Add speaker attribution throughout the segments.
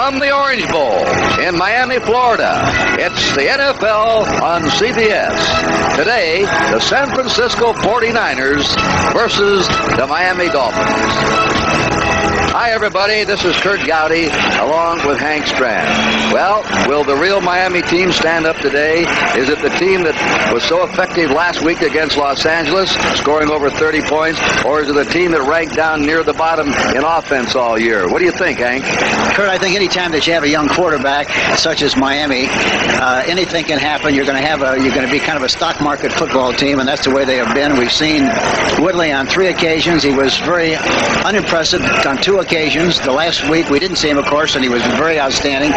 Speaker 1: From the Orange Bowl in Miami, Florida, it's the NFL on CBS. Today, the San Francisco 49ers versus the Miami Dolphins. Hi, everybody. This is Kurt Gowdy, along with Hank Strand. Well, will the real Miami team stand up today? Is it the team that was so effective last week against Los Angeles, scoring over 30 points, or is it a team that ranked down near the bottom in offense all year? What do you think, Hank?
Speaker 2: Kurt, I think any time that you have a young quarterback such as Miami, anything can happen. You're going to be kind of a stock market football team, and that's the way they have been. We've seen Woodley on 3 occasions. He was very unimpressive on 2 occasions. The last week we didn't see him, of course, and he was very outstanding.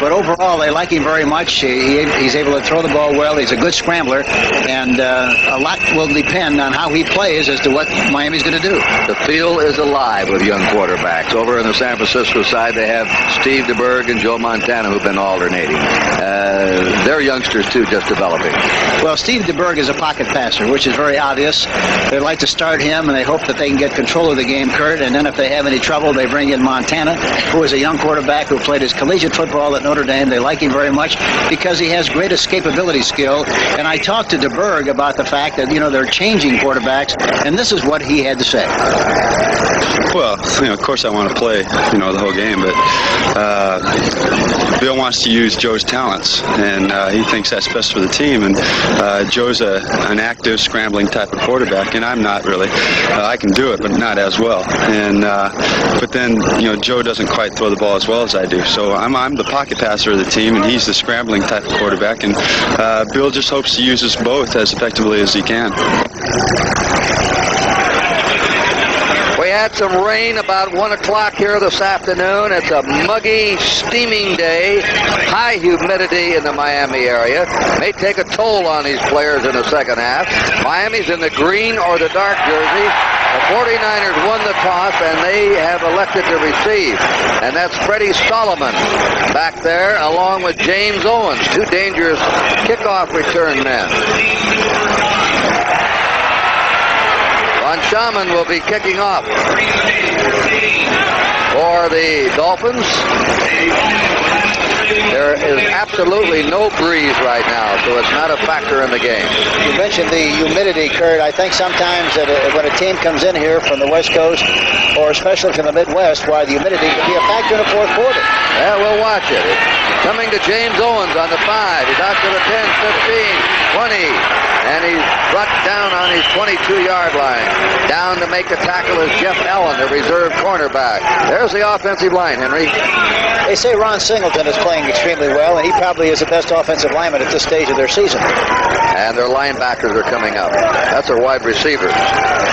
Speaker 2: But overall, they like him very much. He's able to throw the ball well. He's a good scrambler, and a lot will depend on how he plays as to what Miami's going to do.
Speaker 1: The field is alive with young quarterbacks. Over in the San Francisco side, they have Steve DeBerg and Joe Montana, who've been alternating. They're youngsters, too, just developing.
Speaker 2: Well, Steve DeBerg is a pocket passer, which is very obvious. They like to start him, and they hope that they can get control of the game, Kurt, and then if they have any trouble, they bring in Montana, who is a young quarterback who played his collegiate football at Notre Dame. They like him very much because he has great escapability skill. And I talked to DeBerg about the fact that, they're changing quarterbacks, and this is what he had to say.
Speaker 3: Well, of course I want to play, the whole game, but Bill wants to use Joe's talents, and he thinks that's best for the team. And Joe's an active, scrambling type of quarterback, and I'm not really. I can do it, but not as well. And but then, Joe doesn't quite throw the ball as well as I do. So I'm the pocket passer of the team, and he's the scrambling type of quarterback. And Bill just hopes to use us both as effectively as he can.
Speaker 1: We had some rain about 1 o'clock here this afternoon. It's a muggy, steaming day. High humidity in the Miami area. May take a toll on these players in the second half. Miami's in the green or the dark jersey. The 49ers won the toss, and they have elected to receive. And that's Freddie Solomon back there, along with James Owens, 2 dangerous kickoff return men. Ron Shaman will be kicking off for the Dolphins. There is absolutely no breeze right now, so it's not a factor in the game.
Speaker 2: You mentioned the humidity, Kurt. I think sometimes that when a team comes in here from the West Coast, or especially from the Midwest, why the humidity can be a factor in the fourth quarter.
Speaker 1: Yeah, we'll watch it. Coming to James Owens on the 5. He's out to the 10, 15, 20. And he's brought down on his 22-yard line. Down to make the tackle is Jeff Allen, the reserve cornerback. There's the offensive line, Henry.
Speaker 2: They say Ron Singleton is playing extremely well, and he probably is the best offensive lineman at this stage of their season.
Speaker 1: And their linebackers are coming up. That's their wide receivers.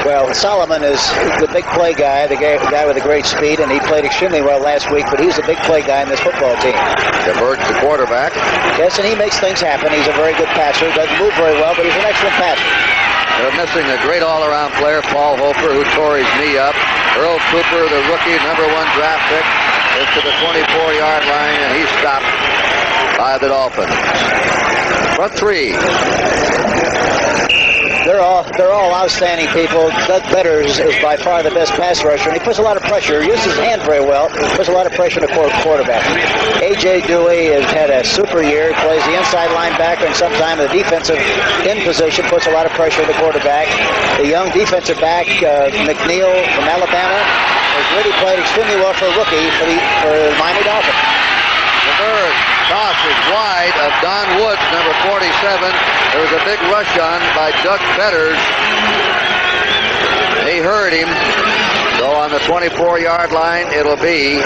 Speaker 2: Well, Solomon is the big play guy, the guy with the great speed, and he played extremely well last week, but he's the big play guy in this football team.
Speaker 1: DeBerg's the quarterback.
Speaker 2: Yes, and he makes things happen. He's a very good passer. Doesn't move very well, but he's an excellent passer.
Speaker 1: They're missing a great all-around player, Paul Hofer, who tore his knee up. Earl Cooper, the rookie, #1 draft pick, is to the 24-yard line, and he's stopped by the Dolphins. Front 3.
Speaker 2: They're all outstanding people. Doug Betters is by far the best pass rusher, and he puts a lot of pressure. He uses his hand very well. Puts a lot of pressure on the quarterback. A.J. Dewey has had a super year. He plays the inside linebacker, and sometimes the defensive end position puts a lot of pressure on the quarterback. The young defensive back, McNeil from Alabama, has really played extremely well for a rookie for the Miami Dolphins.
Speaker 1: DeBerg toss is wide of Don Woods, number 47. There was a big rush on by Doug Betters. He hurt him. So on the 24-yard line, it'll be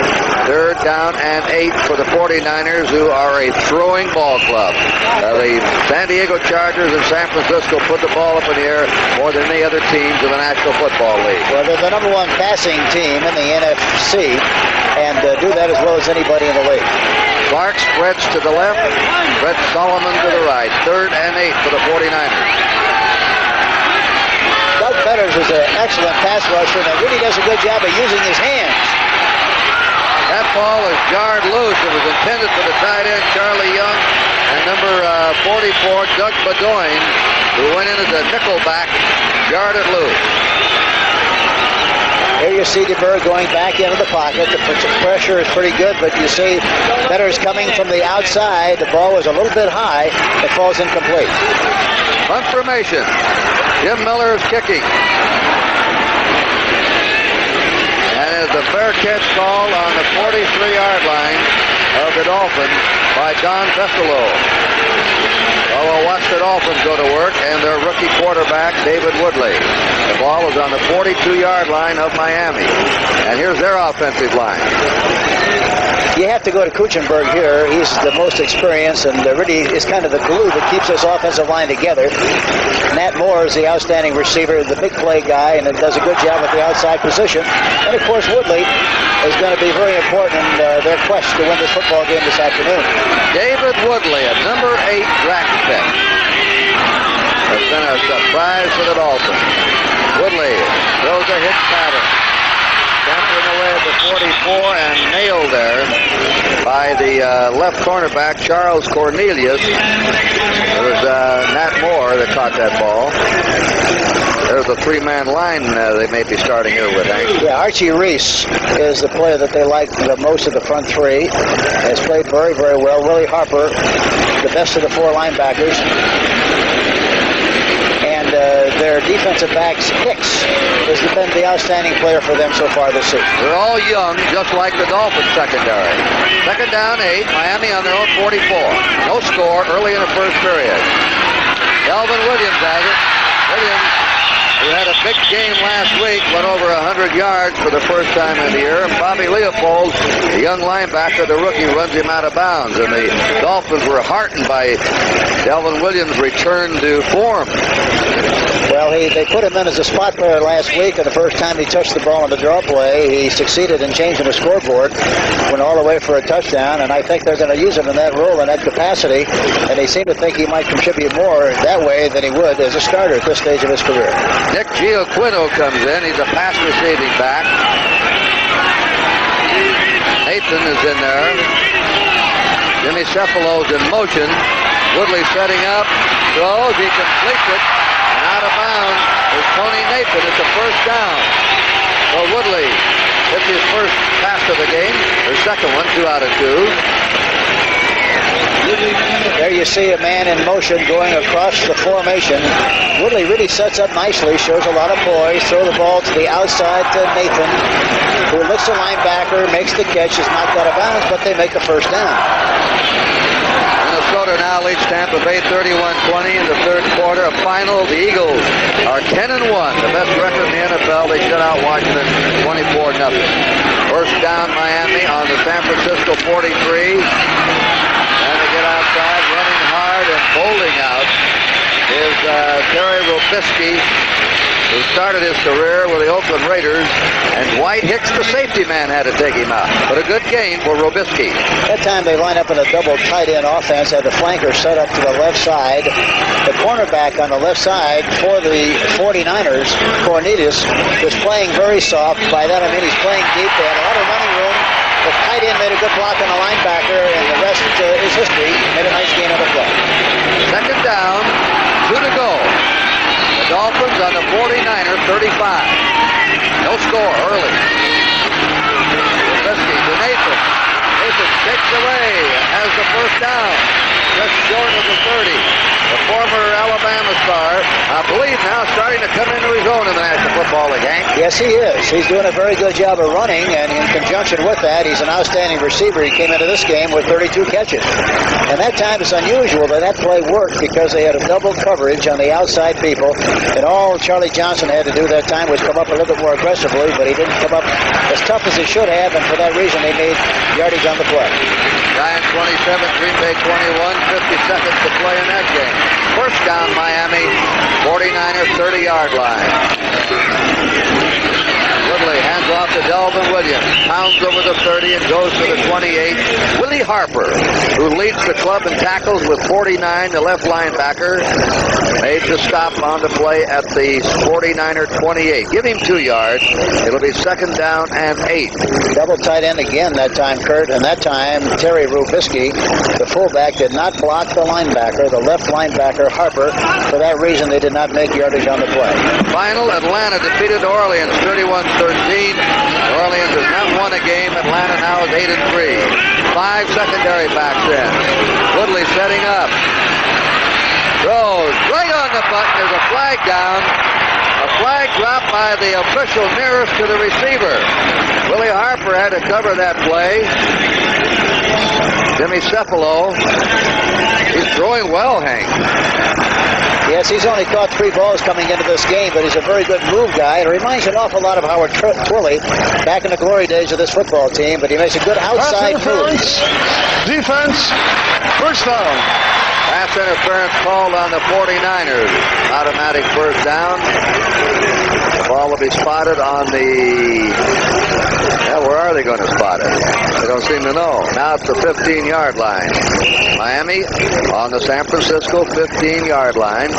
Speaker 1: 3rd down and 8 for the 49ers, who are a throwing ball club. The San Diego Chargers and San Francisco put the ball up in the air more than any other teams in the National Football League.
Speaker 2: Well, they're the #1 passing team in the NFC, and do that as well as anybody in the league.
Speaker 1: Clark spreads to the left, Brett Solomon to the right. 3rd and 8 for the 49ers.
Speaker 2: Doug Betters is an excellent pass rusher and really does a good job of using his hands.
Speaker 1: That ball is jarred loose. It was intended for the tight end, Charlie Young, and number 44, Doug Bedoin, who went in as a nickelback, jarred it loose.
Speaker 2: Here you see DeBerg going back into the pocket. The pressure is pretty good, but you see Benner's coming from the outside. The ball was a little bit high. It falls incomplete.
Speaker 1: Punt formation. Jim Miller is kicking. And it's a fair catch call on the 43-yard line of the Dolphins by Don Festelow. Well, we'll watch the Dolphins go to work and their rookie quarterback, David Woodley. The ball is on the 42-yard line of Miami. And here's their offensive line.
Speaker 2: You have to go to Kuchenberg here. He's the most experienced and really is kind of the glue that keeps this offensive line together. Nat Moore is the outstanding receiver, the big play guy, and does a good job with the outside position. And, of course, Woodley is going to be very important in their quest to win this football game this afternoon.
Speaker 1: David Woodley, a number 8 draft pick. Has been a surprise for the Dolphins. Woodley throws a hit pattern. Scampering away at the 44 and nailed there by the left cornerback, Charles Cornelius. It was Nat Moore that caught that ball. There's a 3-man line they may be starting here with, Hank.
Speaker 2: Yeah, Archie Reese is the player that they like the most of the front three. Has played very, very well. Willie Harper, the best of the 4 linebackers. And their defensive backs, Hicks, has been the outstanding player for them so far this season.
Speaker 1: They're all young, just like the Dolphins secondary. Second down 8, Miami on their own 44. No score early in the first period. Delvin Williams has it. Williams, who had a big game last week, went over 100 yards for the first time in the year. And Bobby Leopold, the young linebacker, the rookie, runs him out of bounds. And the Dolphins were heartened by Delvin Williams' return to form.
Speaker 2: Well, they put him in as a spot player last week, and the first time he touched the ball on the draw play, he succeeded in changing the scoreboard, went all the way for a touchdown, and I think they're going to use him in that role and that capacity, and they seem to think he might contribute more that way than he would as a starter at this stage of his career.
Speaker 1: Nick Giaquino comes in. He's a pass receiving back. Nathan is in there. Jimmy Cephalo's in motion. Woodley setting up. Throws. He completes it. And out of bounds is Tony Nathan. It's a first down. So Woodley hits his first pass of the game. His second one, 2 out of 2.
Speaker 2: There you see a man in motion going across the formation. Woodley really sets up nicely, shows a lot of poise, throw the ball to the outside to Nathan, who looks a linebacker, makes the catch, is knocked out of bounds, but they make the first down.
Speaker 1: Minnesota now leads Tampa Bay 31-20 in the third quarter. A final, the Eagles are 10-1, the best record in the NFL. They shut out Washington 24-0. First down Miami on the San Francisco 43. And they get outside, running hard and bowling out is Terry Robisky, who started his career with the Oakland Raiders, and Dwight Hicks, the safety man, had to take him out. But a good gain for Robisky.
Speaker 2: That time they line up in a double tight end offense, had the flanker set up to the left side. The cornerback on the left side for the 49ers, Cornelius, was playing very soft. By that I mean he's playing deep. They had a lot of running room. The tight end made a good block on the linebacker, and the rest is history. Made a nice gain on the play.
Speaker 1: Second down, 2 to go. The Dolphins on the 49er, 35. No score early. Robisky to Nathan. Nathan takes away and has the first down. Just short of the 30. The former Alabama star, I believe now starting to come into his own in the National Football League, Hank.
Speaker 2: Yes, he is. He's doing a very good job of running, and in conjunction with that, he's an outstanding receiver. He came into this game with 32 catches. And that time it's unusual that that play worked because they had a double coverage on the outside people, and all Charlie Johnson had to do that time was come up a little bit more aggressively, but he didn't come up as tough as he should have, and for that reason they made yardage on the play.
Speaker 1: Giants 27, Green Bay 21, 50 seconds to play in that game. First down Miami, 49er 30-yard line. Woodley hands off to Delvin Williams. Pounds over the 30 and goes to the 28. Willie Harper, who leads the club in tackles with 49, the left linebacker, made the stop on the play at the 49er 28. Give him 2 yards. It'll be second down and 8.
Speaker 2: Double tight end again that time, Kurt, and that time Terry Rubisky, the fullback, did not block the linebacker, the left linebacker, Harper. For that reason, they did not make yardage on the play.
Speaker 1: Final, Atlanta defeated New Orleans 31-13. New Orleans has not won a game. Atlanta now is 8-3. 5 secondary backs in. Woodley setting up. Throws right on the button. There's a flag down. A flag dropped by the official nearest to the receiver. Willie Harper had to cover that play. Jimmy Cephalo. He's throwing well, Hank.
Speaker 2: Yes, he's only caught 3 balls coming into this game, but he's a very good move guy. It reminds an awful lot of Howard Twilley back in the glory days of this football team, but he makes a good outside move.
Speaker 4: Defense, first down.
Speaker 1: Pass interference called on the 49ers. Automatic first down. The ball will be spotted on the... where are they going to spot it? They don't seem to know. Now it's the 15-yard line. Miami on the San Francisco 15-yard line.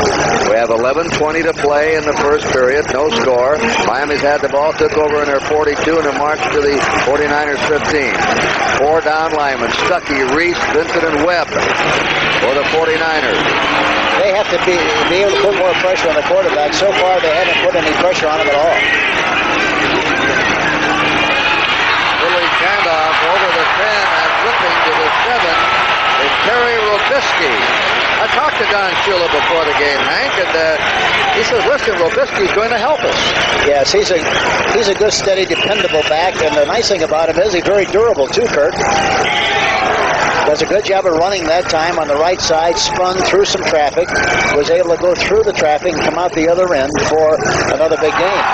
Speaker 1: We have 11:20 to play in the first period. No score. Miami's had the ball, took over in their 42, and a march to the 49ers 15. 4 down linemen. Stuckey, Reese, Vincent, and Webb for the 49ers.
Speaker 2: They have to be able to put more pressure on the quarterback. So far, they haven't put any pressure on him at all.
Speaker 1: Willie handoff over the 10 and flipping to the 7 is Terry Rubisky. I talked to Don Shula before the game, Hank, and he says, listen, Rubisky's going to help us.
Speaker 2: Yes, he's a good, steady, dependable back, and the nice thing about him is he's very durable too, Kurt. Does a good job of running that time on the right side, spun through some traffic, was able to go through the traffic and come out the other end for another big game.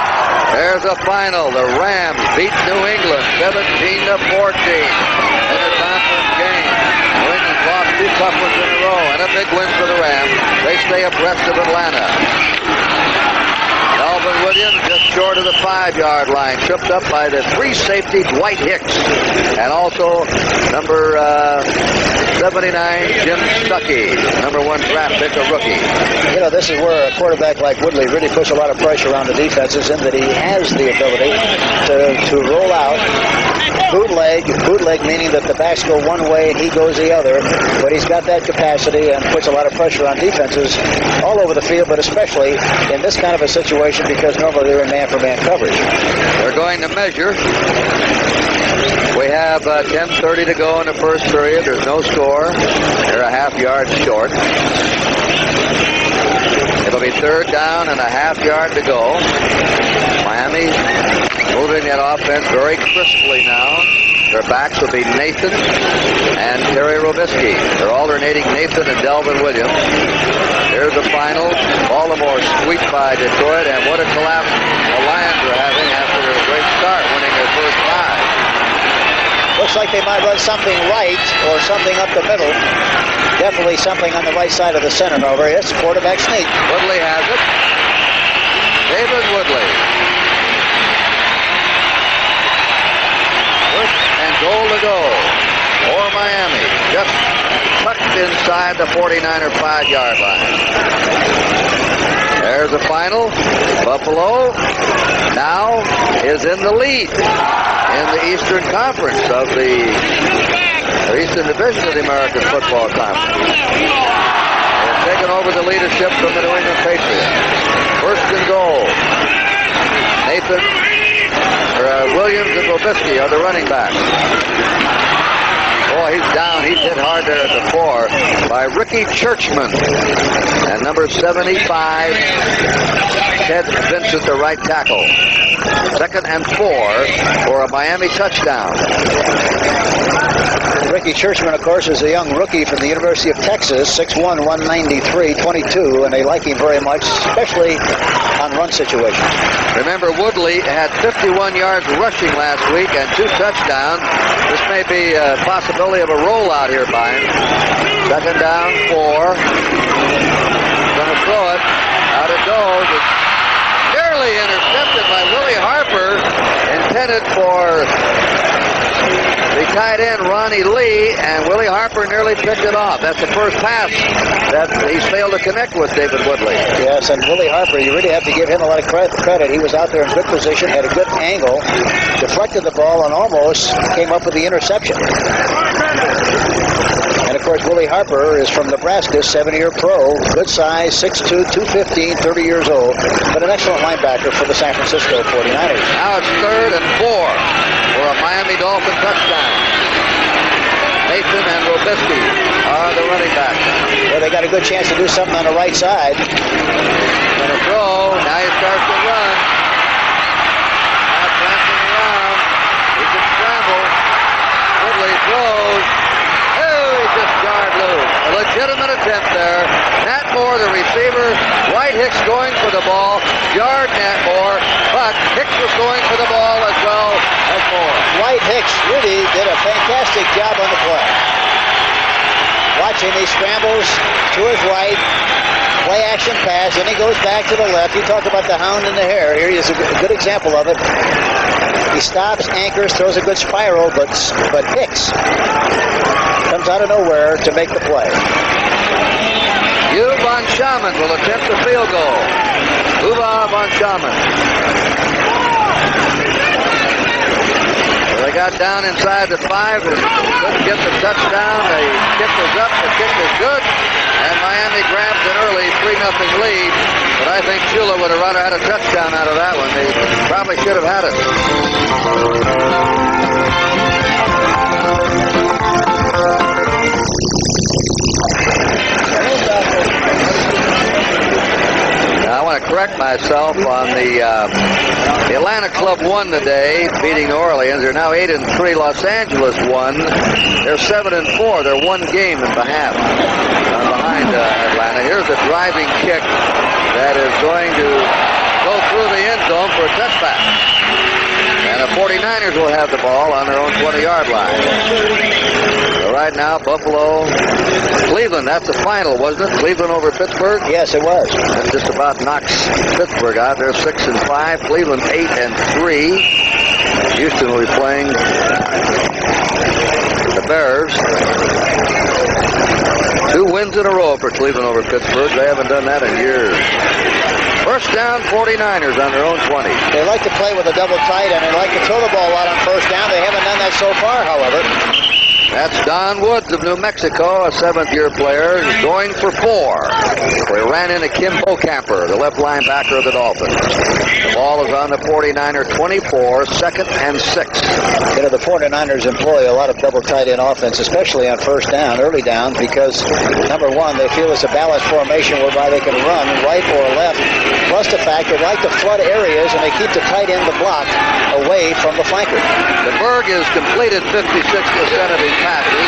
Speaker 1: There's a final. The Rams beat New England 17-14 in a conference game. New England lost 2 tough ones in a row and a big win for the Rams. They stay abreast of Atlanta. Delvin Williams just short of the 5-yard line, tripped up by the 3 safety Dwight Hicks, and also number 79 Jim Stuckey, number 1 draft pick, a rookie.
Speaker 2: You know, this is where a quarterback like Woodley really puts a lot of pressure on the defenses, in that he has the ability to roll out, bootleg meaning that the backs go one way and he goes the other, but he's got that capacity and puts a lot of pressure on defenses all over the field, but especially in this kind of a situation, because normally they're in man-for-man coverage.
Speaker 1: They're going to measure. We have 10:30 to go in the first period. There's no score. They're a half-yard short. It'll be 3rd down and a half-yard to go. Miami moving that offense very crisply now. Their backs will be Nathan and Terry Rubisky. They're alternating Nathan and Delvin Williams. Here's the final. Baltimore sweep by Detroit, and what a collapse the Lions are having after a great start, winning their first 5.
Speaker 2: Looks like they might run something right or something up the middle. Definitely something on the right side of the center. However, it's quarterback sneak.
Speaker 1: Woodley has it. David Woodley. First and goal to go for Miami. Just tucked inside the 49er 5-yard line. There's the final. Buffalo now is in the lead in the Eastern Conference of the Eastern Division of the American Football Conference. They've taken over the leadership from the New England Patriots. First and goal. Williams and Rubisky are the running backs. Boy, he's down. He's hit hard there at the 4 by Ricky Churchman. And number 75, Ted Vincent, the right tackle. 2nd and 4 for a Miami touchdown.
Speaker 2: Ricky Churchman, of course, is a young rookie from the University of Texas, 6'1", 193, 22, and they like him very much, especially on run situations.
Speaker 1: Remember, Woodley had 51 yards rushing last week and 2 touchdowns. This may be a possibility of a rollout here by him. 2nd down, 4. Going to throw it. Out it goes. It's nearly intercepted by Willie Harper, intended for the tight end, Ronnie Lee, and Willie Harper nearly picked it off. That's the first pass that he's failed to connect with David Woodley.
Speaker 2: Yes, and Willie Harper, you really have to give him a lot of credit. He was out there in good position, had a good angle, deflected the ball, and almost came up with the interception. And, of course, Willie Harper is from Nebraska, 7-year pro, good size, 6'2", 215, 30 years old, but an excellent linebacker for the San Francisco 49ers.
Speaker 1: Now it's 3rd and 4 for a Miami Dolphin touchdown. Mason and Robisky are the running backs.
Speaker 2: Well, they got a good chance to do something on the right side.
Speaker 1: Going to throw. Now he starts to run. Now prancing around. He can scramble. Woodley throws. He's just jarred loose. A legitimate attempt there. Nat Moore, the receiver. White Hicks going for the ball. Jarred Nat Moore, but Hicks was going for the ball as well as Moore.
Speaker 2: White Hicks really did a fantastic job on the play. Watching, he scrambles to his right. Play action pass, and he goes back to the left. You talk about the hound and the hare. Here is a good example of it. He stops, anchors, throws a good spiral, but Hicks comes out of nowhere to make the play.
Speaker 1: Hugh von Schaman will attempt the field goal. Uwe von Schaman. Well, they got down inside the 5 and couldn't get the touchdown. The kick was up, the kick was good, and Miami grabs an early 3-0 lead. But I think Shula would have rather had a touchdown out of that one. They probably should have had it. Now, I want to correct myself on the Atlanta club won today, beating New Orleans. They're now 8-3. Los Angeles won. They're 7-4. They're one game and behind Atlanta. Here's a driving kick that is going to go through the end zone for a touchback. And the 49ers will have the ball on their own 20-yard line. So right now, Buffalo, Cleveland, that's the final, wasn't it? Cleveland over Pittsburgh?
Speaker 2: Yes, it was.
Speaker 1: That just about knocks Pittsburgh out. They're 6-5. Cleveland 8-3. Houston will be playing the Bears. 2 wins in a row for Cleveland over Pittsburgh. They haven't done that in years. First down, 49ers on their own 20.
Speaker 2: They like to play with a double tight end and like to throw the ball out on first down. They haven't done that so far, however.
Speaker 1: That's Don Woods of New Mexico, a 7th-year player, going for 4. He ran into Kim Bocamper, the left linebacker of the Dolphins. The ball is on the 49er 24, 2nd and 6.
Speaker 2: You know, the 49ers employ a lot of double tight end offense, especially on first down, early down, because, number one, they feel it's a balanced formation whereby they can run right or left, plus the fact they like to flood areas and they keep the tight end, the block, away from the flanker.
Speaker 1: The Berg has completed 56% of his passes.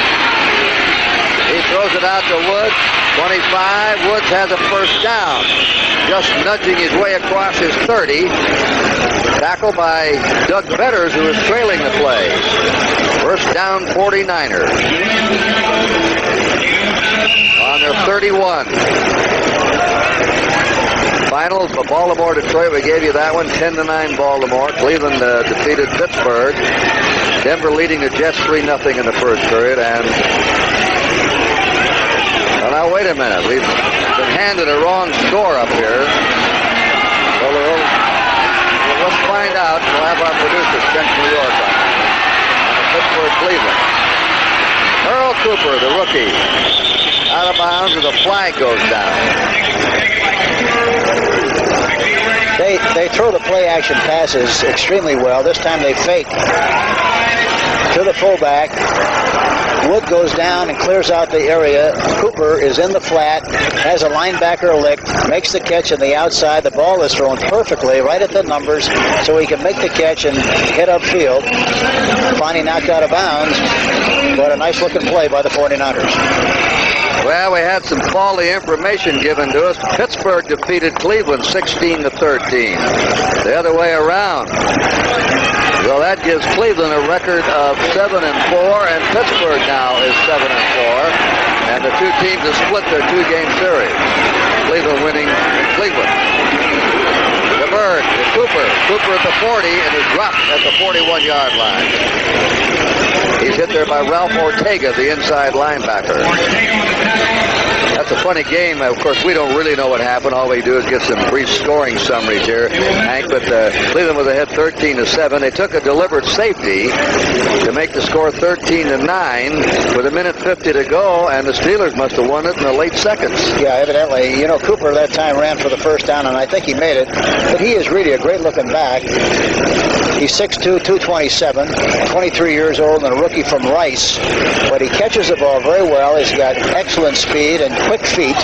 Speaker 1: He throws it out to Woods. 25. Woods has a first down. Just nudging his way across his 30. Tackled by Doug Betters, who is trailing the play. First down, 49ers. On their 31. Final for Baltimore-Detroit. We gave you that one. 10-9 Baltimore. Cleveland defeated Pittsburgh. Denver leading the Jets 3-0 in the first period. And well, now wait a minute. We've been handed a wrong score up here. Well, let's find out. We'll have our producer check New York on the Pittsburgh-Cleveland. Earl Cooper, the rookie, out of bounds, and the flag goes down.
Speaker 2: They throw the play-action passes extremely well. This time they fake to the fullback. Wood goes down and clears out the area. Cooper is in the flat, has a linebacker licked, makes the catch on the outside. The ball is thrown perfectly right at the numbers so he can make the catch and head upfield. Finally knocked out of bounds, but a nice-looking play by the 49ers.
Speaker 1: Well, we had some faulty information given to us. Pittsburgh defeated Cleveland 16-13. The other way around. Well, that gives Cleveland a record of 7-4, and Pittsburgh now is 7-4. And the two teams have split their 2-game series. Cleveland winning in Cleveland. The Bird Bird to Cooper. Cooper at the 40 and is dropped at the 41-yard line. He's hit there by Ralph Ortega, the inside linebacker. That's a funny game. Of course, we don't really know what happened. All we do is get some brief scoring summaries here, Hank. But Cleveland was ahead 13-7. They took a deliberate safety to make the score 13-9 with 1:50 to go, and the Steelers must have won it in the late seconds.
Speaker 2: Yeah, evidently. You know, Cooper that time ran for the first down, and I think he made it. But he is really a great-looking back. He's 6'2", 227, 23 years old, and a rookie from Rice. But he catches the ball very well. He's got excellent speed and quick feet,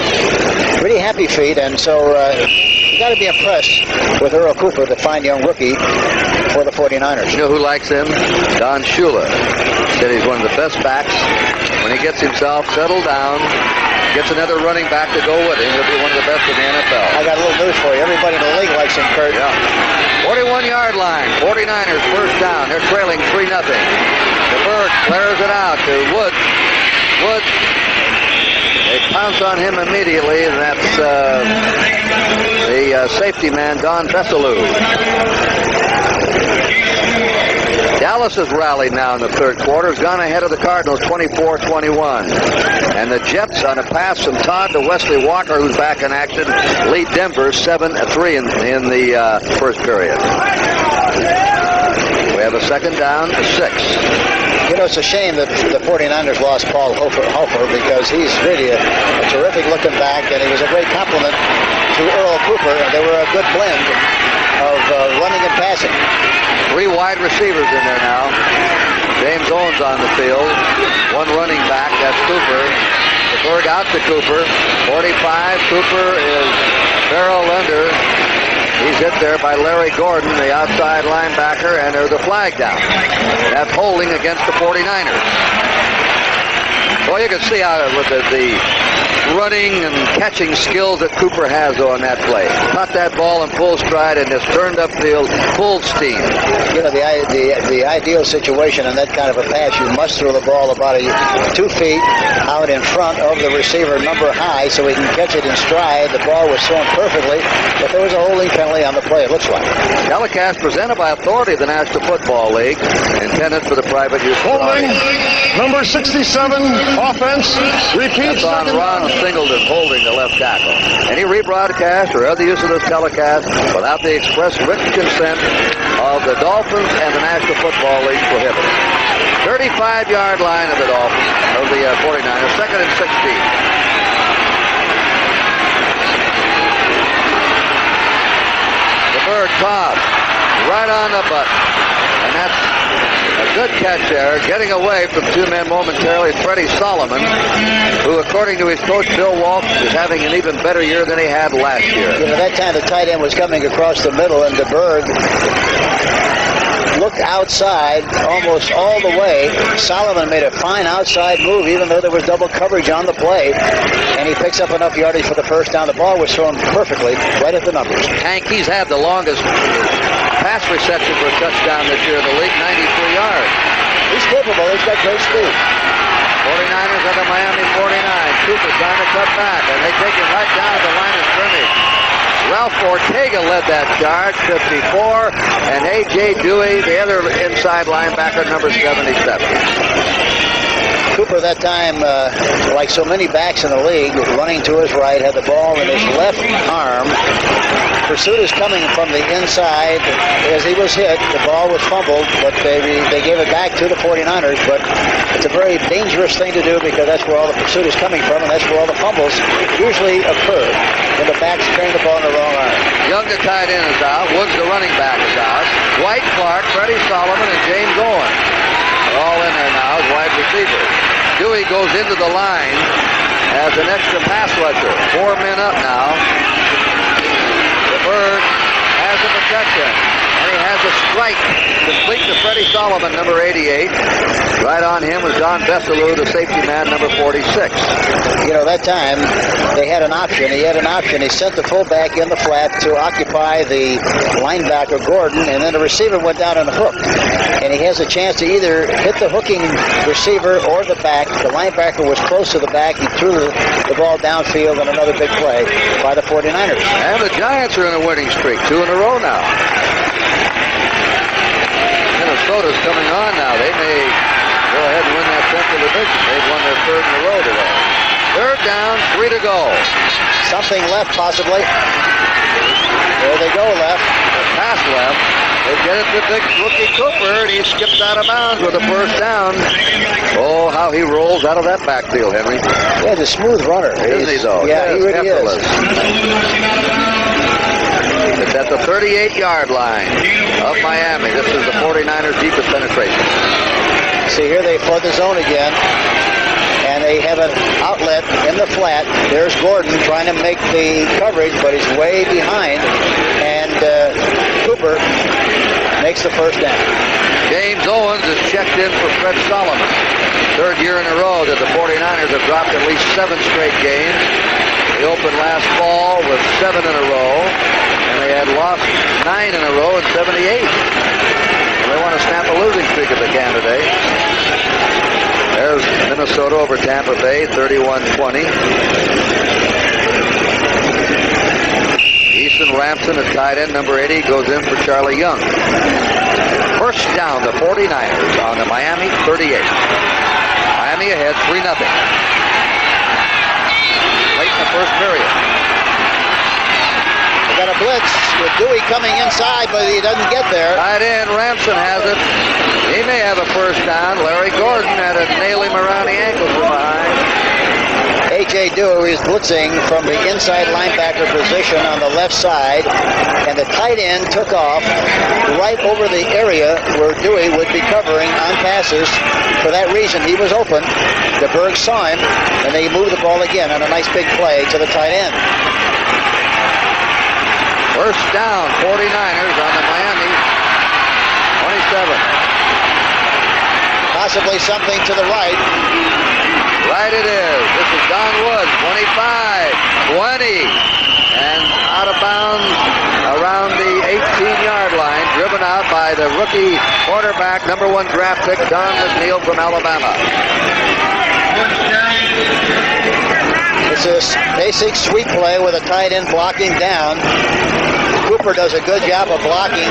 Speaker 2: pretty happy feet, and so you got to be impressed with Earl Cooper, the fine young rookie for the 49ers.
Speaker 1: You know who likes him? Don Shula. Said he's one of the best backs. When he gets himself settled down, gets another running back to go with him, he'll be one of the best in the NFL.
Speaker 2: I got a little news for you. Everybody in the league likes him, Kurt.
Speaker 1: Yeah. 41-yard line. 49ers first down. They're trailing 3-0. DeBerg flares it out to Woods. Woods. They pounce on him immediately, and that's the safety man, Don Bessalou. Dallas has rallied now in the third quarter, has gone ahead of the Cardinals 24-21. And the Jets, on a pass from Todd to Wesley Walker, who's back in action, lead Denver 7-3 in the first period. We have a second down, 6.
Speaker 2: You know, it's a shame that the 49ers lost Paul Hofer because he's really a terrific-looking back, and he was a great compliment to Earl Cooper. They were a good blend of running and passing.
Speaker 1: 3 wide receivers in there now. James Owens on the field. 1 running back, that's Cooper. DeBerg out to Cooper. 45, Cooper is barrel under. He's hit there by Larry Gordon, the outside linebacker, and there's a flag down. That's holding against the 49ers. Well, you can see how with the running and catching skills that Cooper has on that play. Caught that ball in full stride and just turned upfield full steam.
Speaker 2: You know, the ideal situation in that kind of a pass, you must throw the ball about 2 feet out in front of the receiver, number high, so he can catch it in stride. The ball was thrown perfectly, but there was a holding penalty on the play, it looks like.
Speaker 1: Telecast presented by authority of the National Football League, intended for the private use of
Speaker 4: Holding, number 67, offense, repeats.
Speaker 1: That's on Ron Singleton holding the left tackle. Any rebroadcast or other use of this telecast without the express written consent of the Dolphins and the National Football League prohibited. 35-yard line of the Dolphins, of the 49ers, 2nd and 16. DeBerg toss, right on the button. And that's a good catch there, getting away from 2 men momentarily. Freddie Solomon, who, according to his coach Bill Walsh, is having an even better year than he had last year.
Speaker 2: You know, that time the tight end was coming across the middle, and DeBerg looked outside almost all the way. Solomon made a fine outside move, even though there was double coverage on the play, and he picks up enough yardage for the first down. The ball was thrown perfectly right at the numbers.
Speaker 1: Hank, he's had the longest pass reception for a touchdown this year in the league, 93 yards.
Speaker 2: He's capable. He's got great speed.
Speaker 1: 49ers at the Miami 49. Cooper trying to cut back, and they take it right down to the line of scrimmage. Ralph Ortega led that charge, 54, and A.J. Dewey, the other inside linebacker, number 77.
Speaker 2: Cooper that time, like so many backs in the league, running to his right, had the ball in his left arm. Pursuit is coming from the inside. As he was hit, the ball was fumbled, but they gave it back to the 49ers. But it's a very dangerous thing to do because that's where all the pursuit is coming from, and that's where all the fumbles usually occur when the back's carrying the ball in the wrong arm.
Speaker 1: Young, the tight end, is out. Woods, the running back, is out. White, Clark, Freddie Solomon, and James Owens are all in there now as wide receivers. Dewey goes into the line as an extra pass rusher. 4 men up now. DeBerg has the protection, and he has a strike complete to Freddie Solomon, number 88. Right on him was Don Bessalou, the safety man, number 46.
Speaker 2: You know, that time they had an option. He had an option. He sent the fullback in the flat to occupy the linebacker, Gordon, and then the receiver went down on a hook. And he has a chance to either hit the hooking receiver or the back. The linebacker was close to the back. He threw the ball downfield on another big play by the 49ers.
Speaker 1: And the Giants are in a winning streak, 2 in a row now. Minnesota's coming on now. They may go ahead and win that Central Division. They've won their 3rd in a row today. 3rd down, 3 to go.
Speaker 2: Something left, possibly. There they go, left.
Speaker 1: The pass left. They get it to big rookie Cooper, and he skips out of bounds with a 1st down. Oh, how he rolls out of that backfield, Henry.
Speaker 2: Yeah, he's a smooth runner.
Speaker 1: Isn't he, though?
Speaker 2: Yeah, he really
Speaker 1: effortless.
Speaker 2: is.
Speaker 1: It's at the 38-yard line of Miami. This is the 49ers' deepest penetration.
Speaker 2: See, here they flood the zone again. And they have an outlet in the flat. There's Gordon trying to make the coverage, but he's way behind. And Cooper makes the 1st down.
Speaker 1: James Owens is checked in for Fred Solomon. 3rd year in a row that the 49ers have dropped at least 7 straight games. They opened last fall with 7 in a row, and they had lost 9 in a row in 78. And they want to snap a losing streak if they can today. There's Minnesota over Tampa Bay, 31-20. Easton Ramsden at tight end, number 80, goes in for Charlie Young. 1st down, the 49ers on the Miami 38. Miami ahead, 3-0. Late in the 1st period.
Speaker 2: They got a blitz with Dewey coming inside, but he doesn't get there.
Speaker 1: Tight end, Ramsden has it. He may have a 1st down. Larry Gordon had to nail him around the ankles from behind.
Speaker 2: A.J. Dewey is blitzing from the inside linebacker position on the left side, and the tight end took off right over the area where Dewey would be covering on passes. For that reason, he was open. DeBerg saw him, and they moved the ball again on a nice big play to the tight end.
Speaker 1: 1st down, 49ers on the Miami 27.
Speaker 2: Possibly something to the right.
Speaker 1: Right it is. This is Don Woods, 25, 20, and out of bounds around the 18-yard line, driven out by the rookie quarterback, number 1 draft pick, Don McNeil from Alabama.
Speaker 2: It's a basic sweep play with a tight end blocking down. Cooper does a good job of blocking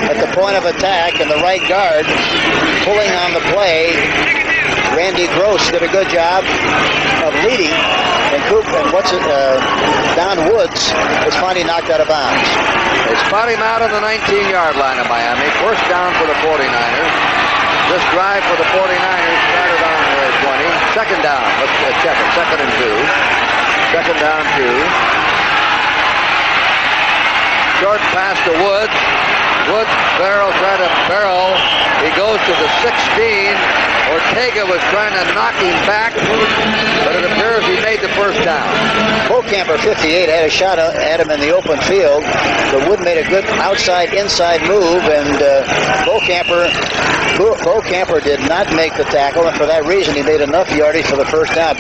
Speaker 2: at the point of attack, and the right guard pulling on the play. Randy Gross did a good job of leading, and Don Woods was finally knocked out of bounds.
Speaker 1: They spot him out on the 19-yard line of Miami. 1st down for the 49ers. This drive for the 49ers started on the 20. 2nd down. Let's check it. 2nd and 2. 2nd down, 2. Short pass to Woods. Woods trying to barrel. He goes to the 16. Ortega was trying to knock him back, but it appears he made the 1st down.
Speaker 2: Bocamper, 58, had a shot at him in the open field, but Wood made a good outside-inside move, and Bocamper did not make the tackle, and for that reason he made enough yardage for the 1st down.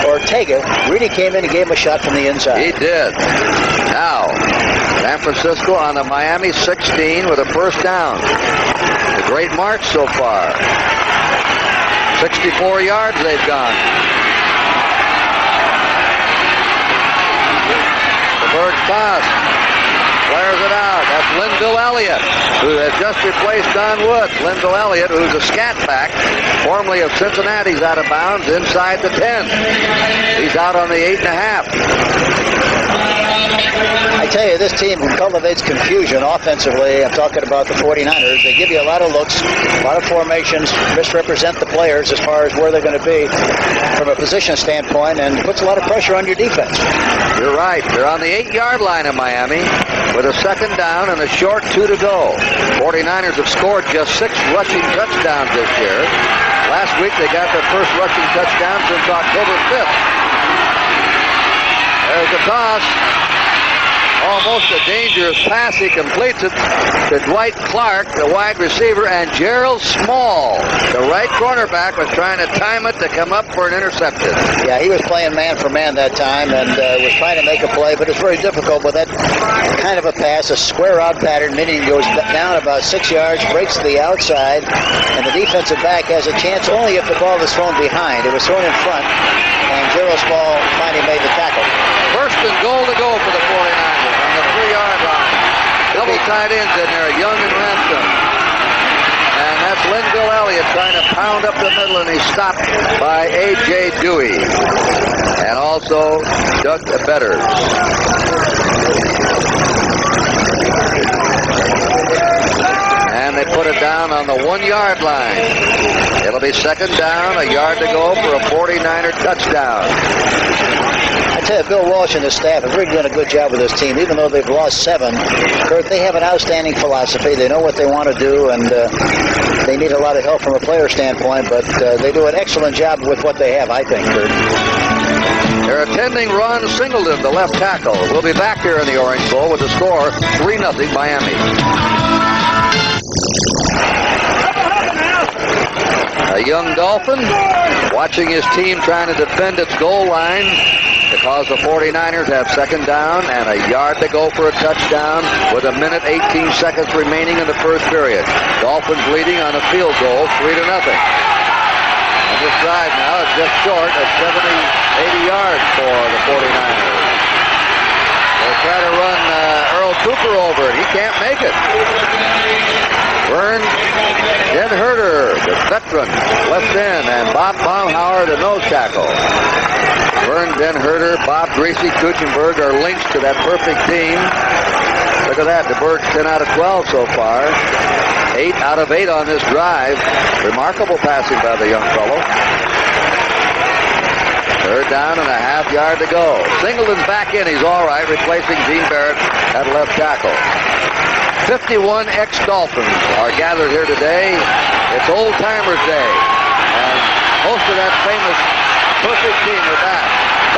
Speaker 2: Ortega really came in and gave him a shot from the inside.
Speaker 1: He did. Now, San Francisco on the Miami 16 with a 1st down. A great march so far. 64 yards they've gone. The Berg toss. Flares it out. That's Linville Elliott, who has just replaced Don Woods. Linville Elliott, who's a scat back, formerly of Cincinnati's out of bounds inside the 10. He's out on the 8.5.
Speaker 2: I tell you, this team cultivates confusion offensively. I'm talking about the 49ers. They give you a lot of looks, a lot of formations, misrepresent the players as far as where they're going to be from a position standpoint, and puts a lot of pressure on your defense.
Speaker 1: You're right. They're on the 8-yard line of Miami with a 2nd down and a short 2 to go. 49ers have scored just 6 rushing touchdowns this year. Last week they got their first rushing touchdown since October 5th. There's the toss. Almost a dangerous pass. He completes it to Dwight Clark, the wide receiver, and Gerald Small, the right cornerback, was trying to time it to come up for an interception.
Speaker 2: Yeah, he was playing man for man that time and was trying to make a play, but it's very difficult with that kind of a pass, a square out pattern, meaning he goes down about 6 yards, breaks to the outside, and the defensive back has a chance only if the ball is thrown behind. It was thrown in front, and Gerald Small finally made the tackle.
Speaker 1: First and goal to go for the 49ers on the 3-yard line. Double tight ends in there, Young and Ransom. And that's Linville Elliott trying to pound up the middle, and he's stopped by A.J. Dewey. And also Doug Betters. And they put it down on the 1-yard line. It'll be second down, a yard to go for a 49er touchdown.
Speaker 2: I tell you, Bill Walsh and his staff have really done a good job with this team. Even though they've lost 7, Kurt, they have an outstanding philosophy. They know what they want to do, and they need a lot of help from a player standpoint, but they do an excellent job with what they have, I think, Kurt.
Speaker 1: They're attending Ron Singleton, the left tackle. We'll be back here in the Orange Bowl with the score 3-0 Miami. A young Dolphin watching his team trying to defend its goal line because the 49ers have second down and a yard to go for a touchdown with 1 minute 18 seconds remaining in the first period. Dolphins leading on a field goal 3-0. And this drive now is just short of 80 yards for the 49ers. They'll try to run Earl Cooper over it. He can't make it. Vern Den Herder, the veteran, left end, and Bob Baumhauer, the nose tackle. Vern Den Herder, Bob Greasy, Kuchenberg are links to that perfect team. Look at that. The Birds 10 out of 12 so far. 8 out of 8 on this drive. Remarkable passing by the young fellow. Third down and a half yard to go. Singleton's back in. He's all right, replacing Gene Barrett at left tackle. 51 ex-Dolphins are gathered here today. It's Old Timers Day. And most of that famous perfect team are back.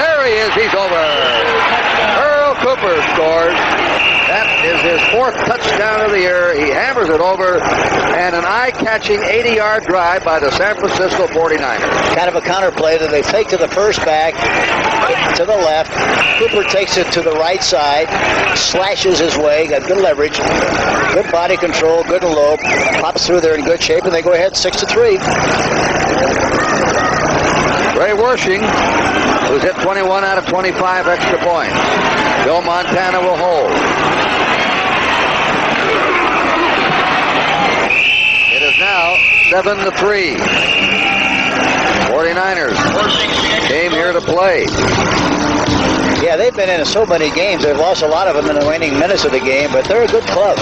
Speaker 1: There he is. He's over. Earl Cooper scores. That is his 4th touchdown of the year. He hammers it over, and an eye-catching 80-yard drive by the San Francisco 49ers.
Speaker 2: Kind of a counterplay that they fake to the first back, to the left. Cooper takes it to the right side, slashes his way, got good leverage, good body control, good elope, pops through there in good shape, and they go ahead 6-3.
Speaker 1: Ray Wersching, who's hit 21 out of 25 extra points. Joe Montana will hold. It is now 7-3. 49ers came here to play.
Speaker 2: Yeah, they've been in so many games. They've lost a lot of them in the waning minutes of the game, but they're a good club.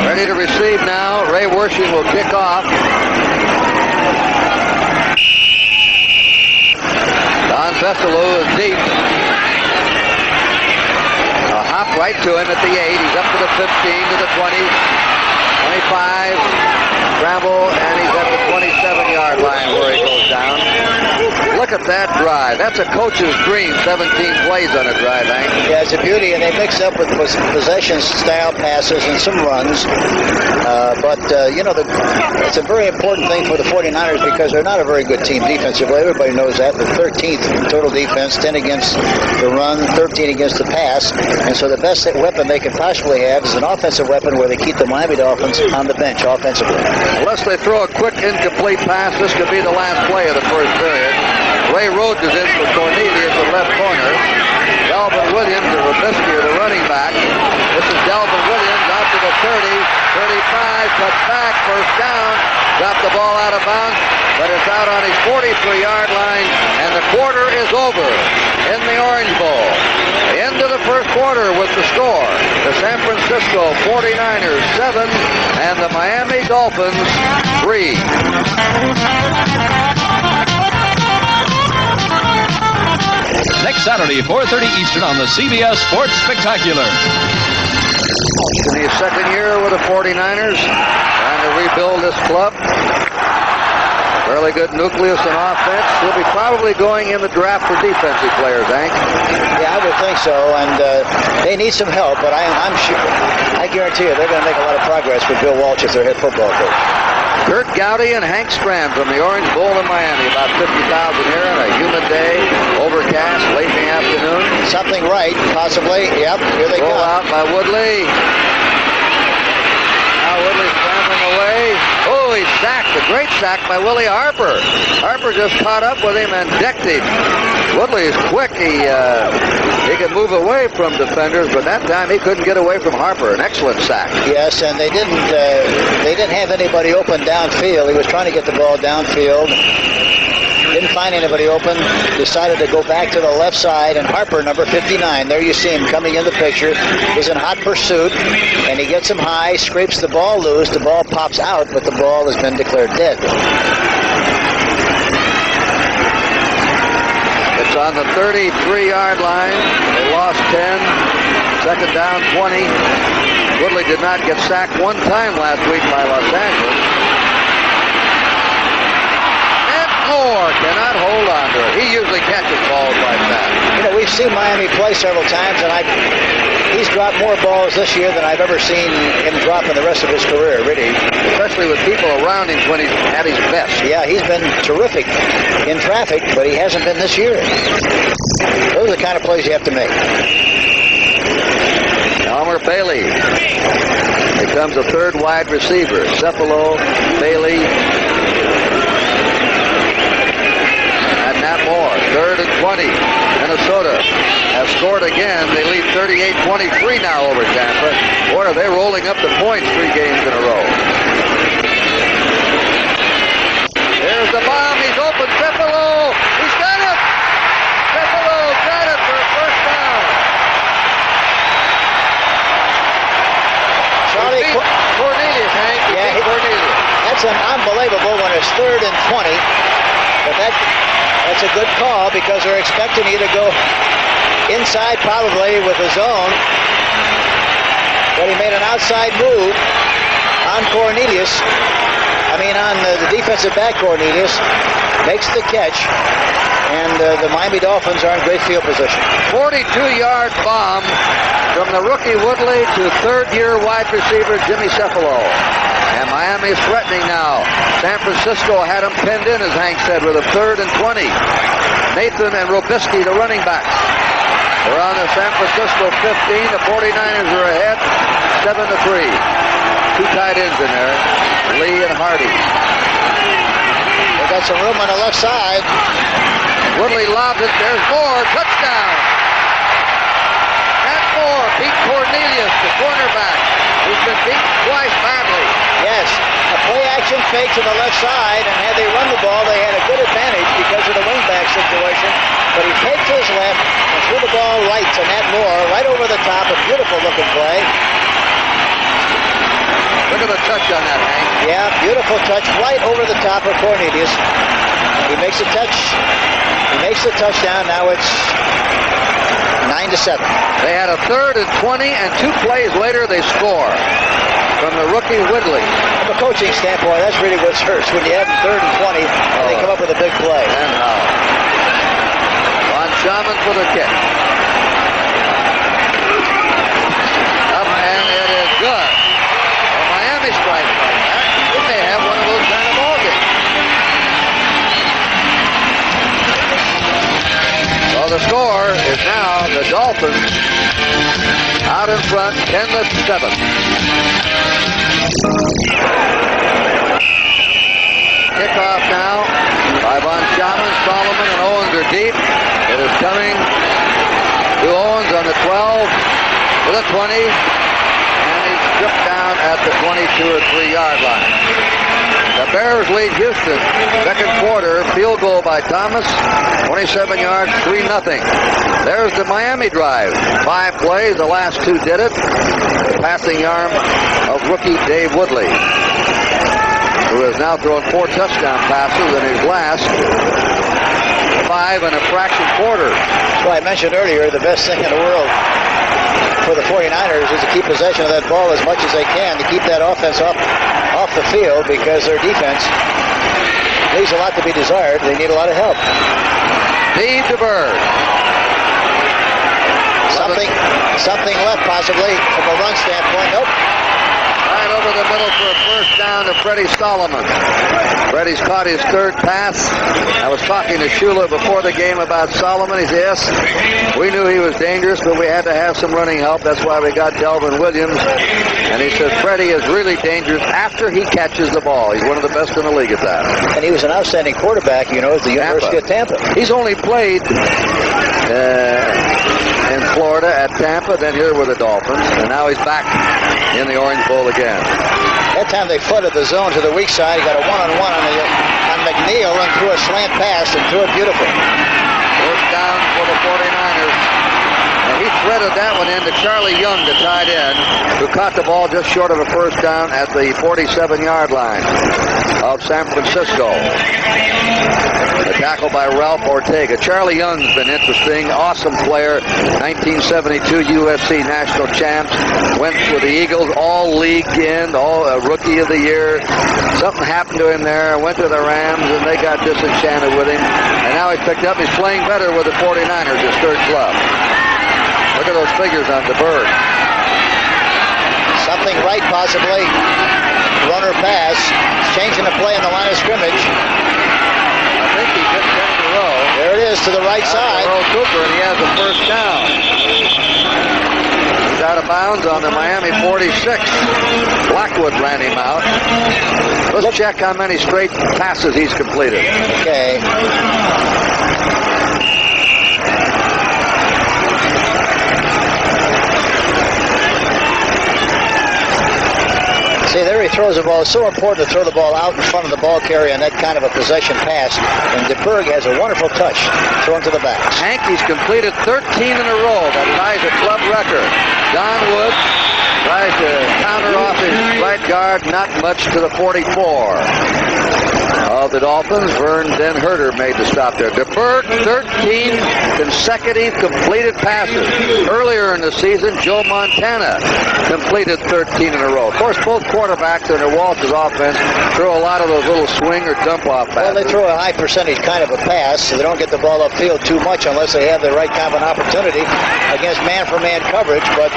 Speaker 1: Ready to receive now. Ray Wersching will kick off. Don Fessalou is deep. A hop right to him at the 8. He's up to the 15, to the 20, 25. Scramble, and he's at the 27-yard line where he goes down. Look at that drive. That's a coach's dream, 17 plays on a drive, Hank.
Speaker 2: Yeah, it's a beauty, and they mix up with possession-style passes and some runs. It's a very important thing for the 49ers because they're not a very good team defensively. Everybody knows that. They're 13th in total defense, 10 against the run, 13 against the pass. And so the best weapon they could possibly have is an offensive weapon where they keep the Miami Dolphins on the bench offensively.
Speaker 1: Unless they throw a quick, incomplete pass, this could be the last play of the first period. Ray Rhodes is in for Cornelius at left corner. Delvin Williams and Robisky are the running back. This is Delvin Williams out to the 30, 35, cut back, first down. Dropped the ball out of bounds, but it's out on his 43-yard line, and the quarter is over in the Orange Bowl. The end of the first quarter with the score. The San Francisco 49ers 7 and the Miami Dolphins 3.
Speaker 5: Next Saturday, 4:30 Eastern on the CBS Sports Spectacular.
Speaker 1: In his second year with the 49ers, trying to rebuild this club. Fairly good nucleus on offense. He'll be probably going in the draft for defensive players, Hank.
Speaker 2: Yeah, I would think so, and they need some help, but I'm sure, I guarantee you they're going to make a lot of progress with Bill Walsh as their head football coach.
Speaker 1: Kurt Gowdy and Hank Strand from the Orange Bowl in Miami. About 50,000 here on a humid day, overcast, late in the afternoon.
Speaker 2: Something right, possibly. Yep, here they go.
Speaker 1: Roll out by Woodley. Now Woodley scrambling away. Oh, he's sacked. A great sack by Willie Harper. Harper just caught up with him and decked him. Woodley is quick. He can move away from defenders, but that time he couldn't get away from Harper. An excellent sack.
Speaker 2: Yes, and they didn't have anybody open downfield. He was trying to get the ball downfield. Didn't find anybody open. Decided to go back to the left side, and Harper, number 59, there you see him coming in the picture, is in hot pursuit, and he gets him high, scrapes the ball loose. The ball pops out, but the ball has been declared dead.
Speaker 1: It's on the 33-yard line. They lost 10. Second down, 20. Woodley did not get sacked one time last week by Los Angeles. And Moore cannot hold on to it. He usually catches balls like that.
Speaker 2: You know, we've seen Miami play several times, and he's dropped more balls this year than I've ever seen him drop in the rest of his career, really.
Speaker 1: Especially with people around him when he's at his best.
Speaker 2: Yeah, he's been terrific in traffic, but he hasn't been this year. Those are the kind of plays you have to make.
Speaker 1: Elmer Bailey becomes a third wide receiver. Cephalo, Bailey, and Nat Moore. 3rd and 20. Minnesota has scored again. They lead 38-23 now over Tampa. Boy, are they rolling up the points 3 games in a row. There's the bomb. He's open. Cephalo. He's got it. Cephalo got it for a first down.
Speaker 2: Charlie
Speaker 1: Cornelius, Hank.
Speaker 2: Yeah,
Speaker 1: Cornelius.
Speaker 2: That's unbelievable when it's 3rd and 20. But that's a good call because they're expecting you to go inside probably with a zone. But he made an outside move on Cornelius. On the defensive back, Cornelius makes the catch, and the Miami Dolphins are in great field position.
Speaker 1: 42-yard bomb from the rookie Woodley to third-year wide receiver Jimmy Cephalo. And Miami is threatening now. San Francisco had him pinned in, as Hank said, with a 3rd and 20. Nathan and Robisky, the running backs. They're on the San Francisco 15. The 49ers are ahead, 7-3. 2 tight ends in there, Lee and Hardy.
Speaker 2: They got some room on the left side.
Speaker 1: Woodley lobs it. There's Moore. Touchdown. Matt Moore beat Cornelius, the cornerback, who's been beat twice badly.
Speaker 2: Yes, a play-action fake to the left side, and had they run the ball, they had a good advantage because of the wingback situation. But he faked to his left and threw the ball right to Matt Moore, right over the top. A beautiful-looking play.
Speaker 1: Look at the touch on that, Hank.
Speaker 2: Yeah, beautiful touch right over the top of Cornelius. He makes a touch. He makes the touchdown. Now it's 9-7.
Speaker 1: They had a 3rd and 20, and 2 plays later they score from the rookie Woodley.
Speaker 2: From a coaching standpoint, that's really what hurts when you have 3rd and 20 and they come up with a big play.
Speaker 1: And Von Schaman for the kick. Up, and it is good. Miami strike like that. We may have one of those kind of ball games. So the score is now the Dolphins out in front, 10-7. Kickoff now by Von Schaman. Solomon and Owens are deep. It is coming to Owens on the 12 to the 20. Stripped down at the 22 or 3-yard line. The Bears lead Houston. Second quarter, field goal by Thomas. 27 yards, 3-0. There's the Miami drive. 5 plays, the last 2 did it. The passing arm of rookie Dave Woodley, who has now thrown 4 touchdown passes in his last 5 and a fraction quarter.
Speaker 2: That's why I mentioned earlier, the best thing in the world for the 49ers is to keep possession of that ball as much as they can to keep that offense off the field, because their defense leaves a lot to be desired. They need a lot of help.
Speaker 1: Steve DeBerg.
Speaker 2: Something left possibly from a run standpoint. Nope.
Speaker 1: Right over the middle for a first down to Freddie Solomon. Freddie's caught his third pass. I was talking to Shula before the game about Solomon. He said, yes, we knew he was dangerous, but we had to have some running help. That's why we got Delvin Williams. And he said Freddie is really dangerous after he catches the ball. He's one of the best in the league at that.
Speaker 2: And he was an outstanding quarterback, you know, at the University of Tampa.
Speaker 1: He's only played in Florida at Tampa, then here with the Dolphins, and now he's back in the Orange Bowl again.
Speaker 2: That time they flooded the zone to the weak side. He got a one-on-one on McNeil and threw a slant pass and threw it beautiful.
Speaker 1: First down for the 49ers. And he threaded that one into Charlie Young, the tight end, who caught the ball just short of a first down at the 47-yard line of San Francisco. A tackle by Ralph Ortega. Charlie Young's been interesting. Awesome player. 1972 USC national champs. Went with the Eagles all league in, all rookie of the year. Something happened to him there. Went to the Rams, and they got disenchanted with him. And now he's picked up. He's playing better with the 49ers, his third club. Look at those figures on DeBerg.
Speaker 2: Something right, possibly. Runner pass. Changing the play in the line of scrimmage.
Speaker 1: I think he's just in a row.
Speaker 2: There it is to the right side.
Speaker 1: Earl Cooper, and he has a first down. He's out of bounds on the Miami 46. Blackwood ran him out. Let's check how many straight passes he's completed.
Speaker 2: Okay. See, there he throws the ball. It's so important to throw the ball out in front of the ball carrier on that kind of a possession pass. And DeBerg has a wonderful touch thrown to the backs.
Speaker 1: Hankey's completed 13 in a row. That ties a club record. Don Wood tries to counter off his right guard. Not much to the 44 of the Dolphins. Vern Den Herter made the stop there. DeBerg, 13 consecutive completed passes. Earlier in the season, Joe Montana completed 13 in a row. Of course, both quarterbacks under Walsh's offense throw a lot of those little swing or dump-off passes.
Speaker 2: Well, they throw a high percentage kind of a pass, so they don't get the ball upfield too much unless they have the right kind of an opportunity against man-for-man coverage. But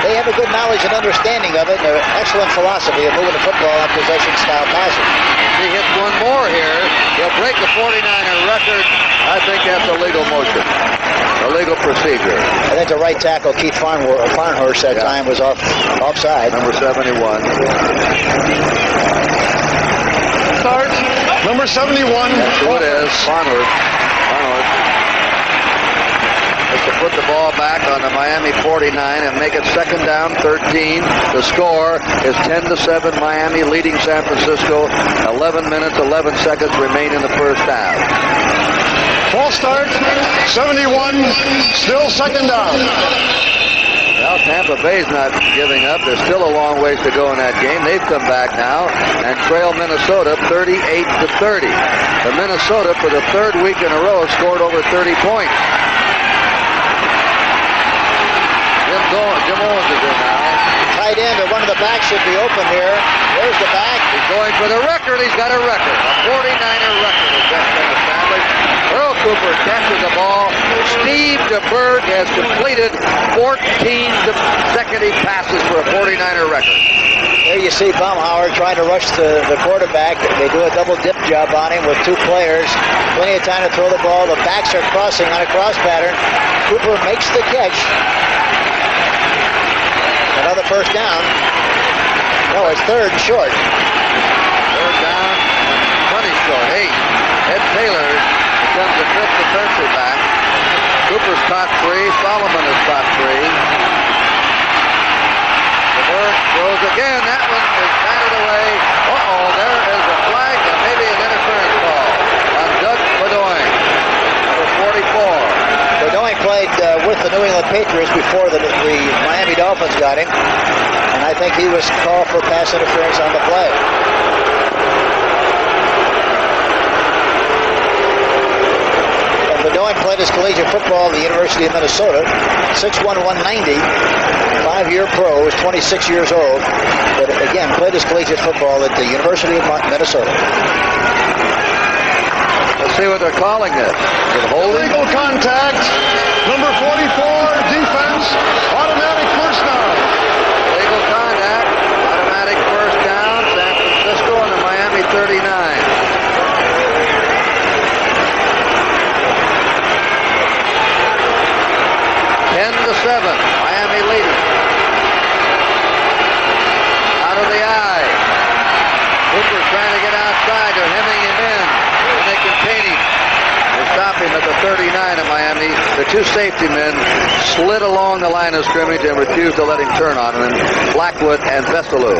Speaker 2: they have a good knowledge and understanding of it, and an excellent philosophy of moving the football on possession-style passes.
Speaker 1: He hits one more here. He'll break the 49er record. I think that's a legal motion, a legal procedure.
Speaker 2: I think the right tackle, Keith Farnhurst, that time was offside.
Speaker 1: Number 71.
Speaker 4: Start. Number 71.
Speaker 1: That's who it is. Farnhurst. To put the ball back on the Miami 49 and make it second down, 13. The score is 10-7. Miami leading San Francisco. 11 minutes, 11 seconds remain in the first half.
Speaker 4: False start. 71. Still second down.
Speaker 1: Well, Tampa Bay's not giving up. There's still a long ways to go in that game. They've come back now and trail Minnesota 38-30. The Minnesota, for the third week in a row, scored over 30 points. Jim Owens is in now.
Speaker 2: Tight end, and one of the backs should be open here. There's the back.
Speaker 1: He's going for the record. He's got a record. A 49er record has just been established. Earl Cooper catches the ball. Steve DeBerg has completed 14 consecutive passes for a 49er record.
Speaker 2: There you see Baumhauer trying to rush the quarterback. They do a double dip job on him with two players. Plenty of time to throw the ball. The backs are crossing on a cross pattern. Cooper makes the catch. Another first down. No, it's third and short.
Speaker 1: Third down, 20 short. 8. Ed Taylor becomes the fifth defensive back. Cooper's caught 3. Solomon has caught 3. DeBerg throws again. That one is batted away. There is a flag and maybe an interference call on Doug Bedoin, number 44.
Speaker 2: Bedoin played with the New England Patriots before the Miami Dolphins got him, and I think he was called for pass interference on the play. And Bedoin played his collegiate football at the University of Minnesota, 6'1", 190, 5-year pro, was 26 years old, but again, played his collegiate football at the University of Minnesota.
Speaker 1: see what they're calling this. Is it holding?
Speaker 4: Illegal contact. Number 44, defense. Automatic first down.
Speaker 1: Illegal contact. Automatic first down. San Francisco on the Miami 39. Ten to 7. Miami leading. Out of the eye. Cooper trying to get outside. They're hemming him in. And they contain him. They stop him at the 39 of Miami. The two safety men slid along the line of scrimmage and refused to let him turn on him. Blackwood and Vestalou.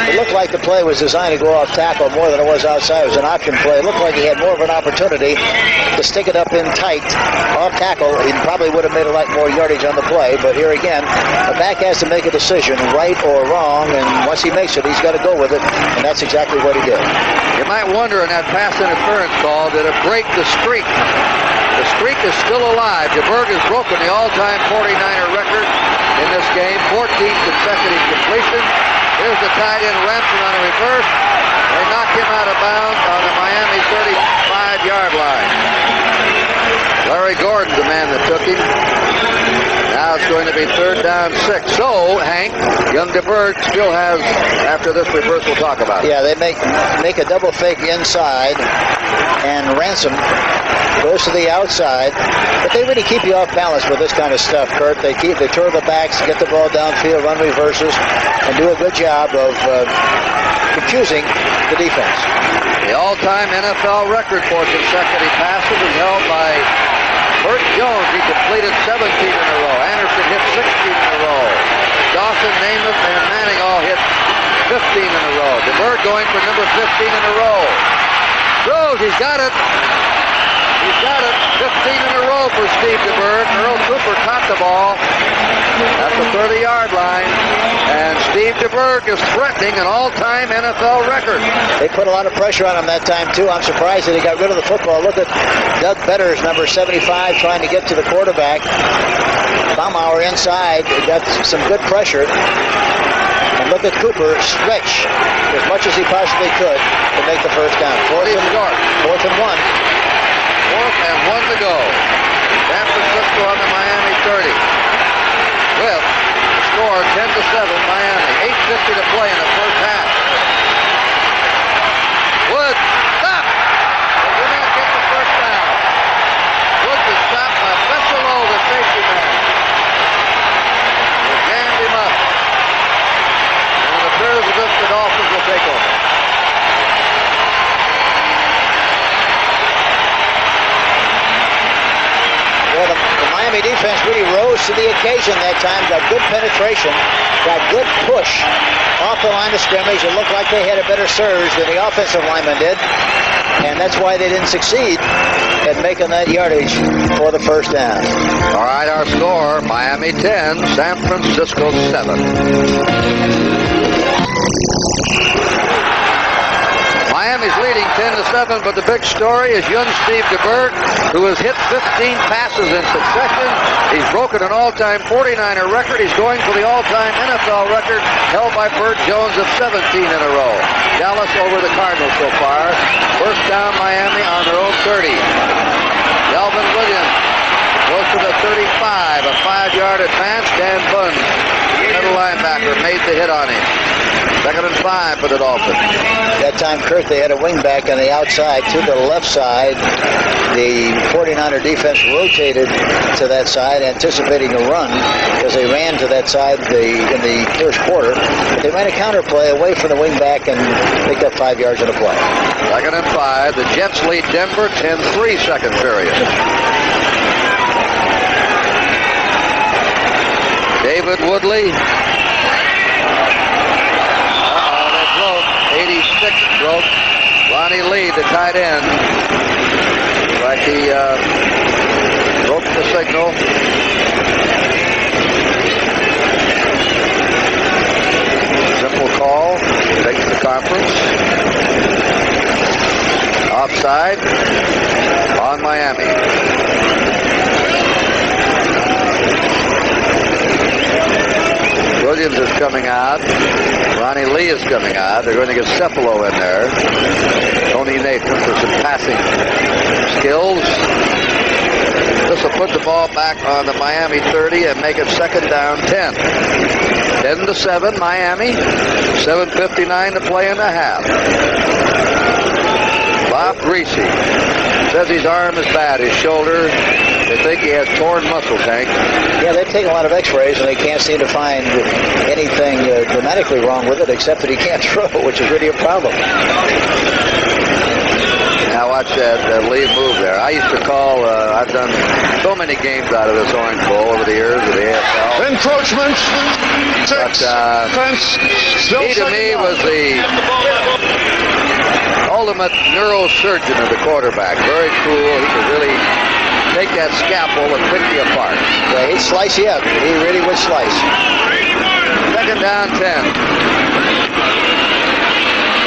Speaker 2: It looked like the play was designed to go off tackle more than it was outside. It was an option play. It looked like he had more of an opportunity to stick it up in tight off tackle. He probably would have made a lot more yardage on the play. But here again, the back has to make a decision, right or wrong. And once he makes it, he's got to go with it. And that's exactly what he did.
Speaker 1: You might wonder in that pass interference call, did it break the streak? The streak is still alive. DeBerg has broken the all-time 49er record in this game. 14 consecutive completions. Here's the tight end Ramsey on a reverse. They knock him out of bounds on the Miami 35-yard line. Larry Gordon's the man that took him. Now it's going to be 3rd down 6. So, Hank, young DeBerg still has, after this reverse we'll talk about it.
Speaker 2: Yeah, they make a double fake inside, and Ransom goes to the outside. But they really keep you off balance with this kind of stuff, Kurt. They turn the backs, get the ball downfield, run reverses, and do a good job of confusing the defense.
Speaker 1: The all-time NFL record for consecutive passes is held by Burt Jones. He completed 17 in a row. Anderson hit 16 in a row. Dawson, Namath, and Manning all hit 15 in a row. DeBerg going for number 15 in a row. Throws, he's got it. He's got it. 15 in a row for Steve DeBerg. Earl Cooper caught the ball at the 30-yard line. And Steve DeBerg is threatening an all-time NFL record.
Speaker 2: They put a lot of pressure on him that time, too. I'm surprised that he got rid of the football. Look at Doug Betters, number 75, trying to get to the quarterback. Baumauer inside. He got some good pressure. And look at Cooper stretch as much as he possibly could to make the first down. Fourth and 1.
Speaker 1: 4th and 1 to go. San Francisco on the Miami 30. With the score 10 to 7 Miami. 8:50 to play in the first half. Woods, stop! They do not get the first down. Woods is stopped by Vestalou, the safety man. They jammed him up. And it appears as if the Dolphins will take over.
Speaker 2: Well, the Miami defense really rose to the occasion that time. Got good penetration, got good push off the line of scrimmage. It looked like they had a better surge than the offensive lineman did, and that's why they didn't succeed at making that yardage for the first down.
Speaker 1: All right, our score, Miami 10, San Francisco 7. Miami's leading 10 to 7, but the big story is young Steve DeBerg, who has hit 15 passes in succession. He's broken an all-time 49er record. He's going for the all-time NFL record held by Burt Jones of 17 in a row. Dallas over the Cardinals so far. First down Miami on their own 30. Delvin Williams goes to the 35, a 5-yard advance. Dan Bunn, middle linebacker, made the hit on him. 2nd and 5 for the Dolphins.
Speaker 2: That time, Kurt, they had a wingback on the outside to the left side. The 49er defense rotated to that side, anticipating a run because they ran to that side in the first quarter. They ran a counter play away from the wingback and picked up 5 yards on the play.
Speaker 1: 2nd and 5. The Jets lead Denver 10-3 second period. David Woodley. 86 broke. Ronnie Lee, the tight end. Like he broke the signal. Simple call. Takes the conference. Offside on Miami. Williams is coming out. Ronnie Lee is coming out. They're going to get Cephalo in there. Tony Nathan for some passing skills. This will put the ball back on the Miami 30 and make it second down 10. 10-7 Miami. 7:59 to play in the half. Bob Greasy says his arm is bad, his shoulder. They think he has torn muscles, Hank.
Speaker 2: Yeah, they've taken a lot of x-rays, and they can't seem to find anything dramatically wrong with it, except that he can't throw, which is really a problem.
Speaker 1: Now watch that Lee move there. I used to call, I've done so many games out of this Orange Bowl over the years of the AFL.
Speaker 4: Encroachment. Six. Fence. Still
Speaker 1: He to me was the ultimate neurosurgeon of the quarterback. Very cool. He could really take that scalpel and pick you apart.
Speaker 2: Yeah, he'd slice you up. He really would slice.
Speaker 1: Second down 10.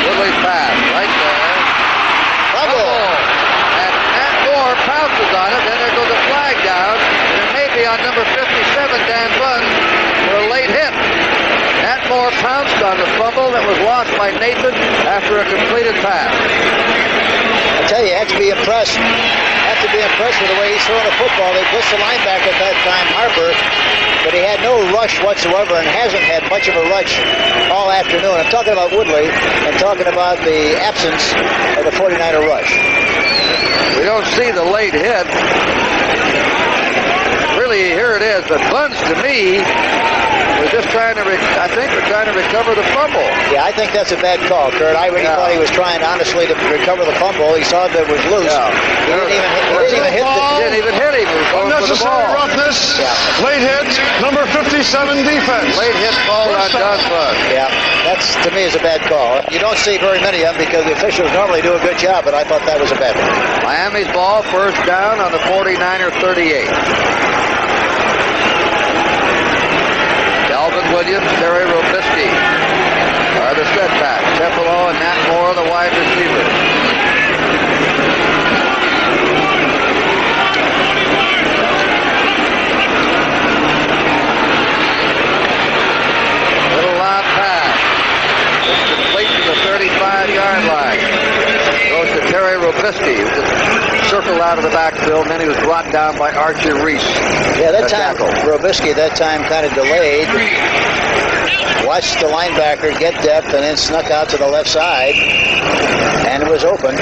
Speaker 1: Woodley's pass right there. Fumble. And Matt Moore pounces on it. Then there goes a flag down. And it may be on number 57, Dan Bunn, for a late hit. Matt Moore pounced on the fumble that was lost by Nathan after a completed pass.
Speaker 2: I tell you have to be impressed. Have to be impressed with the way he's throwing the football. They blitzed the linebacker at that time, Harper, but he had no rush whatsoever and hasn't had much of a rush all afternoon. I'm talking about Woodley and talking about the absence of the 49er rush.
Speaker 1: We don't see the late hit. Really, here it is. But Bunch, to me, was just trying to, I think we're trying to recover the fumble.
Speaker 2: Yeah, I think that's a bad call, Kurt. I really thought he was trying honestly to recover the fumble. He saw that it was loose.
Speaker 1: Yeah.
Speaker 2: He didn't even hit
Speaker 1: him. He was going for the
Speaker 4: Unnecessary
Speaker 1: ball.
Speaker 4: roughness. Yeah. Late hit. Number 57 defense.
Speaker 1: Late hit ball on Dan Bunn.
Speaker 2: Yeah, that's to me is a bad call. You don't see very many of them because the officials normally do a good job, but I thought that was a bad one.
Speaker 1: Miami's ball, first down on the 49er 38. Calvin Williams, Terry Robisky are the setbacks. Cephalo and Nat Moore, the wide receivers. Little lob pass. It's complete to the 35-yard line. Goes to Terry Robisky, who just circled out of the backfield, and then he was brought down by Archie Reese.
Speaker 2: Yeah, that time, Robisky that time kind of delayed, watched the linebacker get depth, and then snuck out to the left side, and it was open.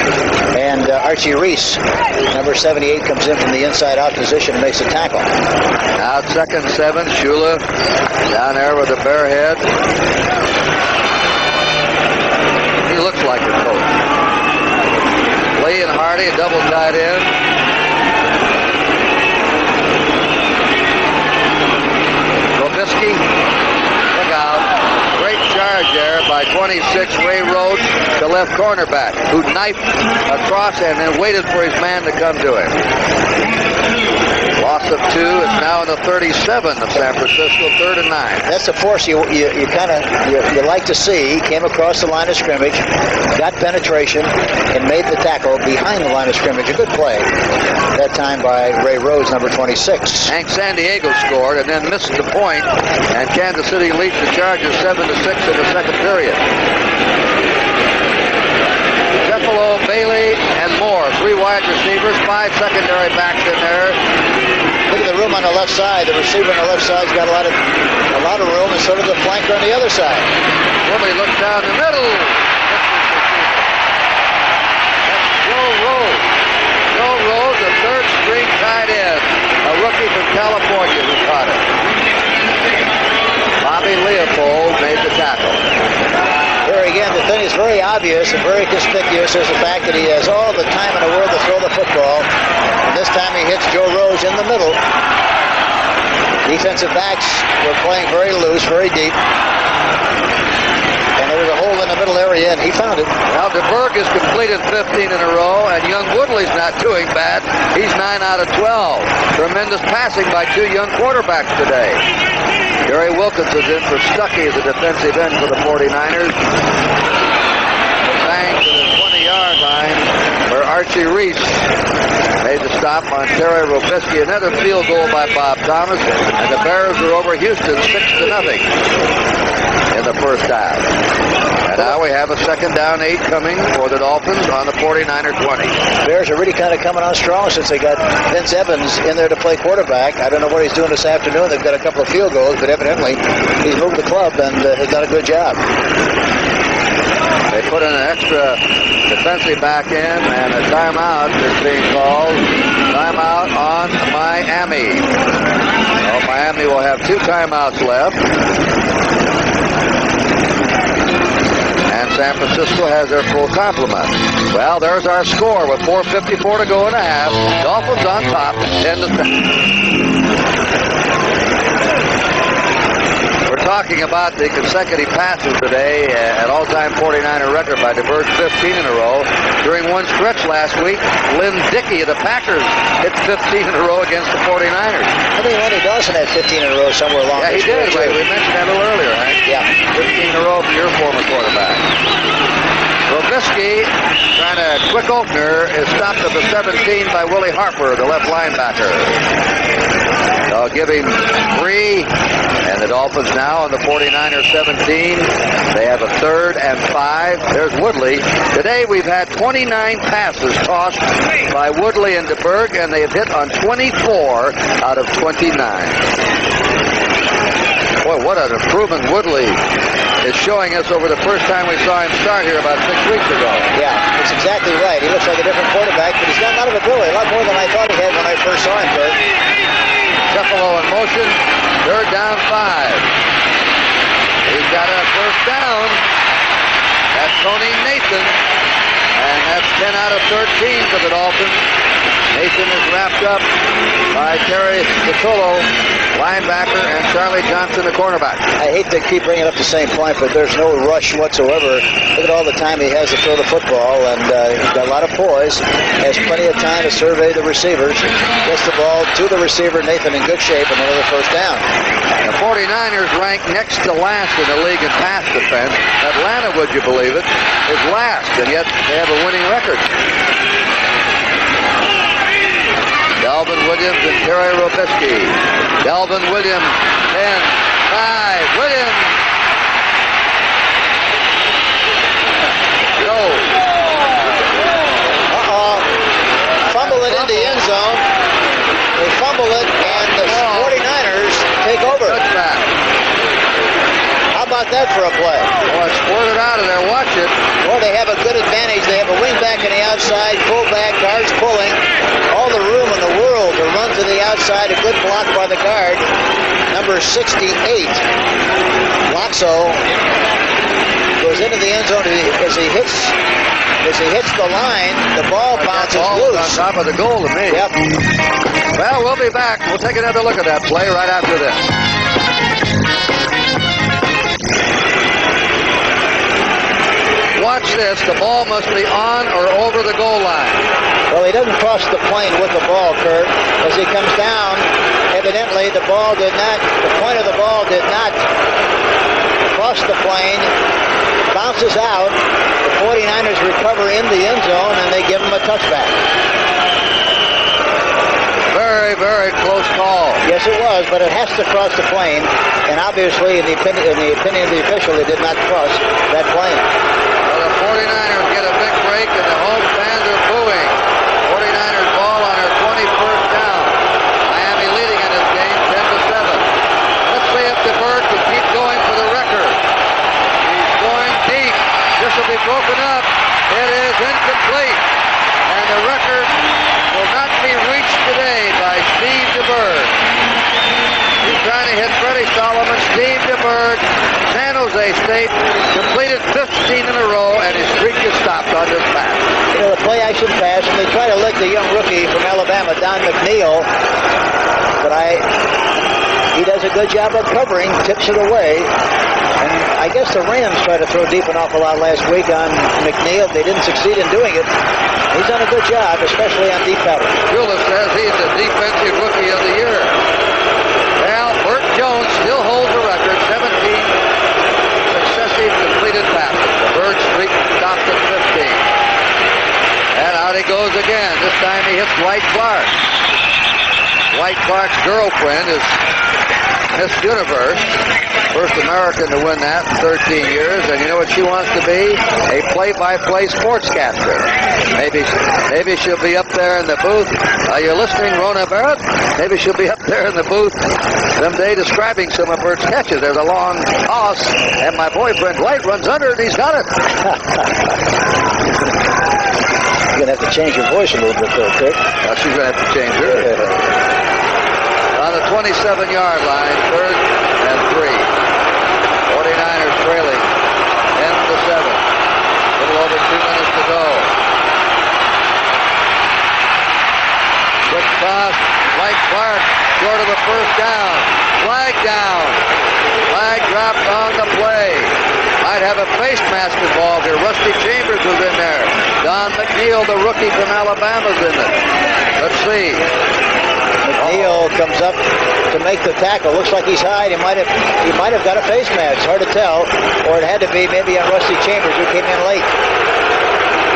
Speaker 2: And Archie Reese, number 78, comes in from the inside-out position and makes a tackle.
Speaker 1: Now it's 2nd and 7. Shula down there with a bare head. He looks like a coach. Lee and Hardy, a double tight end. Robisky, look out. Great charge there by 26 Ray Rhodes, the left cornerback, who knifed across and then waited for his man to come to him. Loss of 2. It's now in the 37 of San Francisco, 3rd and 9.
Speaker 2: That's the force you like to see. He came across the line of scrimmage, got penetration, and made the tackle behind the line of scrimmage. A good play that time by Ray Rhodes, number 26.
Speaker 1: Hank San Diego scored and then missed the point, and Kansas City leads the Chargers 7-6 in the second period. Cephalo, Bailey, and Moore, 3 wide receivers, 5 secondary backs in there.
Speaker 2: Look at the room on the left side. The receiver on the left side's got a lot of room, and so does the flanker on the other side.
Speaker 1: Woodley looks down the middle. That's Joe Rose. Joe Rose, the third-string tight end, a rookie from California who caught it. Bobby Leopold made the tackle.
Speaker 2: Here again, the thing is very obvious and very conspicuous is the fact that he has all the time in the world to throw the football. And this time he hits Joe Rose in the middle. Defensive backs were playing very loose, very deep. And there was a hole in the middle area, and he found it.
Speaker 1: Now, DeBerg has completed 15 in a row, and young Woodley's not doing bad. He's 9 out of 12. Tremendous passing by 2 young quarterbacks today. Gary Wilkinson's in for Stuckey as a defensive end for the 49ers. Bang to the 20-yard line where Archie Reese made the stop on Terry Robisky. Another field goal by Bob Thomas, and the Bears are over Houston 6-0. in the first half. And now we have a 2nd down 8 coming for the Dolphins on the 49er 20.
Speaker 2: Bears are really kind of coming on strong since they got Vince Evans in there to play quarterback. I don't know what he's doing this afternoon. They've got a couple of field goals, but evidently he's moved the club and has done a good job.
Speaker 1: They put in an extra defensive back in, and a timeout is being called. Timeout on Miami. Well, Miami will have 2 timeouts left. And San Francisco has their full complement. Well, there's our score with 4:54 to go in a half. Dolphins on top, 10-7. We're talking about the consecutive passes today, an all-time 49er record by DeBerg, 15 in a row. During one stretch last week, Lynn Dickey of the Packers hit 15 in a row against the 49ers.
Speaker 2: I think Randy Dawson had 15 in a row somewhere along
Speaker 1: Yeah, he did. We mentioned that a little earlier, right?
Speaker 2: Yeah.
Speaker 1: 15 in a row for your former quarterback. Robisky, trying a quick opener, is stopped at the 17 by Willie Harper, the left linebacker. They'll give him 3, and the Dolphins now on the 49er 17. They have a 3rd and 5. There's Woodley. Today we've had 29 passes tossed by Woodley and DeBerg, and they have hit on 24 out of 29. Boy, what an improvement Woodley is showing us over the first time we saw him start here about 6 weeks ago.
Speaker 2: Yeah, that's exactly right. He looks like a different quarterback, but he's got a lot of ability, a lot more than I thought he had when I first saw him, Kurt.
Speaker 1: Cephalo in motion, 3rd down 5. He's got a first down. That's Tony Nathan, and that's 10 out of 13 for the Dolphins. Nathan is wrapped up by Terry Vitolo, linebacker, and Charlie Johnson, the cornerback.
Speaker 2: I hate to keep bringing up the same point, but there's no rush whatsoever. Look at all the time he has to throw the football, and he's got a lot of poise. Has plenty of time to survey the receivers. Gets the ball to the receiver, Nathan, in good shape, and another first down.
Speaker 1: The 49ers rank next to last in the league in pass defense. Atlanta, would you believe it, is last, and yet they have a winning record. Delvin Williams and Terry Robisky. Delvin Williams, 10, 5, Williams. Go.
Speaker 2: Fumble it into the end zone. They fumble it, and the 49ers take over.
Speaker 1: Touchback.
Speaker 2: How about that for a play?
Speaker 1: Well, it squirted out of there. Watch it.
Speaker 2: Boy, they have a good advantage. They have a wing back on the outside, fullback, guards pulling. All the room in the world to run to the outside. A good block by the guard, number 68. Loxo goes into the end zone as he hits the line. The ball bounces loose.
Speaker 1: On top of the goal to me.
Speaker 2: Yep.
Speaker 1: Well, we'll be back. We'll take another look at that play right after this. Watch this. The ball must be on or over the goal line.
Speaker 2: Well, he doesn't cross the plane with the ball, Kurt. As he comes down, evidently the point of the ball did not cross the plane. Bounces out. The 49ers recover in the end zone, and they give him a touchback.
Speaker 1: Very, very close call.
Speaker 2: Yes, it was, but it has to cross the plane. And obviously, in the opinion of the official, it did not cross that plane.
Speaker 1: Well, the 49ers get a big break, and the home fans are booing. 49ers ball on their 21st down. Miami leading in this game 10-7. Let's see if DeBerg can keep going for the record. He's going deep. This will be broken up. It is incomplete. And the record will not be reached today by Steve DeBerg. He's trying to hit Freddie Solomon. Steve DeBerg, San Jose State, completed 15 in a row, and his streak is stopped on this pass.
Speaker 2: You know, the play-action pass, and they try to lick the young rookie from Alabama, Don McNeil, but he does a good job of covering, tips it away. And I guess the Rams tried to throw deep an awful lot last week on McNeil. They didn't succeed in doing it. He's done a good job, especially on deep pattern.
Speaker 1: Shula says he's the defensive rookie of the year. Well, Burt Jones still holds the record, 17 successive completed passes. The Bird streak stopped at 15. And out he goes again. This time he hits Dwight Clark. Dwight Clark's girlfriend is Miss Universe. First American to win that in 13 years. And you know what she wants to be? A play-by-play sportscaster. Maybe she'll be up there in the booth. Are you listening, Rona Barrett? Maybe she'll be up there in the booth someday describing some of her catches. There's a long toss, and my boyfriend Dwight runs under it. He's got it.
Speaker 2: You're going to have to change your voice a little bit, though, Kurt.
Speaker 1: Well, she's going to have to change hers. On the 27-yard line, 3rd and 3. 49ers trailing 10-7. A little over 2 minutes to go. Quick toss, Mike Clark, short of the first down. Flag down. Flag dropped on the play. Might have a face mask involved here. Rusty Chambers was in there. Don McNeil, the rookie from Alabama, is in it. Let's see.
Speaker 2: McNeil comes up to make the tackle. Looks like he's high. He might have got a face mask. Hard to tell. Or it had to be maybe on Rusty Chambers, who came in late.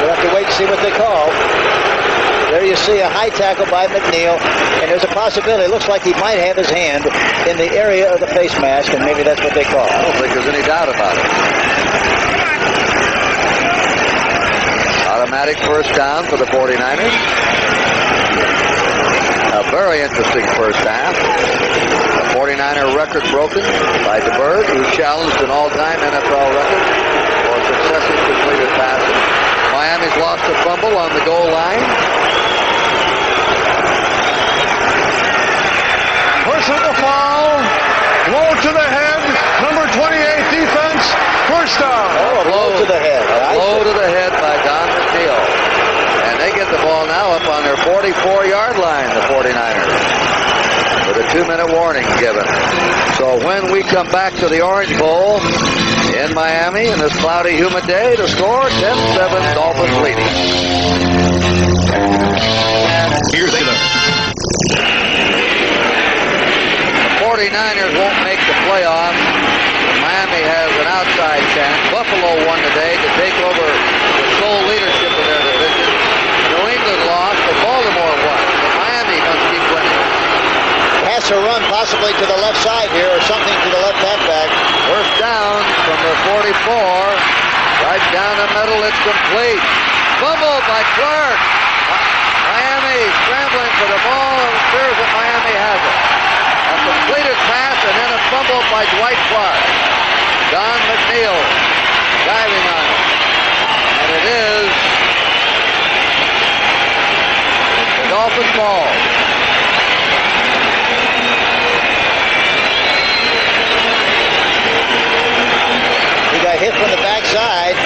Speaker 2: We'll have to wait and see what they call. There you see a high tackle by McNeil, and there's a possibility. It looks like he might have his hand in the area of the face mask, and maybe that's what they call.
Speaker 1: I don't think there's any doubt about it. Automatic first down for the 49ers. A very interesting first half. A 49er record broken by DeBerg, who challenged an all-time NFL record for successive completed passes. Miami's lost a fumble on the goal line.
Speaker 4: Personal foul. Low to the head. Number 28 defense. First down.
Speaker 2: Oh, a blow to the head.
Speaker 1: Blow to the head by Don McNeil. And they get the ball now up on their 44-yard line, the 49ers. With a 2-minute warning given. So when we come back to the Orange Bowl in Miami in this cloudy, humid day, the score 10-7, Dolphins leading.
Speaker 5: Here's the
Speaker 1: 49ers won't make the playoff. Miami has an outside chance. Buffalo won today to take over the sole leadership of their division. New England lost, but Baltimore won. So Miami must keep winning.
Speaker 2: Pass or run possibly to the left side here, or something to the left halfback.
Speaker 1: First down from the 44. Right down the middle, it's complete. Fumbled by Clark. Miami scrambling for the ball. It appears that Miami has it. A completed pass and then a fumble by Dwight Clark. Don McNeil diving on it. And it is the Dolphins ball.
Speaker 2: He got hit from the backside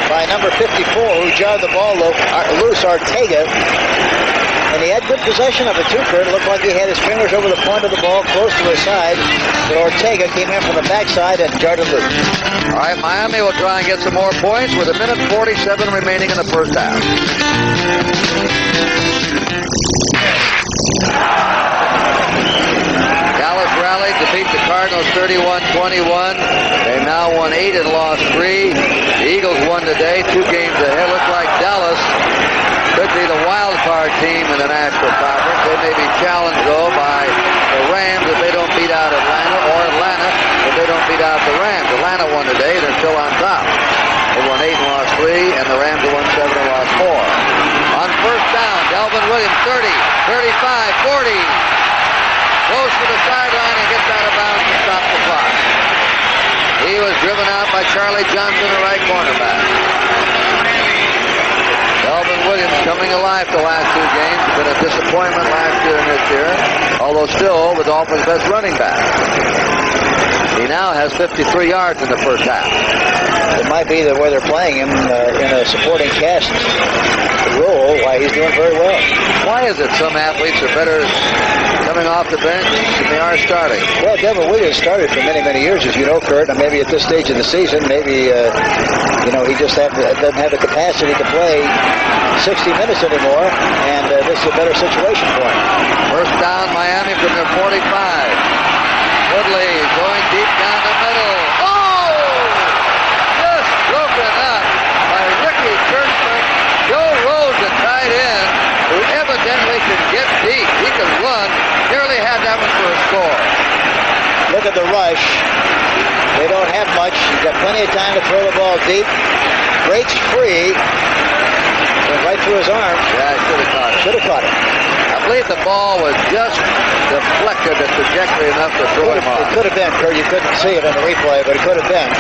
Speaker 2: by number 54, who jarred the ball loose, Ortega. And he had good possession of it, too, Kurt. It looked like he had his fingers over the point of the ball, close to his side. But Ortega came in from the backside and jarred it loose.
Speaker 1: All right, Miami will try and get some more points with 1:47 remaining in the first half. Dallas rallied to beat the Cardinals 31-21. They now won 8 and lost 3. The Eagles won today, 2 games ahead. Looks like Dallas could be the wild card team in the National Conference. They may be challenged, though, by the Rams if they don't beat out Atlanta, or Atlanta if they don't beat out the Rams. Atlanta won today. They're still on top. They won 8 and lost 3, and the Rams have won 7 and lost 4. On first down, Delvin Williams, 30, 35, 40. Goes to the sideline and gets out of bounds to stop the clock. He was driven out by Charlie Johnson, the right cornerback. Delvin Williams coming alive the last 2 games. Been a disappointment last year and this year, although still the Dolphins' best running back. He now has 53 yards in the first half.
Speaker 2: It might be the way they're playing him in a supporting cast role, why he's doing very well.
Speaker 1: Why is it some athletes are better coming off the bench than they are starting?
Speaker 2: Well, Delvin Williams started for many, many years, as you know, Kurt. And maybe at this stage of the season, maybe he just doesn't have the capacity to play 60 minutes anymore, and this is a better situation for him.
Speaker 1: First down, Miami from their 45. Woodley going deep down the middle. Oh! Just broken up by Ricky Churchman. Joe Rose, the tight end, who evidently can get deep. He can run. Nearly had that one for a score.
Speaker 2: Look at the rush. They don't have much. You've got plenty of time to throw the ball deep. Breaks free. Went right through his arm.
Speaker 1: Yeah, he should have caught it.
Speaker 2: Should have caught it.
Speaker 1: I believe the ball was just deflected the trajectory enough to throw him off.
Speaker 2: It could have been, Kurt. You couldn't see it on the replay, but it could have been.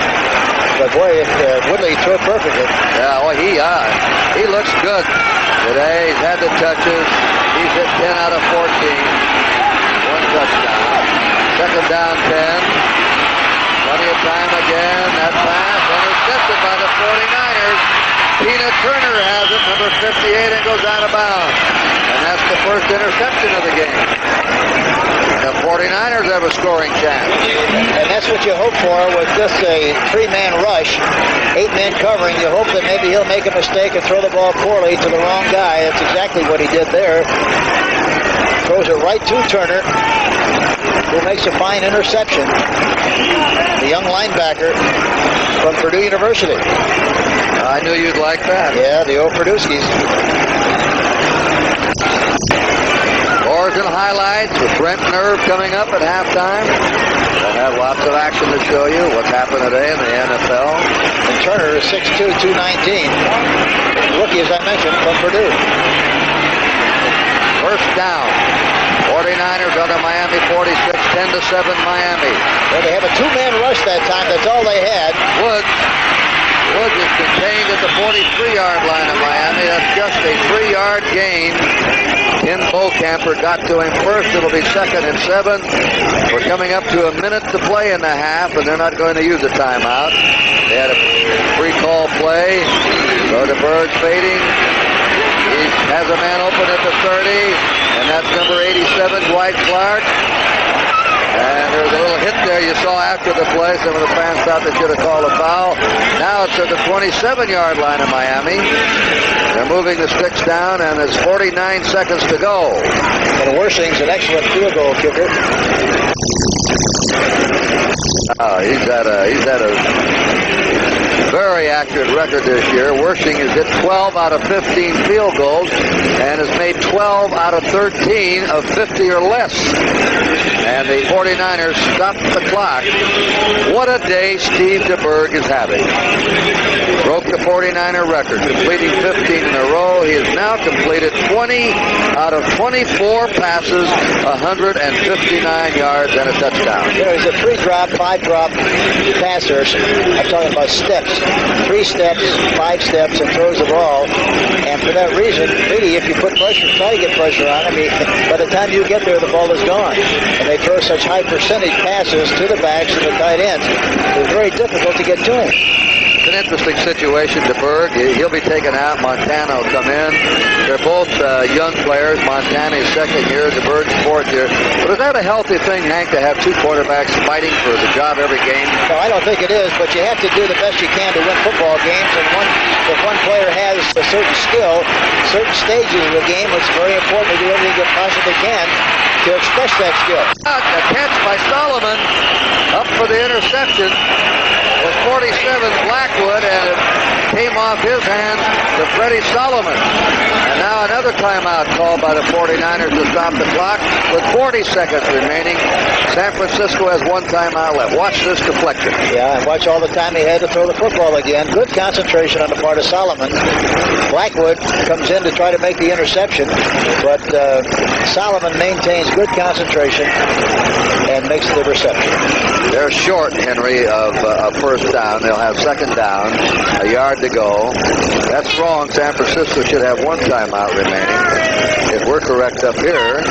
Speaker 2: But boy, Woodley threw it perfectly.
Speaker 1: Yeah, well, he looks good today. He's had the touches. He's hit 10 out of 14. One touchdown. Second down 10. Plenty of time again. That pass intercepted by the 49ers. Tina Turner has it, number 58, and goes out of bounds. And that's the first interception of the game. The 49ers have a scoring chance.
Speaker 2: And that's what you hope for with just a 3-man rush, 8 men covering. You hope that maybe he'll make a mistake and throw the ball poorly to the wrong guy. That's exactly what he did there. Throws it right to Turner, who makes a fine interception. The young linebacker from Purdue University.
Speaker 1: I knew you'd like that.
Speaker 2: Yeah, the old Purdueskies.
Speaker 1: Scores and highlights with Brent Nerve coming up at halftime. We'll have lots of action to show you what's happened today in the NFL.
Speaker 2: And Turner is 6'2", 219. Rookie, as I mentioned, from Purdue.
Speaker 1: First down. 49ers on the Miami 46, 10-7 Miami.
Speaker 2: Well, they have a 2-man rush that time. That's all they had.
Speaker 1: Woods is contained at the 43-yard line of Miami. That's just a 3-yard gain. Ken Bocamper got to him first. It'll be 2nd and 7. We're coming up to a minute to play in the half, and they're not going to use a timeout. They had a free call play. So the Birds fading. He has a man open at the 30, and that's number 87, Dwight Clark. And there was a little hit there you saw after the play. Some of the fans thought they should have called a foul. Now it's at the 27-yard line of Miami. They're moving the sticks down, and there's 49 seconds to go.
Speaker 2: And Worthing's an excellent field goal kicker.
Speaker 1: He's had a very accurate record this year. Worthing has hit 12 out of 15 field goals and has made 12 out of 13 of 50 or less. And the 49ers stopped the clock. What a day Steve DeBerg is having. Broke the 49er record, completing 15 in a row. He has now completed 20 out of 24 passes, 159 yards, and a touchdown.
Speaker 2: You know, he's a 3-drop, 5-drop passer. I'm talking about steps. 3 steps, 5 steps, and throws the ball. And for that reason, really, if you put pressure, try to get pressure on him, by the time you get there, the ball is gone. And they throw such high percentage passes to the backs and the tight ends. It's very difficult to get to him.
Speaker 1: It's an interesting situation. DeBerg, he'll be taken out. Montana will come in. They're both young players. Montana's second year, DeBerg's fourth year. But is that a healthy thing, Hank, to have 2 quarterbacks fighting for the job every game?
Speaker 2: No, I don't think it is, but you have to do the best you can to win football games. And if one player has a certain skill, certain stages of the game, it's very important to do everything you possibly can to express that skill.
Speaker 1: A catch by Solomon. Up for the interception was 47 Blackwood, and it came off his hands to Freddie Solomon. And now another timeout called by the 49ers to stop the clock with 40 seconds remaining. San Francisco has 1 timeout left. Watch this deflection.
Speaker 2: Yeah, and watch all the time he had to throw the football again. Good concentration on the part of Solomon. Blackwood comes in to try to make the interception, but Solomon maintains good concentration and makes the reception.
Speaker 1: They're short, Henry, of first down. They'll have second down, a yard to go. That's wrong. San Francisco should have 1 timeout remaining. If we're correct up here,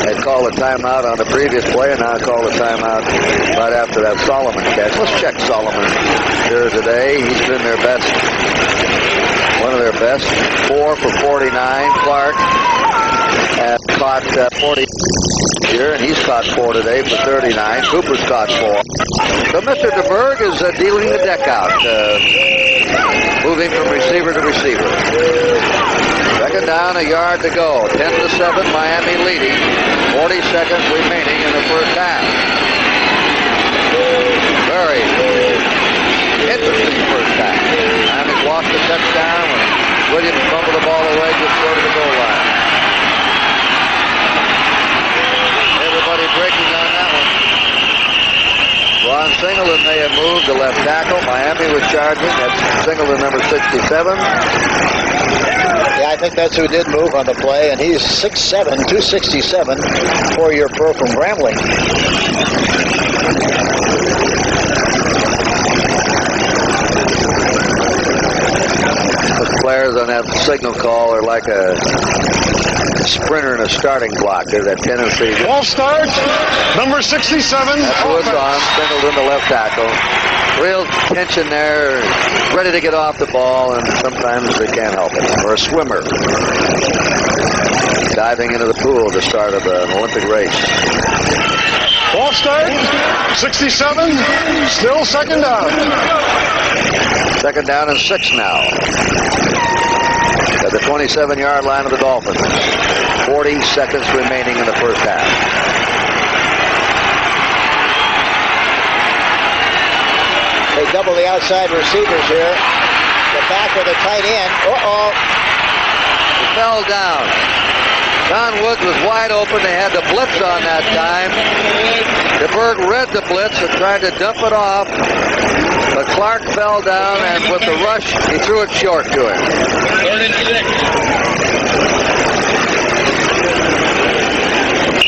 Speaker 1: they call a timeout on the previous play, and now call a timeout right after that Solomon catch. Let's check Solomon here today. He's been their best, one of their best. 4 for 49. Clark has caught 40 here, and he's caught 4 today for 39. Cooper's caught 4. So Mr. DeBerg is dealing the deck out, moving from receiver to receiver. Second down, a yard to go. 10-7, Miami leading. 40 seconds remaining in the first half. Very interesting first half. Miami's lost a touchdown when Williams fumbled the ball away just short of the goal line. Everybody breaking on that one. Ron Singleton may have moved to left tackle. Miami was charging. That's Singleton, number 67.
Speaker 2: Yeah, I think that's who did move on the play, and he's 6'7", 267, 4-year pro from Grambling.
Speaker 1: The players on that signal call are like a sprinter in a starting block. There's that tendency.
Speaker 4: Ball start, number 67.
Speaker 1: That's who it's on. Singleton to left tackle. Real tension there, ready to get off the ball, and sometimes they can't help it. Or a swimmer diving into the pool at the start of an Olympic race.
Speaker 4: Ball start, 67, still second down.
Speaker 1: Second down and 6 now. At the 27-yard line of the Dolphins. 40 seconds remaining in the first half.
Speaker 2: They double the outside receivers here. The back of the tight end. Uh-oh.
Speaker 1: He fell down. Don Woods was wide open. They had the blitz on that time. DeBerg read the blitz and tried to dump it off. But Clark fell down, and with the rush, he threw it short to him.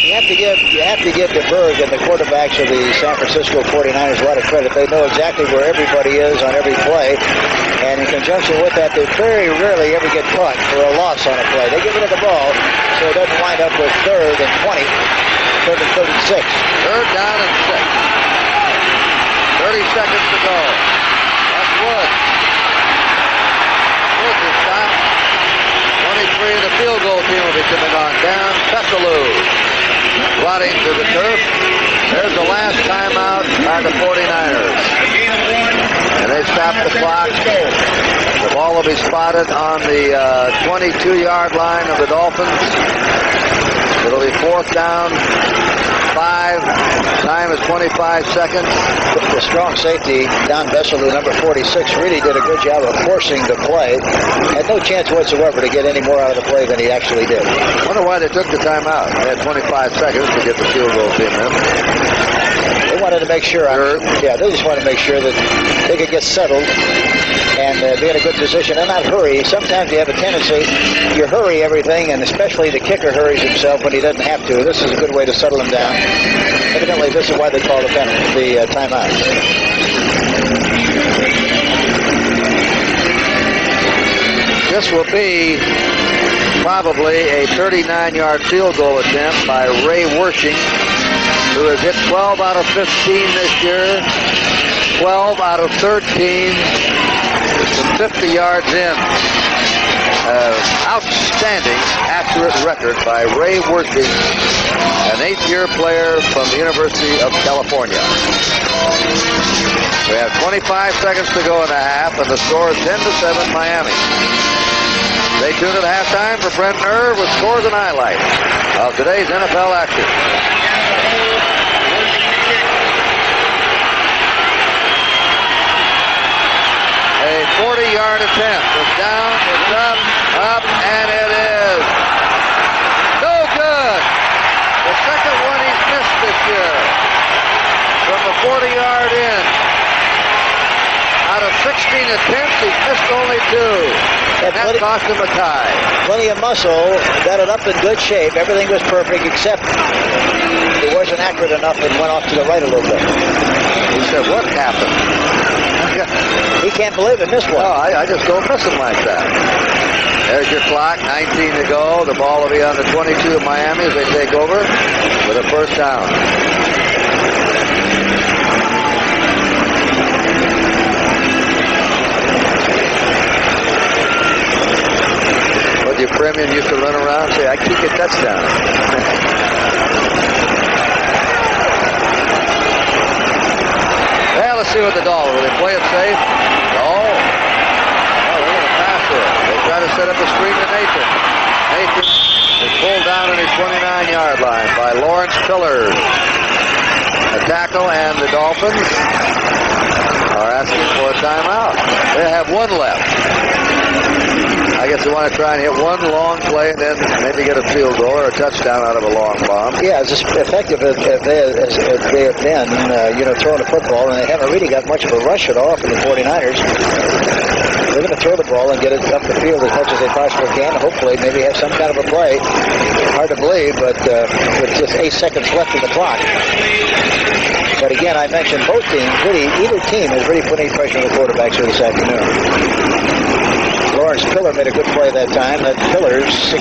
Speaker 2: You have to give DeBerg and the quarterbacks of the San Francisco 49ers a lot of credit. They know exactly where everybody is on every play. And in conjunction with that, they very rarely ever get caught for a loss on a play. They give it to the ball, so it doesn't wind up with 3rd and 20, 3rd and 36.
Speaker 1: 3rd down and 6. 30 seconds to go. That's Woods. Woods is stopped. 23 of the field goal team will be coming on down. Pesalou rotting to the turf. There's the last timeout by the 49ers. And they stop the clock. The ball will be spotted on the 22-yard line of the Dolphins. It'll be 4th down, 5. Time is 25 seconds.
Speaker 2: The strong safety, Don Pesalou, number 46, really did a good job of forcing the play. Had no chance whatsoever to get any more out of the play than he actually did.
Speaker 1: I wonder why they took the timeout. They had 25 seconds to get the field goal team in.
Speaker 2: They wanted to make sure. They just wanted to make sure that they could get settled and be in a good position and not hurry. Sometimes you have a tendency, you hurry everything, and especially the kicker hurries himself when he doesn't have to. This is a good way to settle him down. Evidently, this is why they call the timeout.
Speaker 1: This will be probably a 39-yard field goal attempt by Ray Wersching, who has hit 12 out of 15 this year, 12 out of 13, from 50 yards in. Outstanding, accurate record by Ray Wersching, an 8th-year player from the University of California. We have 25 seconds to go in the half, and the score is 10-7 Miami. Stay tuned at halftime for Brent Nerve with scores and highlights of today's NFL action. A 40-yard attempt. It's down, it's up, and it is no good. The second one he's missed this year. From the 40-yard in. Out of 16 attempts, he's missed only 2. And that cost him a tie.
Speaker 2: Plenty of muscle, got it up in good shape. Everything was perfect, except it wasn't accurate enough and went off to the right a little bit.
Speaker 1: He said, what happened?
Speaker 2: He can't believe it missed one.
Speaker 1: Oh, I just don't miss him like that. There's your clock, 19 to go. The ball will be on the 22 of Miami as they take over with a first down. What your premium used to run around and say, I kick a touchdown. Well, let's see what the Dolphins. Will they play it safe? No. They're going to pass it. They try to set up a screen to Nathan. Nathan is pulled down on his 29-yard line by Lawrence Pillard. A tackle, and the Dolphins are asking for a timeout. They have one left. I I guess they want to try and hit one long play and then maybe get a field goal or a touchdown out of a long bomb.
Speaker 2: Yeah, as effective as they have been, throwing the football, and they haven't really got much of a rush at all for the 49ers. They're going to throw the ball and get it up the field as much as they possibly can. Hopefully, maybe have some kind of a play. Hard to believe, but with just 8 seconds left in the clock. But again, I mentioned both teams, either team has really put any pressure on the quarterbacks here this afternoon. Lawrence Pillar made a good play that time. That Pillar, 6'3",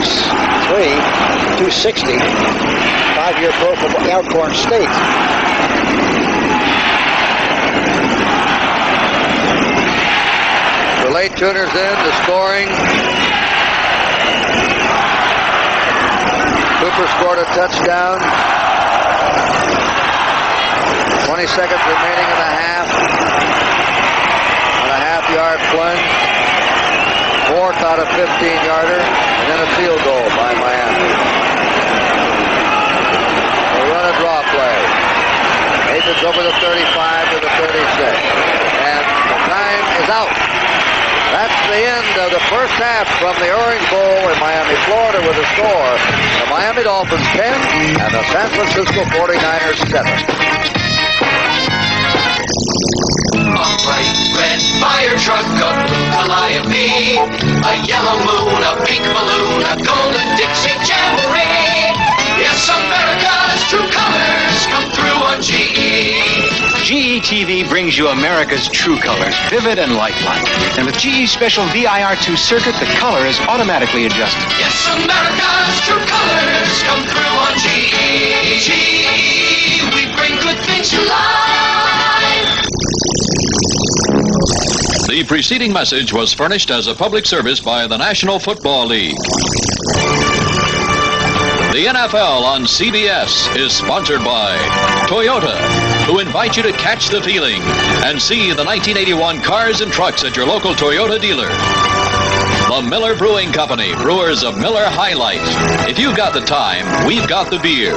Speaker 2: 260, 5-year pro from Alcorn State.
Speaker 1: The late tuners in, the scoring. Cooper scored a touchdown. 20 seconds remaining in the half. On a half-yard plunge. Moore caught a 15-yarder, and then a field goal by Miami. They run a draw play. Nathan's over the 35 to the 36. And the time is out. That's the end of the first half from the Orange Bowl in Miami, Florida, with a score: the Miami Dolphins 10 and the San Francisco 49ers 7.
Speaker 6: A bright red fire truck, a blue Calliope, a yellow moon, a pink balloon, a golden Dixie Jamboree. Yes, America's true colors come through on GE.
Speaker 7: GE TV brings you America's true colors, vivid and lifelike. And with GE's special VIR2 circuit, the color is automatically adjusted.
Speaker 6: Yes, America's true colors come through on GE. GE, we bring good things to life.
Speaker 5: The preceding message was furnished as a public service by the National Football League. The NFL on CBS is sponsored by Toyota, who invite you to catch the feeling and see the 1981 cars and trucks at your local Toyota dealer. The Miller Brewing Company, brewers of Miller High Life. If you've got the time, we've got the beer.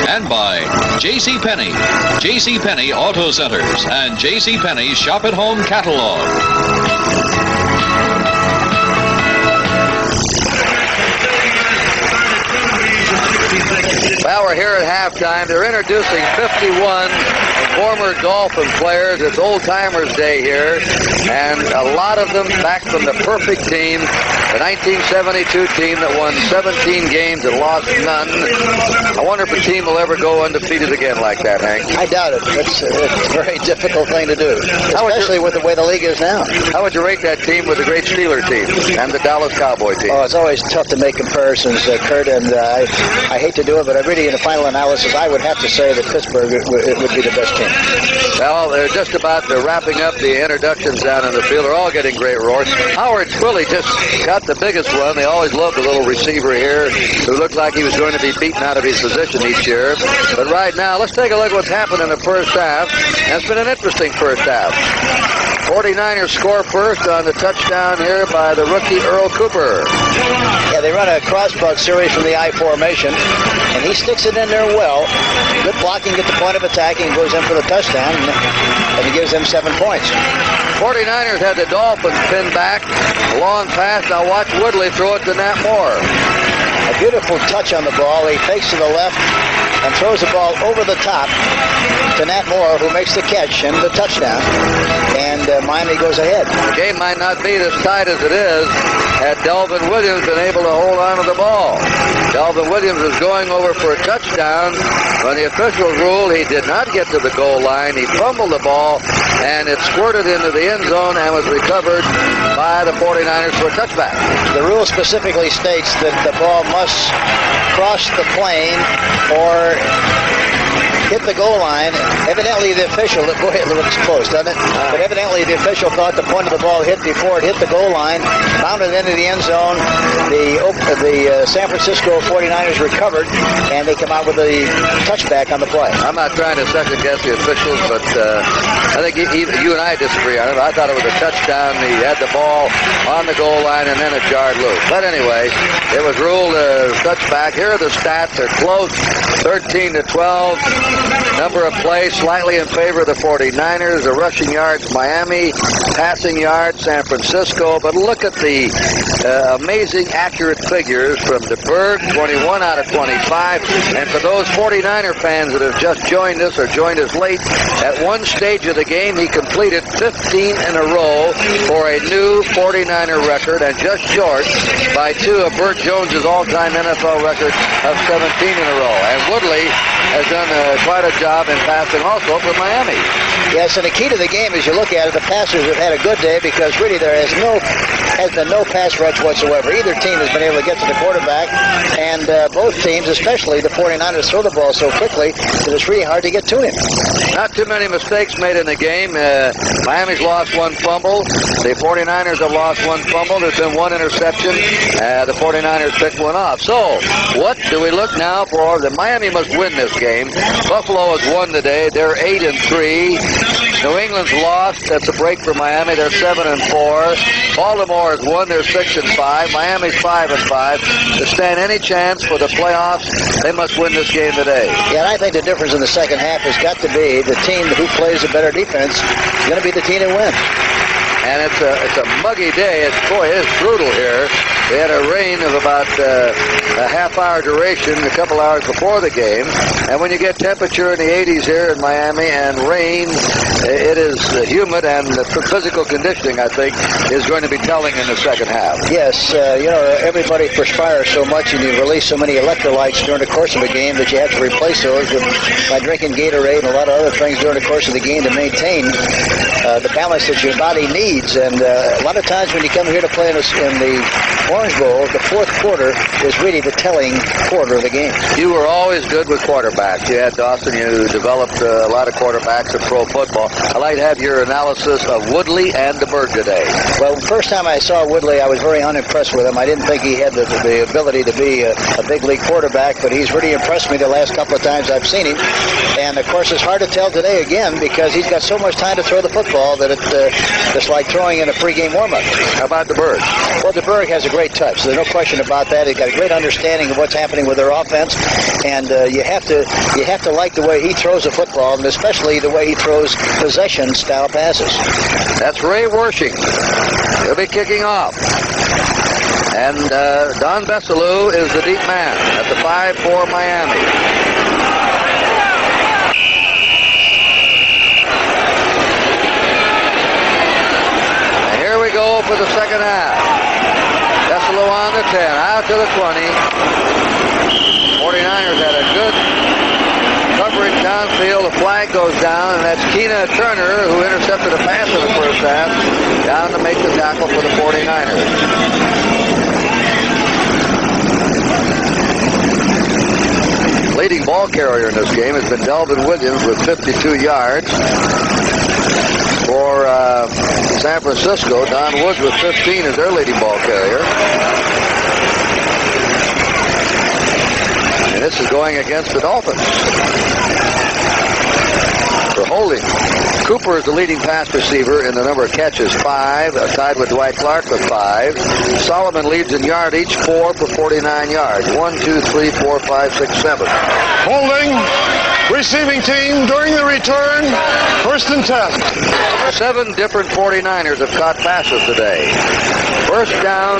Speaker 5: And by JCPenney, JCPenney Auto Centers, and JCPenney's Shop at Home Catalog.
Speaker 1: Well, we're here at halftime. They're introducing 51 former Dolphin players. It's Old Timers Day here, and a lot of them back from the perfect team, the 1972 team that won 17 games and lost none. I wonder if a team will ever go undefeated again like that, Hank.
Speaker 2: I doubt it. It's a very difficult thing to do, especially with the way the league is now.
Speaker 1: How would you rate that team with the great Steeler team and the Dallas Cowboy team?
Speaker 2: Oh, it's always tough to make comparisons, Kurt, and I hate to do it, but I really, in the final analysis, I would have to say that Pittsburgh would be the best team.
Speaker 1: Well, they're just about wrapping up the introductions down in the field. They're all getting great roars. Howard Twilley just got the biggest one. They always loved the little receiver here who looked like he was going to be beaten out of his position each year. But right now, let's take a look at what's happened in the first half. And it's been an interesting first half. 49ers score first on the touchdown here by the rookie Earl Cooper.
Speaker 2: Yeah, they run a cross-bug series from the I formation, and he sticks it in there well. Good blocking at the point of attack, and goes in for the touchdown, and he gives them 7 points.
Speaker 1: 49ers had the Dolphins pinned back. A long pass. Now watch Woodley throw it to Nat Moore.
Speaker 2: A beautiful touch on the ball. He fakes to the left and throws the ball over the top to Nat Moore, who makes the catch and the touchdown. And Miami goes ahead.
Speaker 1: The game might not be as tight as it is had Delvin Williams been able to hold on to the ball. Delvin Williams was going over for a touchdown. When the officials ruled he did not get to the goal line, he fumbled the ball, and it squirted into the end zone and was recovered by the 49ers for a touchback.
Speaker 2: The rule specifically states that the ball must cross the plane or hit the goal line. Evidently, the official, go ahead, it looks close, doesn't it? But evidently, the official thought the point of the ball hit before it hit the goal line, bounded into the end zone. The San Francisco 49ers recovered, and they come out with a touchback on the play.
Speaker 1: I'm not trying to second guess the officials, but I think you and I disagree on it. I thought it was a touchdown. He had the ball on the goal line, and then it jarred loose. But anyway, it was ruled a touchback. Here are the stats. They're close, 13-12. Number of plays slightly in favor of the 49ers. The rushing yards, Miami. Passing yards, San Francisco. But look at the amazing accurate figures from DeBerg, 21 out of 25. And for those 49er fans that have just joined us or joined us late, at one stage of the game, he completed 15 in a row for a new 49er record, and just short by 2 of Burt Jones's all-time NFL record of 17 in a row. And Woodley has done quite a job in passing also for Miami.
Speaker 2: Yes, and the key to the game, as you look at it, the passers have had a good day because really there has been no pass rush whatsoever. Either team has been able to get to the quarterback, and both teams, especially the 49ers, throw the ball so quickly that it's really hard to get to him.
Speaker 1: Not too many mistakes made in the game. Miami's lost 1 fumble. The 49ers have lost 1 fumble. There's been 1 interception. The 49ers picked 1 off. So, what do we look now for? The Miami must win this game. Buffalo has won today. They're 8-3. New England's lost. That's a break for Miami. They're 7-4. Baltimore has won. They're 6-5. Miami's 5-5. To stand any chance for the playoffs, they must win this game today.
Speaker 2: Yeah, and I think the difference in the second half has got to be the team who plays a better defense is going to be the team that wins.
Speaker 1: And it's a muggy day. It is brutal here. We had a rain of about a half-hour duration a couple hours before the game. And when you get temperature in the 80s here in Miami and rain, it is humid, and the physical conditioning, I think, is going to be telling in the second half.
Speaker 2: Yes, everybody perspires so much and you release so many electrolytes during the course of a game that you have to replace those by drinking Gatorade and a lot of other things during the course of the game to maintain the balance that your body needs. And a lot of times when you come here to play in the Orange Bowl, the fourth quarter is really the telling quarter of the game.
Speaker 1: You were always good with quarterbacks. You had Dawson. You developed a lot of quarterbacks in pro football. I'd like to have your analysis of Woodley and DeBerg today.
Speaker 2: Well, the first time I saw Woodley, I was very unimpressed with him. I didn't think he had the ability to be a big league quarterback, but he's really impressed me the last couple of times I've seen him. And, of course, it's hard to tell today again because he's got so much time to throw the football that it's like throwing in a pregame warm-up.
Speaker 1: How about DeBerg?
Speaker 2: Well, DeBerg has a great touch. So there's no question about that. He's got a great understanding of what's happening with their offense, and you have to like the way he throws the football, and especially the way he throws possession-style passes.
Speaker 1: That's Ray Wershing. He'll be kicking off. And Don Bessalou is the deep man at the 5 for Miami. And here we go for the second half. Bessalou on the 10, out to the 20. 49ers had a good coverage downfield. The flag goes down, and that's Keena Turner, who intercepted a pass in the first half, down to make the tackle for the 49ers. Leading ball carrier in this game has been Delvin Williams with 52 yards. For San Francisco, Don Woods with 15 is their leading ball carrier. And this is going against the Dolphins for holding. Cooper is the leading pass receiver in the number of catches, 5, tied with Dwight Clark with 5. Solomon leads in yardage, 4 for 49 yards. 1, 2, 3, 4, 5, 6, 7.
Speaker 4: Holding. Receiving team during the return. 1st and 10.
Speaker 1: 7 different 49ers have caught passes today. First down,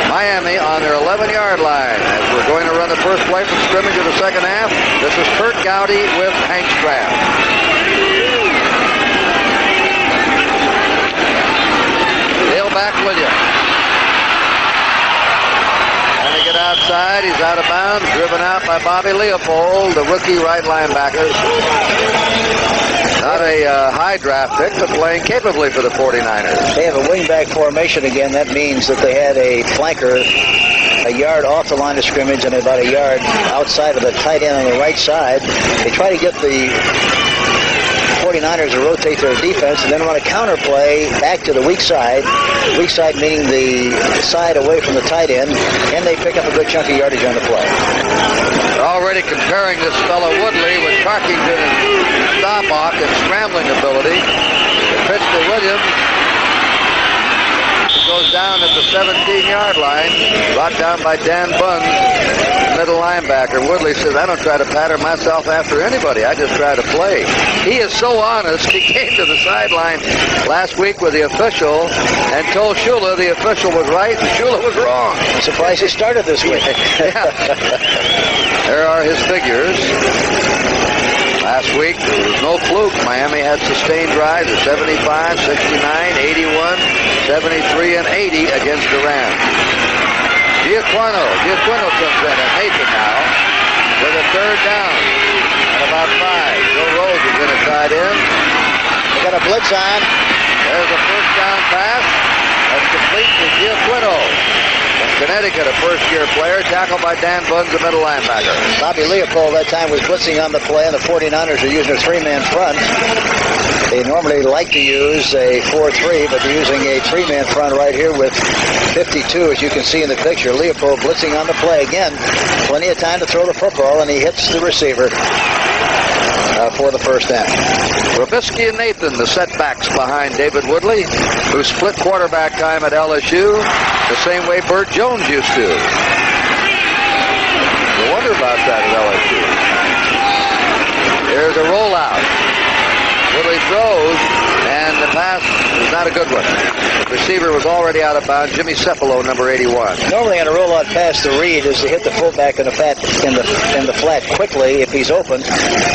Speaker 1: Miami on their 11-yard line. As we're going to run the first play from scrimmage of the second half, this is Kurt Gowdy with Hank Stram. Tailback Williams. Trying to get outside. He's out of bounds. Driven out by Bobby Leopold, the rookie right linebacker. Not a high draft pick, but playing capably for the 49ers.
Speaker 2: They have a wingback formation again. That means that they had a flanker a yard off the line of scrimmage and about a yard outside of the tight end on the right side. They try to get the 49ers to rotate their defense and then run a counter play back to the weak side meaning the side away from the tight end, and they pick up a good chunk of yardage on the play.
Speaker 1: They're already comparing this fellow Woodley with Tarkington and stop-off and scrambling ability. The pitch to Williams. It goes down at the 7 17-yard line, brought down by Dan Bunn, middle linebacker. Woodley says, I don't try to pattern myself after anybody. I just try to play. He is so honest. He came to the sideline last week with the official and told Shula the official was right and Shula was wrong.
Speaker 2: Surprised he started this week.
Speaker 1: Yeah. There are his figures. Last week, there was no fluke. Miami had sustained drives of 75, 69, 81, 73, and 80 against the Rams. Giaquino comes in at Nathan now with a third down at about 5. Joe Rose is going to try it in.
Speaker 2: They got a blitz on.
Speaker 1: There's a first down pass. That's complete to Giaquino. From Connecticut, a first-year player, tackled by Dan Bunn, the middle linebacker.
Speaker 2: Bobby Leopold that time was blitzing on the play, and the 49ers are using a 3-man front. They normally like to use a 4-3, but they're using a 3-man front right here with 52, as you can see in the picture. Leopold blitzing on the play. Again, plenty of time to throw the football, and he hits the receiver for the first down.
Speaker 1: Robisky and Nathan, the setbacks behind David Woodley, who split quarterback time at LSU the same way Burt Jones used to. You wonder about that at LSU. Here's a rollout. Woodley throws, and the pass is not a good one. The receiver was already out of bounds. Jimmy Cepolo, number 81.
Speaker 2: Normally on a rollout pass, the read is to hit the fullback in the flat quickly if he's open.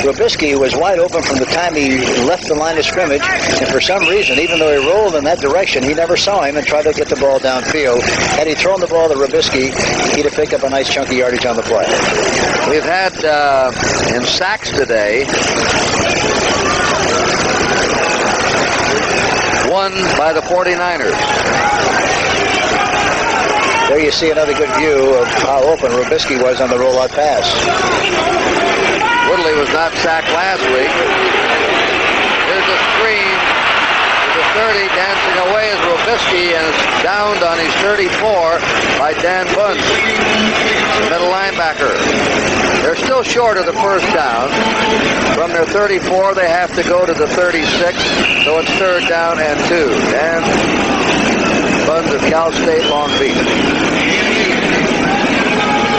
Speaker 2: Robisky was wide open from the time he left the line of scrimmage, and for some reason, even though he rolled in that direction, he never saw him and tried to get the ball downfield. Had he thrown the ball to Robisky, he'd have picked up a nice chunky yardage on the play.
Speaker 1: We've had in sacks today won by the 49ers.
Speaker 2: There you see another good view of how open Robisky was on the rollout pass.
Speaker 1: Woodley was not sacked last week. Here's a screen to the 30, dancing away is Robisky, and it's downed on his 34 by Dan Bunn, middle linebacker. They're still short of the first down. From their 34, they have to go to the 36, so it's third down and 2. Dan Bunn of Cal State Long Beach.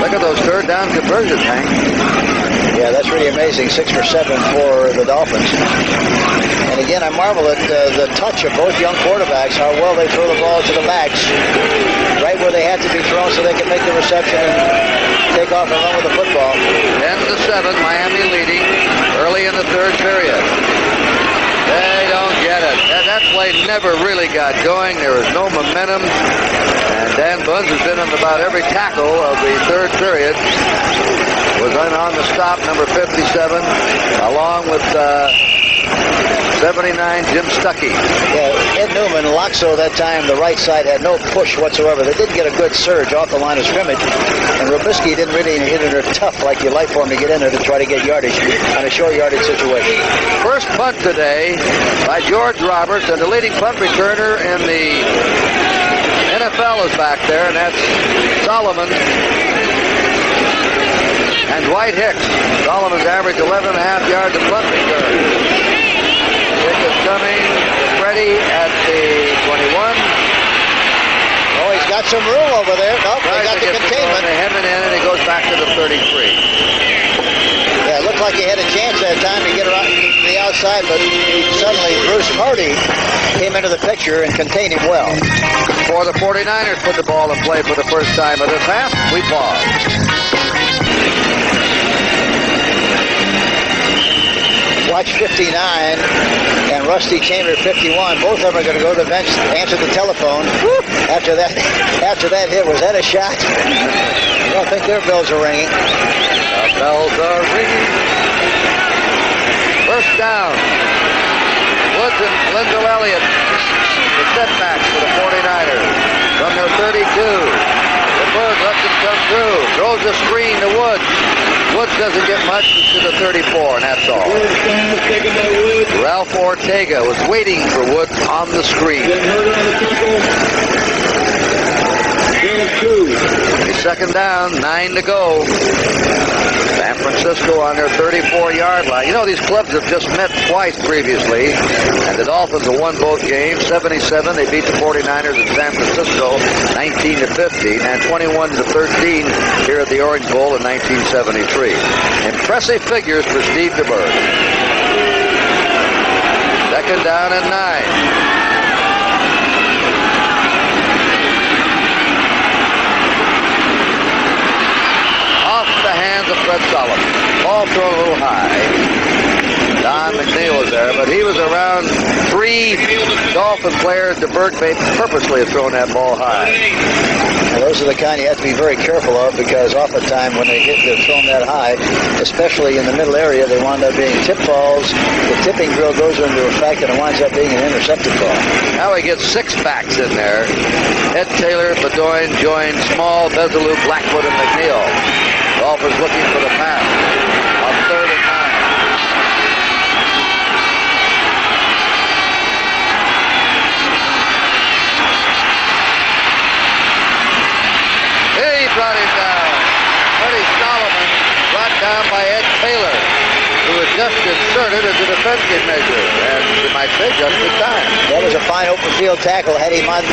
Speaker 1: Look at those third down conversions, Hank.
Speaker 2: Yeah, that's really amazing. 6 for 7 for the Dolphins. And again, I marvel at the touch of both young quarterbacks, how well they throw the ball to the backs, right where they have to be thrown so they can make the reception and take off and run with the football.
Speaker 1: 10-7, Miami leading early in the third period. They don't get it. That play never really got going. There was no momentum. And Dan Bunn has been in about every tackle of the third period. Was on the stop, number 57, along with 79, Jim Stuckey.
Speaker 2: Yeah, Ed Newman, Loxo that time, the right side had no push whatsoever. They didn't get a good surge off the line of scrimmage. And Robisky didn't really hit it tough like you like for him to get in there to try to get yardage on a short yardage situation.
Speaker 1: First punt today by George Roberts, and the leading punt returner in the NFL is back there, and that's Solomon and Dwight Hicks. Solomon's averaged 11.5 yards a punt return. Kick is coming. Ready at the 21.
Speaker 2: Oh, he's got some room over there. Nope, they got the containment.
Speaker 1: They hem it in, and he goes back to the 33.
Speaker 2: Yeah, it looked like he had a chance that time to get around to the outside, but suddenly Bruce Hardy came into the picture and contained him well.
Speaker 1: Before the 49ers put the ball in play for the first time of this half, we pause.
Speaker 2: Watch 59 and Rusty Chamber 51. Both of them are going to go to the bench, answer the telephone. After that hit, was that a shot? I don't think their bells are ringing.
Speaker 1: The bells are ringing. First down. Woods and Lindsay Elliott, the setbacks for the 49ers. From their 32. The Bird lets him come through. Throws a screen to Woods. Woods doesn't get much to the 34, and that's all. Ralph Ortega was waiting for Woods on the screen. Second down, 9 to go. San Francisco on their 34-yard line. You know, these clubs have just met twice previously, and the Dolphins have won both games. 77, they beat the 49ers in San Francisco, 19-15, and 21-13 here at the Orange Bowl in 1973. Impressive figures for Steve DeBerg. Second down and 9. The hands of Fred Solomon. Ball thrown a little high. Don McNeil was there, but he was around 3 Dolphin players. DeBerg may purposely have thrown that ball high.
Speaker 2: Now, those are the kind you have to be very careful of, because oftentimes when they're thrown that high, especially in the middle area, they wind up being tip balls. The tipping drill goes into effect and it winds up being an intercepted ball.
Speaker 1: Now he gets 6 backs in there. Ed Taylor, Bedoin, Joyne, Small, Bezelou, Blackwood, and McNeil. Dolphins looking for the pass on 3rd and 9. He brought him down. Freddie Solomon brought down by Ed Taylor, who was just inserted as a defensive measure, and you might say just in time.
Speaker 2: That was a fine open field tackle. Had he not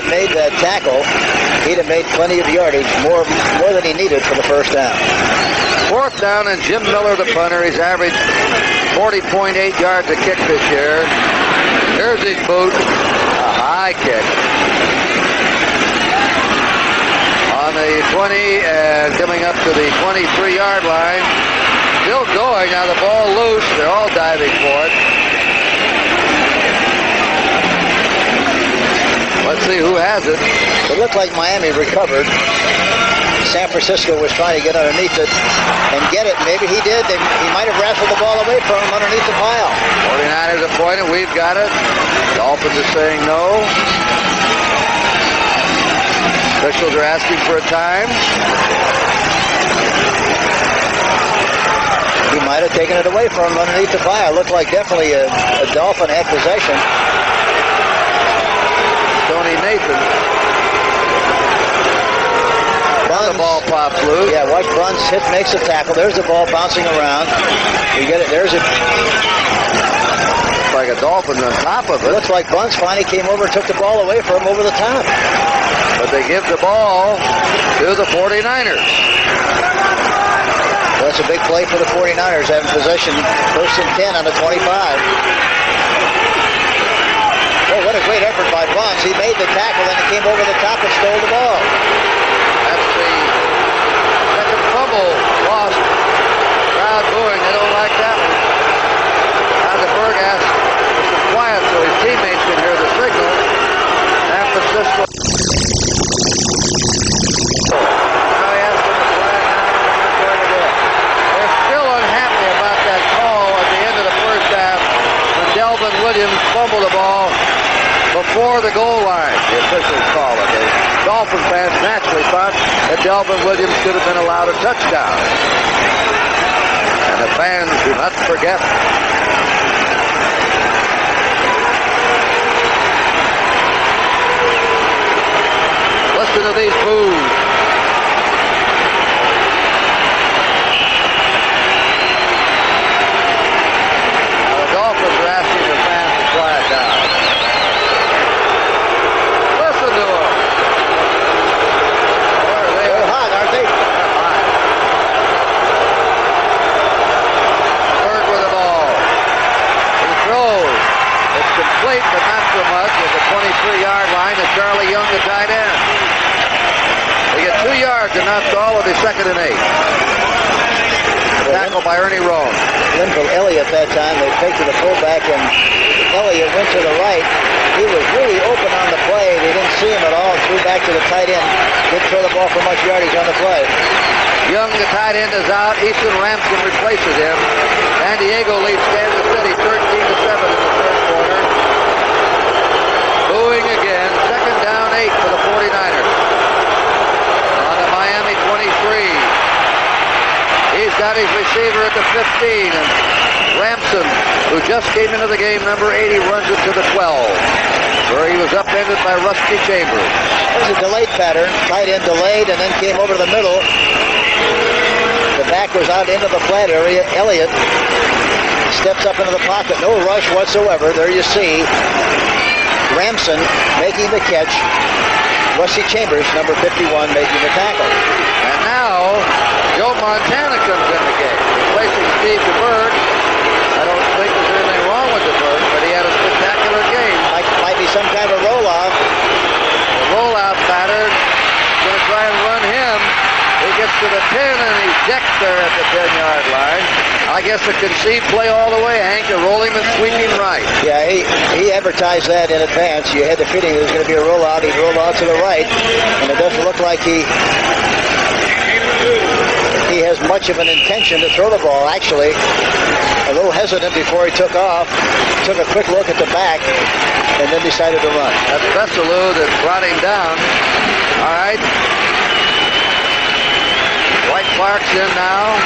Speaker 2: made that tackle, he'd have made plenty of yardage, more than he needed for the first down.
Speaker 1: 4th down, and Jim Miller, the punter, he's averaged 40.8 yards a kick this year. Here's his boot, a high kick. On the 20 and coming up to the 23-yard line. Still going. Now the ball loose. They're all diving for it. Let's see who has it.
Speaker 2: It looked like Miami recovered. San Francisco was trying to get underneath it and get it. Maybe he did. He might have wrestled the ball away from him underneath the pile.
Speaker 1: 49ers are pointing. We've got it. Dolphins are saying no. Officials are asking for a time.
Speaker 2: He might have taken it away from him underneath the pile. Looked like definitely a Dolphin had possession.
Speaker 1: Tony Nathan. The ball pops loose.
Speaker 2: Yeah, watch Bruns makes a tackle. There's the ball bouncing around. You get it. There's it.
Speaker 1: Like a Dolphin on top of it.
Speaker 2: Looks like Bruns finally came over and took the ball away from him over the top.
Speaker 1: But they give the ball to the 49ers.
Speaker 2: Well, that's a big play for the 49ers, having possession 1st and 10 on the 25. Oh, what a great effort by Bruns. He made the tackle, and he came over the top and stole the ball.
Speaker 1: That's the second fumble lost. Crowd booing. They don't like that one. Now DeBerg asks for some quiet so his teammates can hear the signal. San Francisco. Now he asks them to quiet down. They're still unhappy about that call at the end of the first half when Delvin Williams fumbled the ball before the goal line. The officials call it. The Dolphin fans naturally thought that Delvin Williams should have been allowed a touchdown. And the fans do not forget. Listen to these boos. Now the Dolphins are asking the fans to quiet down. Listen to them.
Speaker 2: They're hot, aren't they?
Speaker 1: Berg with the ball. He throws. It's complete, but not so much at the 23-yard line to Charlie Young, the tight end. They get 2 yards and not all of the 2nd and 8. Tackle by Ernie Roan.
Speaker 2: Linville Elliott that time, they faked to the fullback, and Elliott went to the right. He was really open on the play. They didn't see him at all. Threw back to the tight end. Didn't throw the ball for much yardage on the play.
Speaker 1: Young, the tight end, is out. Easton Ramsden replaces him. San Diego leads Kansas City 13-7 in the third quarter. Booing again. 2nd down 8 for the 49ers. On the Miami 23. He's got his receiver at the 15, and Ramsden, who just came into the game, number 80, runs it to the 12. where he was upended by Rusty Chambers.
Speaker 2: There's a delayed pattern. Tight end delayed and then came over to the middle. The back was out into the flat area. Elliott steps up into the pocket. No rush whatsoever. There you see Ramson making the catch. Rusty Chambers, number 51, making the tackle.
Speaker 1: And now, Joe Montana comes in the game, replacing Steve DeBerg. I don't think there's anything wrong with DeBerg, but he had a spectacular game.
Speaker 2: Might be some kind of roll-off.
Speaker 1: The rollout pattern, going to try and run him. He gets to the 10, and he's decked there at the 10-yard line. I guess a concede play all the way, Hank, to roll him and sweep him right.
Speaker 2: Yeah, he advertised that in advance. You had the feeling there was going to be a rollout. He'd roll out to the right, and it doesn't look like he has much of an intention to throw the ball. Actually, a little hesitant before he took off. Took a quick look at the back, and then decided to run.
Speaker 1: That's Veselu that brought him down. All right. White Clark's in now.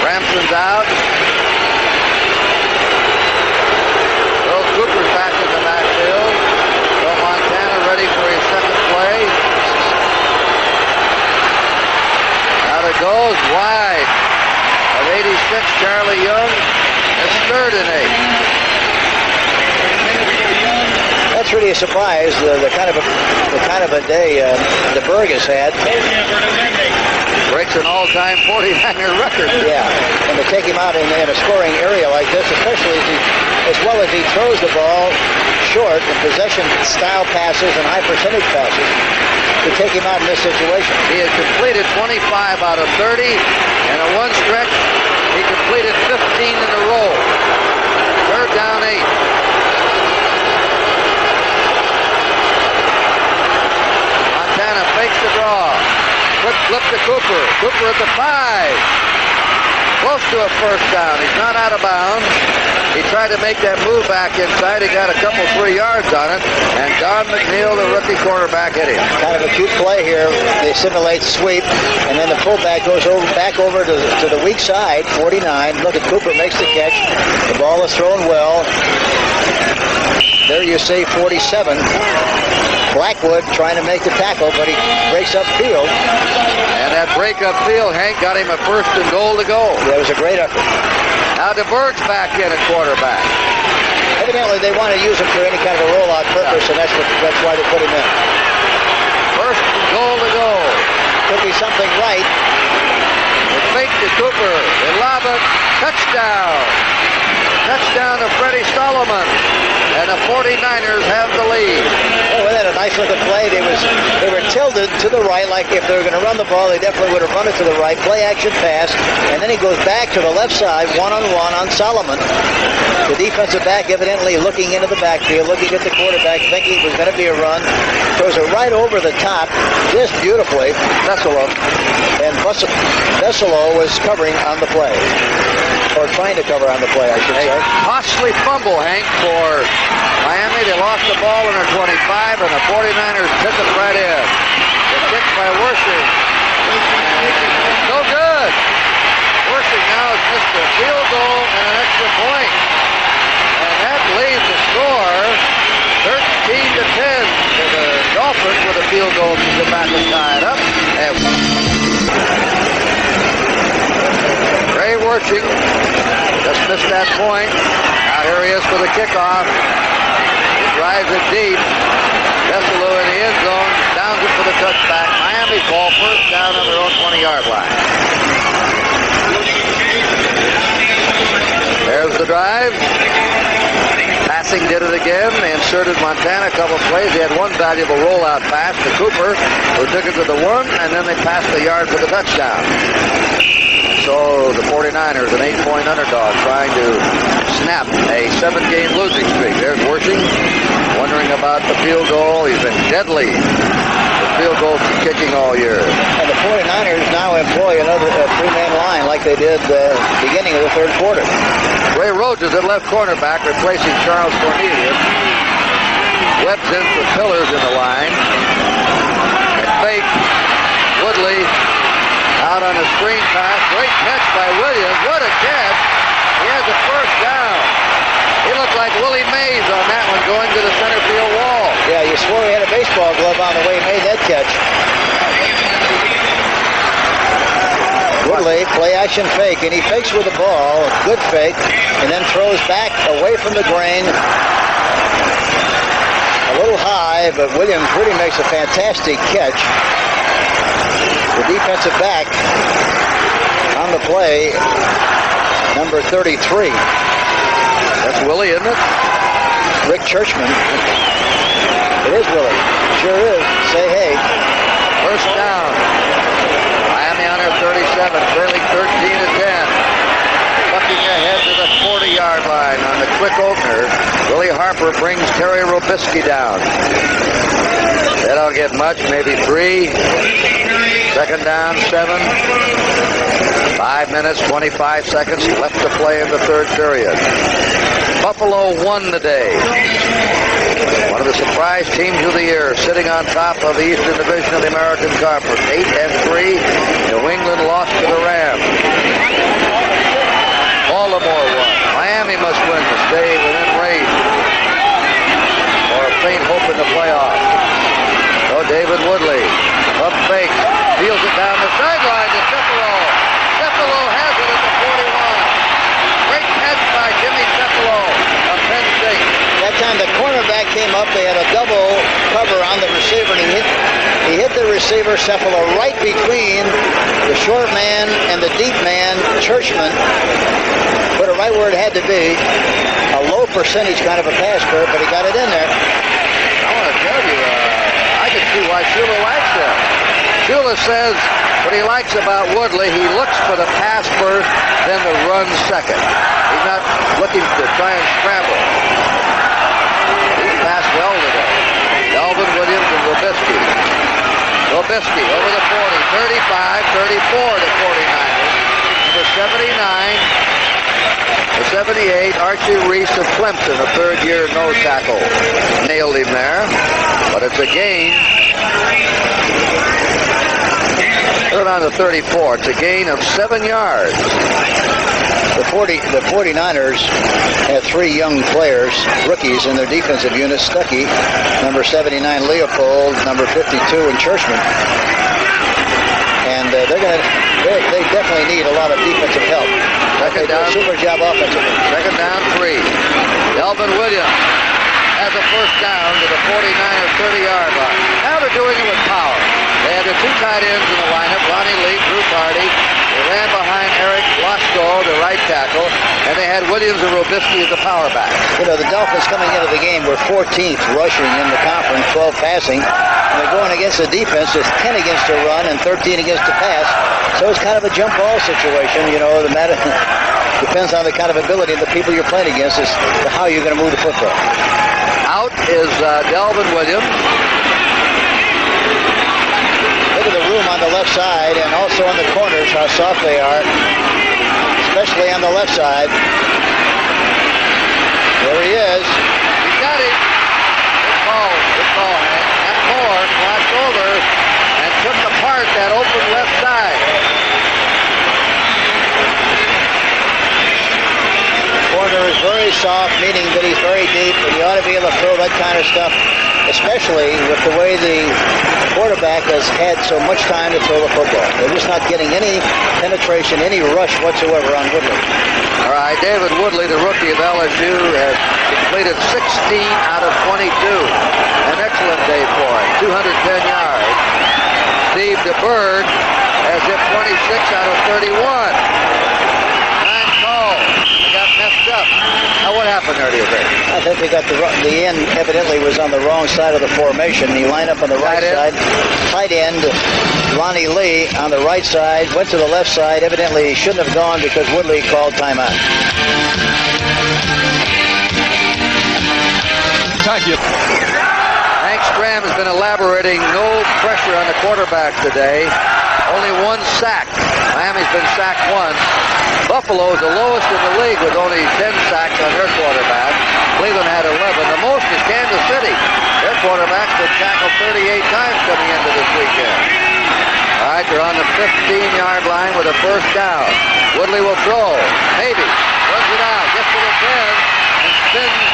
Speaker 1: Ramson's out. Bill Cooper's back in the backfield. Bill Montana ready for his second play. Out it goes, wide. Of 86, Charlie Young. It's 3rd and 8.
Speaker 2: That's really a surprise. The kind of a day DeBerg has had.
Speaker 1: Breaks an all-time 49er record.
Speaker 2: Yeah, and to take him out in a scoring area like this, especially as well as he throws the ball short in possession-style passes and high-percentage passes, to take him out in this situation.
Speaker 1: He has completed 25 out of 30, and in one stretch, he completed 15 in a row. 3rd down 8. Montana fakes the draw. Quick flip to Cooper. Cooper at the 5. Close to a first down. He's not out of bounds. He tried to make that move back inside. He got a couple, 3 yards on it. And Don McNeil, the rookie quarterback, hit him.
Speaker 2: Kind of a cute play here. They simulate sweep, and then the fullback goes back over to the weak side, 49. Look at Cooper makes the catch. The ball is thrown well. There you see 47. Blackwood trying to make the tackle, but he breaks up field.
Speaker 1: And that break up field, Hank, got him a 1st and goal to go.
Speaker 2: That was a great effort.
Speaker 1: Now DeBerg's back in at quarterback.
Speaker 2: Evidently, they want to use him for any kind of a rollout purpose, and that's why they put him in.
Speaker 1: 1st and goal to go.
Speaker 2: Could be something right.
Speaker 1: The fake to Cooper. They lob it. Touchdown. Touchdown to Freddie Solomon. And the 49ers have the lead.
Speaker 2: Oh, that a nice looking play. They were tilted to the right, like if they were going to run the ball, they definitely would have run it to the right. Play action pass, and then he goes back to the left side, one-on-one on Solomon. The defensive back evidently looking into the backfield, looking at the quarterback, thinking it was going to be a run. Throws it right over the top, just beautifully. Veselo. And Veselo was covering on the play. Or trying to cover on the play, I should say.
Speaker 1: Costly fumble, Hank, for Miami. They lost the ball in their 25, and the 49ers took it right in. The kick by Worthing. No good. Worthing now has missed a field goal and an extra point. And that leaves the score 13-10 to the Dolphins with a field goal to come back and tie it up. And Ray Worthing just missed that point. Now here he is for the kickoff. He drives it deep. Veselu in the end zone. Downs it for the touchback. Miami ball 1st down on their own 20-yard line. There's the drive. Passing did it again. They inserted Montana a couple of plays. He had one valuable rollout pass to Cooper, who took it to the 1, and then they passed the yard for the touchdown. So the 49ers, an 8-point underdog, trying to snap a 7-game losing streak. There's Worthing, wondering about the field goal. He's been deadly with field goal kicking all year.
Speaker 2: And the 49ers now employ another 3-man line like they did beginning of the 3rd quarter.
Speaker 1: Ray Rhodes is at left cornerback, replacing Charles Cornelius. Webb's in for Pillars in the line. And fake. Woodley out on a screen pass. Great catch by Williams. What a catch. He has a 1st down. He looked like Willie Mays on that one going to the center field wall.
Speaker 2: football glove on the way he made that catch. Woodley, play action fake, and he fakes with the ball, good fake, and then throws back away from the grain. A little high, but Williams really makes a fantastic catch. The defensive back on the play, number 33.
Speaker 1: That's Willie, isn't it?
Speaker 2: Rick Churchman. It is Willie. Sure is. Say hey.
Speaker 1: First down. Miami on their 37, trailing 13-10. Bucking ahead to the 40-yard line on the quick opener. Willie Harper brings Terry Robisky down. They don't get much, maybe 3. Second down, 7. 5 minutes, 25 seconds left to play in the third period. Buffalo won the day. One of the surprise teams of the year, sitting on top of the Eastern Division of the American Conference. 8-3. New England lost to the Rams. Baltimore won. Miami must win to stay within range or a faint hope in the playoffs. So David Woodley, up fake, feels it down the sideline to Cefalo. Cefalo has it at the 41. Great catch by Jimmy Cefalo of Penn State.
Speaker 2: That time the cornerback came up, they had a double cover on the receiver, and he hit the receiver, Cefalo, right between the short man and the deep man, Churchman. Put it right where it had to be. A low percentage kind of a pass curve, but he got it in there.
Speaker 1: I want to tell you, I can see why Shula likes him. Shula says what he likes about Woodley, he looks for the pass first, then the run second. He's not looking to try and scramble. He's passed well today. Delvin Williams and Robisky. Robisky over the 40, 35, 34 to 49ers. Number 79. The 78, Archie Reese of Clemson, a third-year nose tackle. Nailed him there, but it's a gain. Third on the 34. It's a gain of 7 yards.
Speaker 2: The 49ers had 3 young players, rookies in their defensive unit. Stuckey, number 79, Leopold, number 52, and Churchman. And they definitely need a lot of defensive help.
Speaker 1: Second down.
Speaker 2: Super job offensively.
Speaker 1: Second down, 3. Delvin Williams has a first down to the 49er 30-yard line. Now they're doing it with power. They had the 2 tight ends in the lineup, Ronnie Lee, Drew Carty. They ran behind Eric Blasco, the right tackle, and they had Williams and Robisky as the power back.
Speaker 2: You know, the Dolphins coming into the game were 14th rushing in the conference, 12 passing. And they're going against the defense that's 10 against the run and 13 against the pass. So it's kind of a jump ball situation. You know, the matter depends on the kind of ability of the people you're playing against as to how you're going to move the football.
Speaker 1: Out is Delvin Williams.
Speaker 2: Look at the room on the left side and also on the corners, how soft they are, especially on the left side. There he is.
Speaker 1: He got it. Good call, Hank. That Moore crossed over and took apart that open left side.
Speaker 2: Corner is very soft, meaning that he's very deep, and you ought to be able to throw that kind of stuff, especially with the way the quarterback has had so much time to throw the football. They're just not getting any penetration, any rush whatsoever on Woodley.
Speaker 1: All right, David Woodley, the rookie of LSU, has completed 16 out of 22. An excellent day for him, 210 yards. Steve DeBerg has hit 26 out of 31. 9 calls. They got messed up. Now, what happened there, do you think?
Speaker 2: I think they got the end evidently was on the wrong side of the formation. He lined up on the right side. Tight end, Ronnie Lee on the right side, went to the left side. Evidently he shouldn't have gone because Woodley called timeout.
Speaker 5: Thank you.
Speaker 1: Hank Stram has been elaborating no pressure on the quarterback today. Only 1 sack. Miami's been sacked once. Buffalo is the lowest in the league with only 10 sacks on their quarterback. Cleveland had 11. The most is Kansas City. Their quarterback's been tackled 38 times coming into this weekend. All right, they're on the 15-yard line with a first down. Woodley will throw. Maybe. Runs it out. Gets to the 10 and spins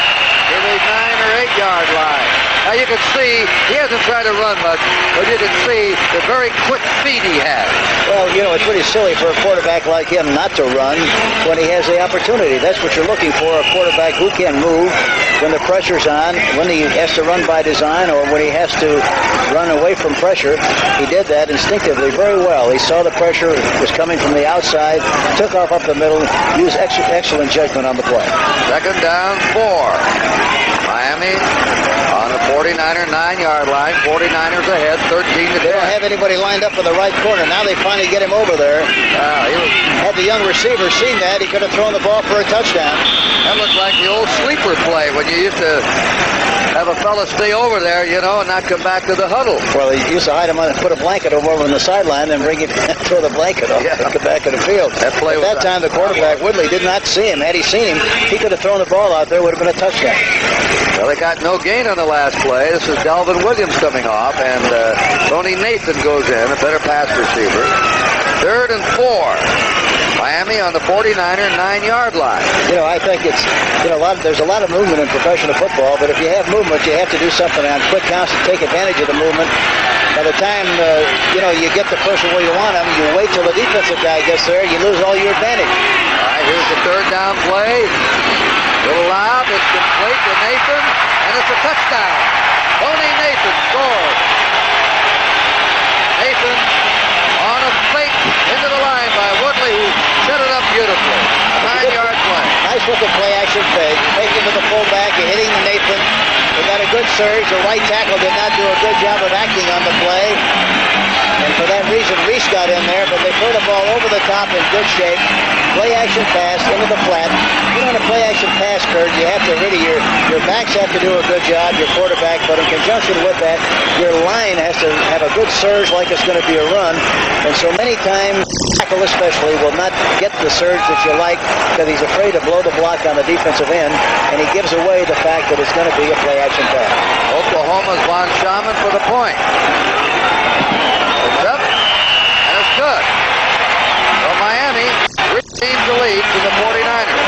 Speaker 1: to the 9 or 8-yard line. Now you can see he hasn't tried to run much, but you can see the very quick feet he has.
Speaker 2: Well, you know, it's pretty silly for a quarterback like him not to run when he has the opportunity. That's what you're looking for, a quarterback who can move when the pressure's on, when he has to run by design, or when he has to run away from pressure. He did that instinctively very well. He saw the pressure was coming from the outside, took off up the middle, used excellent judgment on the play.
Speaker 1: Second down, 4. Miami on the 49er 9-yard line. 49ers ahead, 13-10.
Speaker 2: They don't have anybody lined up for the right corner. Now they finally get him over there. Had the young receiver seen that, he could have thrown the ball for a touchdown.
Speaker 1: That looked like the old sleeper play when you used to have a fella stay over there, you know, and not come back to the huddle.
Speaker 2: Well, he used to hide him on, put a blanket over him on the sideline, then bring him, throw the blanket off, and come back to the field.
Speaker 1: That play
Speaker 2: At that time, the quarterback, Woodley, did not see him. Had he seen him, he could have thrown the ball out there, would have been a touchdown.
Speaker 1: Well, they got no gain on the last play. This is Dalvin Williams coming off, and Tony Nathan goes in, a better pass receiver. 3rd and 4. Miami on the 49er 9-yard line.
Speaker 2: You know, I think it's, you know, there's a lot of movement in professional football, but if you have movement, you have to do something on quick counts to take advantage of the movement. By the time, you know, you get the person where you want him, you wait till the defensive guy gets there, you lose all your advantage.
Speaker 1: All right, here's the 3rd down play. Little lob, it's complete to Nathan, and it's a touchdown. Tony Nathan scores. Nathan on a fake into the line by Woodley, who set it up beautifully. A 9-yard play.
Speaker 2: Nice looking play action fake. Taking to the fullback, you're hitting Nathan. They got a good surge. The right tackle did not do a good job of acting on the play. And for that reason, Reese got in there, but they threw the ball over the top in good shape. Play action pass into the flat. You know, in a play action pass, Kurt, you have to really, your backs have to do a good job, your quarterback, but in conjunction with that, your line has to have a good surge like it's going to be a run. And so many times, tackle especially will not get the surge that you like because he's afraid to blow the block on the defensive end, and he gives away the fact that it's going to be a play action pass.
Speaker 1: Oklahoma's Von Schaman for the point. It's up, and it's good. So Miami retains the lead to the 49ers.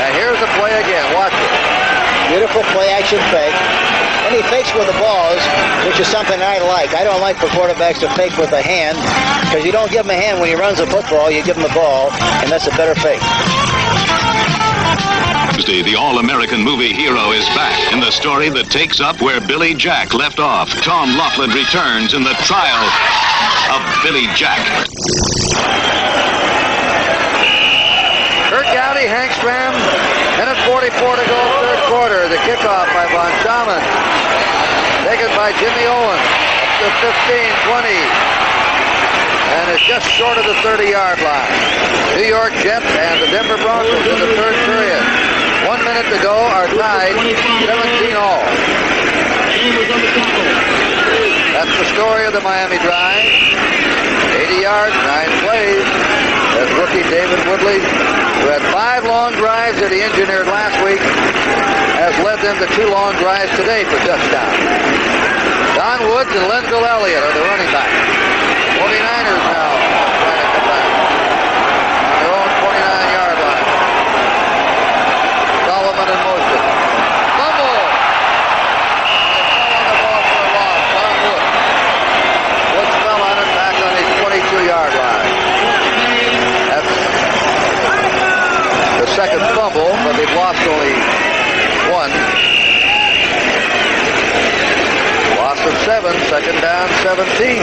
Speaker 1: And here's the play again. Watch it.
Speaker 2: Beautiful play action fake. And he fakes with the balls, which is something I like. I don't like for quarterbacks to fake with a hand, because you don't give him a hand when he runs the football, you give him the ball, and that's a better fake.
Speaker 5: Tuesday, the All-American movie hero is back in the story that takes up where Billy Jack left off. Tom Laughlin returns in the trial of Billy Jack.
Speaker 1: Kurt Gowdy, Hank Stram, minute 44 to go, third quarter. The kickoff by Von Schaman. Taken by Jimmy Owen. Up to 15, 20. And it's just short of the 30-yard line. New York Jets and the Denver Broncos in the third period. 1 minute to go are tied 17 all. That's the story of the Miami drive. 80 yards, 9 plays. As rookie David Woodley, who had 5 long drives that he engineered last week, has led them to 2 long drives today for touchdowns. Don Woods and Lenville Elliott are the running backs. 49ers now trying to come back on their own 49-yard line. Solomon in motion. Fumble! They fell on the ball for a loss. Don Woods. Woods fell on it back on his 22-yard line. That's the second fumble, but they've lost only 1. Loss of 7, second down, 17.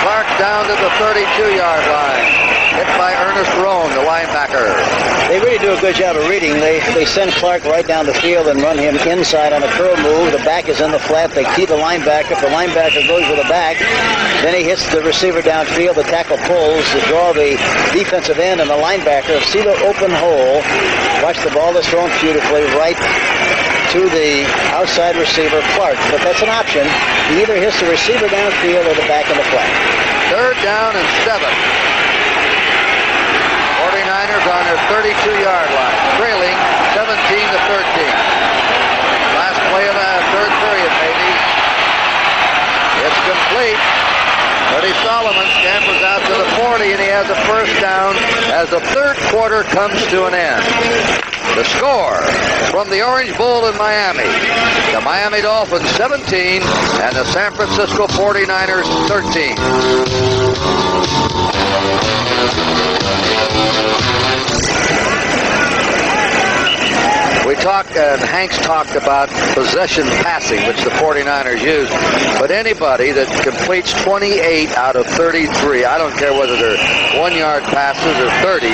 Speaker 1: Clark down to the 32-yard line. Hit by Ernest Roan, the linebacker.
Speaker 2: They really do a good job of reading. They send Clark right down the field and run him inside on a curl move. The back is in the flat. They key the linebacker. If the linebacker goes with the back, then he hits the receiver downfield. The tackle pulls to draw the defensive end, and the linebacker see the open hole. Watch the ball that's thrown beautifully right to the outside receiver, Clark. But that's an option. He either hits the receiver downfield or the back in the flat.
Speaker 1: Third down and 7. 49ers on their 32-yard line, trailing 17-13. Last play of the third period, maybe. It's complete. Buddy Solomon scampers out to the 40, and he has a first down as the third quarter comes to an end. The score from the Orange Bowl in Miami, the Miami Dolphins 17 and the San Francisco 49ers 13. We talked, and Hanks talked about possession passing, which the 49ers use. But anybody that completes 28 out of 33, I don't care whether they're 1-yard passes or 30,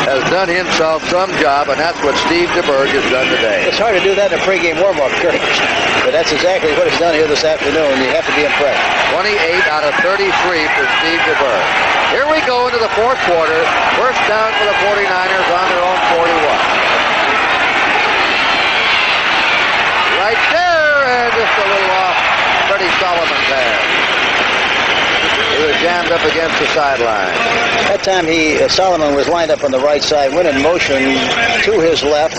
Speaker 1: has done himself some job, and that's what Steve DeBerg has done today.
Speaker 2: It's hard to do that in a pregame warm-up, Kirk. But that's exactly what he's done here this afternoon. You have to be impressed.
Speaker 1: 28 out of 33 for Steve DeBerg. Here we go into the fourth quarter. First down for the 49ers on their own 41. Right there, and just a little off Freddie Solomon there. He was jammed up against the sideline.
Speaker 2: That time Solomon was lined up on the right side, went in motion to his left,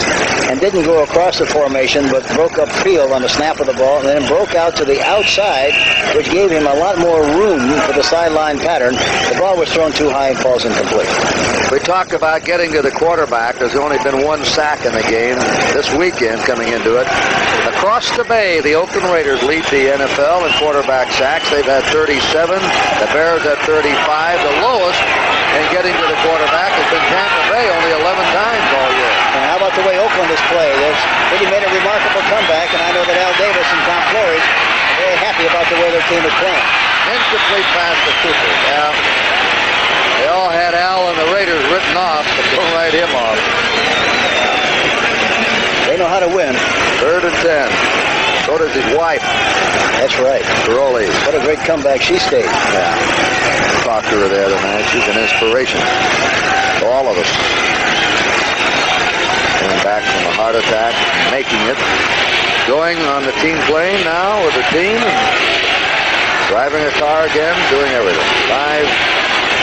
Speaker 2: and didn't go across the formation, but broke up field on the snap of the ball, and then broke out to the outside, which gave him a lot more room for the sideline pattern. The ball was thrown too high and falls incomplete.
Speaker 1: We talk about getting to the quarterback. There's only been one sack in the game this weekend coming into it. Across the bay, the Oakland Raiders lead the NFL in quarterback sacks. They've had 37. The Bears at 35. The lowest in getting to the quarterback has been Tampa Bay, only 11 times all year.
Speaker 2: And how about the way Oakland has played? They've really made a remarkable comeback, and I know that Al Davis and Tom Flores are very happy about the way their team is playing.
Speaker 1: Incomplete pass to Cooper. Yeah. They all had Al and the Raiders written off, but don't write him off.
Speaker 2: They know how to win.
Speaker 1: 3rd and 10. So does his wife.
Speaker 2: That's right.
Speaker 1: Caroli.
Speaker 2: What a great comeback she stayed.
Speaker 1: Yeah. Talked to her the other night. She's an inspiration to all of us. Coming back from a heart attack, making it. Going on the team plane now with the team. Driving a car again, doing everything. 5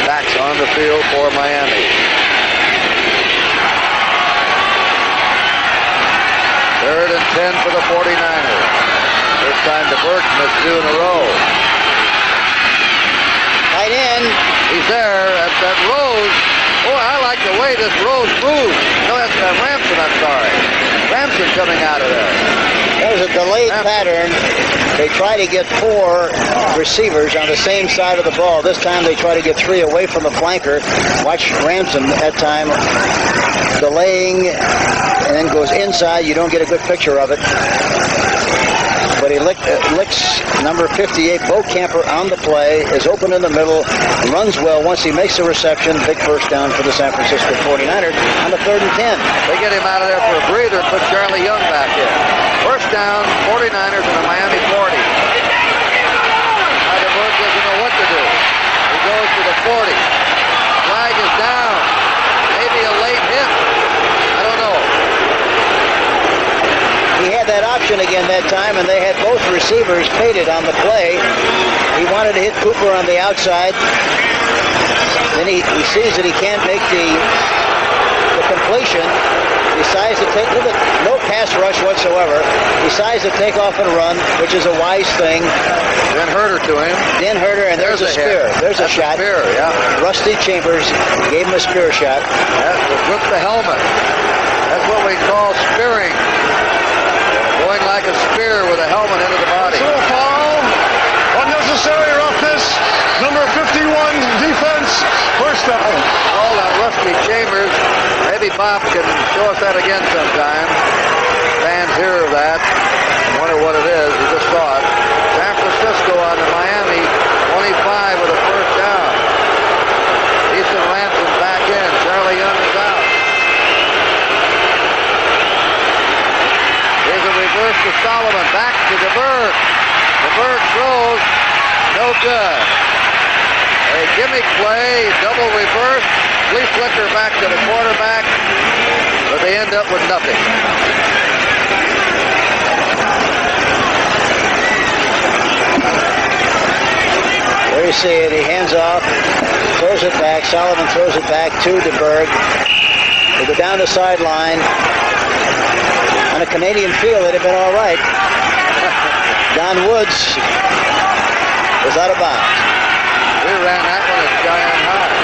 Speaker 1: backs on the field for Miami. 3rd and 10 for the 49ers. First time DeBerg missed 2 in a row.
Speaker 2: Tight end.
Speaker 1: He's there at that Rose. Oh, I like the way this Rose moves. No, that's Ramson, I'm sorry. Ramson coming out of there.
Speaker 2: There's a delayed pattern. They try to get 4 receivers on the same side of the ball. This time they try to get 3 away from the flanker. Watch Ramson that time delaying and then goes inside. You don't get a good picture of it. But he licks number 58, Bo Camper, on the play, is open in the middle, runs well once he makes the reception. Big first down for the San Francisco 49ers on the 3rd and 10.
Speaker 1: They get him out of there for a breather and put Charlie Young back in. First down, 49ers in the Miami 40. Heidelberg doesn't know what to do. He goes to the 40. Flag is down. Maybe a late hit. I don't know.
Speaker 2: He had that option again that time, and they had both receivers faded on the play. He wanted to hit Cooper on the outside. Then he sees that he can't make the completion. Decides to take, no pass rush whatsoever. Decides to take off and run, which is a wise thing.
Speaker 1: Then Herter to him.
Speaker 2: Then Herter, and there's a spear. There's a shot.
Speaker 1: Spear, yeah.
Speaker 2: Rusty Chambers gave him a spear shot.
Speaker 1: That was with the helmet. That's what we call spearing. Going like a spear with a helmet into the body.
Speaker 4: So a foul. Unnecessary roughness. Number 51 defense. First down.
Speaker 1: All that Rusty Chambers. Maybe Bob can show us that again sometime. Fans hear of that. Wonder what it is. We just saw it. San Francisco on the Miami 25 with a first down. Ethan Ransom back in. Charlie Young is out. Here's a reverse to Solomon. Back to DeBerg. DeBerg throws. No good. A gimmick play. Double reverse. Flea flicker back to the quarterback. But they end up with nothing.
Speaker 2: There you see it. He hands off, throws it back. Solomon throws it back to DeBerg. They go down the sideline. On a Canadian field, it'd have been all right. Don Woods was out of bounds.
Speaker 1: We ran that one at Giant High.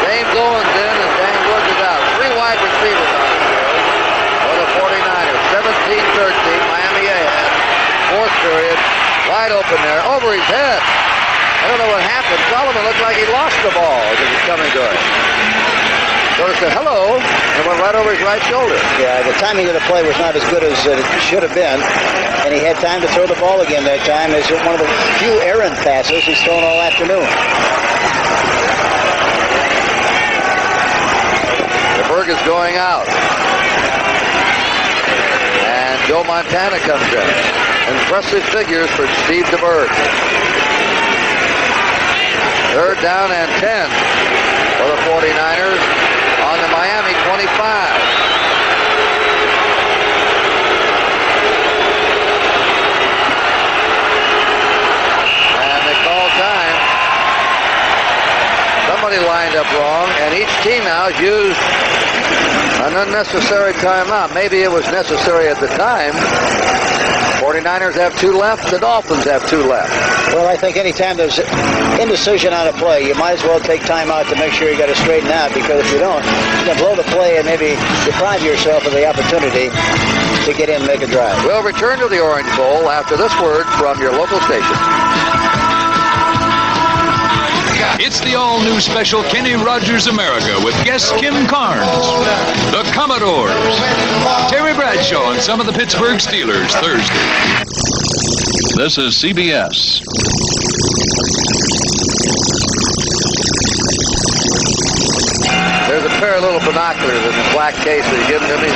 Speaker 1: James Owens in and Dan Woods is out. 3 wide receivers on the field for the 49ers. 17-13, Miami ahead. Fourth period, wide open there, over his head. I don't know what happened. Solomon looked like he lost the ball as it was coming to him. So he said, hello, and went right over his right shoulder.
Speaker 2: Yeah, the timing of the play was not as good as it should have been, and he had time to throw the ball again that time. It's one of the few errant passes he's thrown all afternoon.
Speaker 1: The Berg is going out. And Joe Montana comes in. Impressive figures for Steve DeBerg. Third down and 10 for the 49ers on the Miami 25. And they call time. Somebody lined up wrong, and each team now has used an unnecessary timeout. Maybe it was necessary at the time. 49ers have 2 left. The Dolphins have 2 left.
Speaker 2: Well, I think anytime there's indecision on a play, you might as well take time out to make sure you got to straighten out, because if you don't, you can blow the play and maybe deprive yourself of the opportunity to get in and make a drive.
Speaker 1: We'll return to the Orange Bowl after this word from your local station.
Speaker 5: It's the all-new special Kenny Rogers America with guest Kim Carnes, the Commodores, Terry Bradshaw, and some of the Pittsburgh Steelers Thursday. This is CBS.
Speaker 1: There's a pair of little binoculars in the black case that you given to me.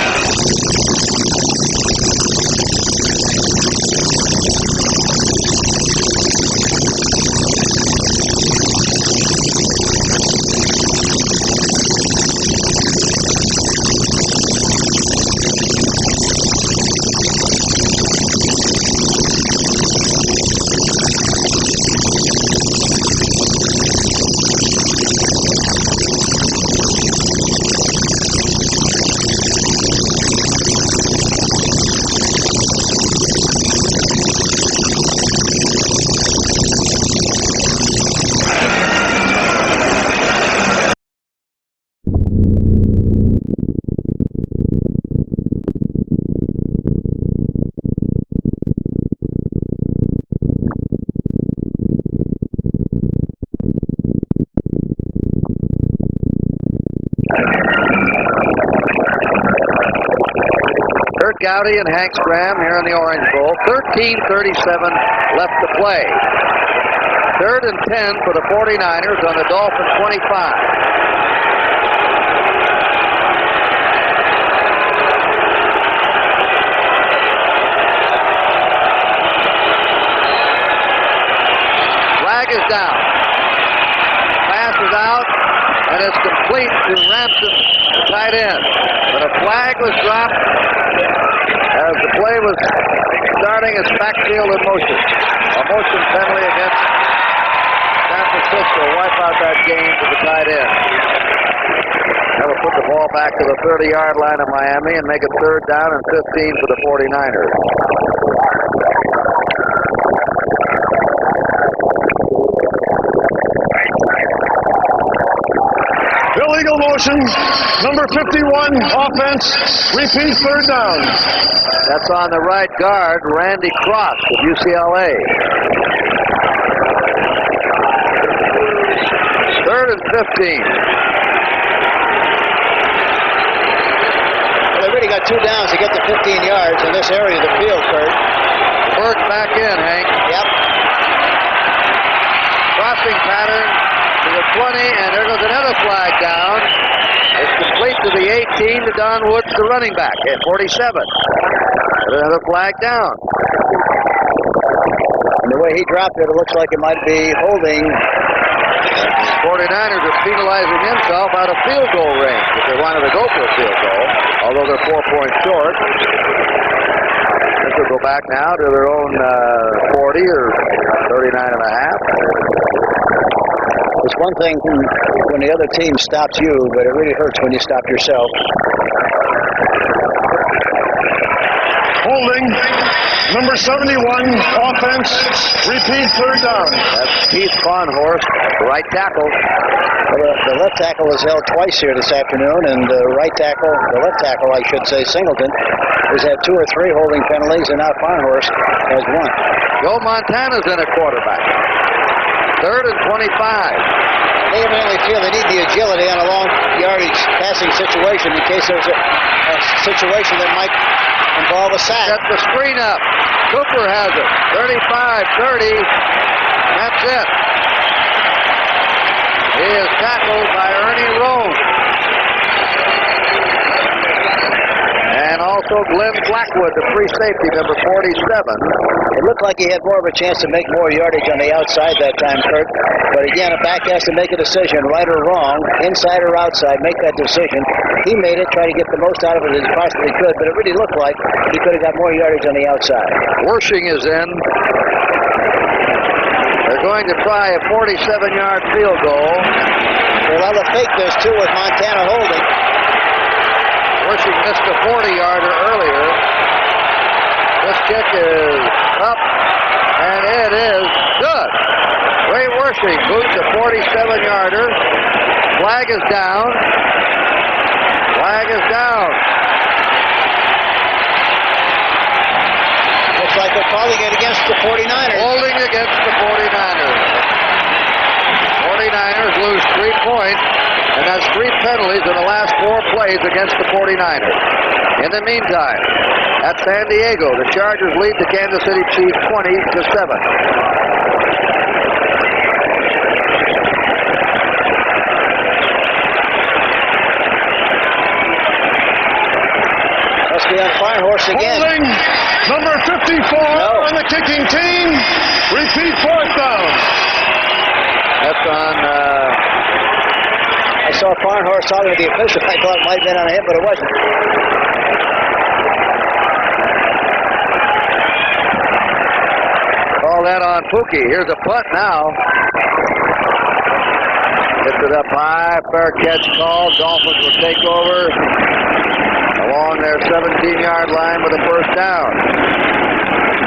Speaker 1: Gowdy and Hank Graham here in the Orange Bowl. 13:37 left to play. 3rd and 10 for the 49ers on the Dolphin 25. Flag is down. Pass is out, and it's complete to Ramson, the tight end. But a flag was dropped as the play was starting its backfield in motion. A motion penalty against San Francisco. Wipe out that game to the tight end. That will put the ball back to the 30-yard line of Miami and make it 3rd down and 15 for the 49ers.
Speaker 4: Illegal motion, number 51, offense, repeat 3rd down.
Speaker 1: That's on the right guard, Randy Cross of UCLA. 3rd and 15.
Speaker 2: Well, they really got 2 downs to get to 15 yards in this area of the field, Kurt.
Speaker 1: Burke back in, Hank.
Speaker 2: Yep.
Speaker 1: Crossing pattern to the 20, and there goes another flag down. It's complete to the 18 to Don Woods, the running back, at 47. Another flag down.
Speaker 2: And the way he dropped it, it looks like it might be holding.
Speaker 1: 49ers are penalizing himself out of field goal range if they wanted to go for a field goal, although they're 4 points short. This will go back now to their own 40 or 39 and a half.
Speaker 2: It's one thing when the other team stops you, but it really hurts when you stop yourself.
Speaker 4: Holding, number 71, offense, repeat third down.
Speaker 1: That's Keith Farnhorst, right tackle.
Speaker 2: The left tackle was held twice here this afternoon, and the left tackle, I should say, Singleton, has had 2 or 3 holding penalties, and now Farnhorst has 1.
Speaker 1: Joe Montana's in at quarterback. 3rd and 25.
Speaker 2: They evidently feel they need the agility on a long yardage passing situation in case there's a situation that might involve a sack.
Speaker 1: Set the screen up. Cooper has it. 35-30. That's it. He is tackled by Ernie Roan. And also Glenn Blackwood, the free safety, number 47.
Speaker 2: It looked like he had more of a chance to make more yardage on the outside that time, Kurt. But again, a back has to make a decision, right or wrong, inside or outside, make that decision. He made it, try to get the most out of it as he possibly could, but it really looked like he could have got more yardage on the outside.
Speaker 1: Wershing is in. They're going to try a 47-yard field goal.
Speaker 2: They'll have to fake this, too, with Montana holding.
Speaker 1: Wershing missed a 40-yarder earlier. This kick is up, and it is good. Ray Wershing boots a 47-yarder. Flag is down. Flag is down.
Speaker 2: Looks like they're calling it against the 49ers.
Speaker 1: Holding against the 49ers. 49ers lose 3 points, and that's 3 penalties in the last 4 plays against the 49ers. In the meantime, at San Diego, the Chargers lead the Kansas City Chiefs 20-7.
Speaker 2: Must be on Farnhorst again.
Speaker 4: Holding, number 54 on the kicking team. Repeat 4th down.
Speaker 1: That's on...
Speaker 2: I saw Farnhorst talking to the official. I thought it might have been on him, but it wasn't.
Speaker 1: Call that on Pookie. Here's a punt now. Lifted up high. Fair catch call. Dolphins will take over along their 17-yard line with a first down.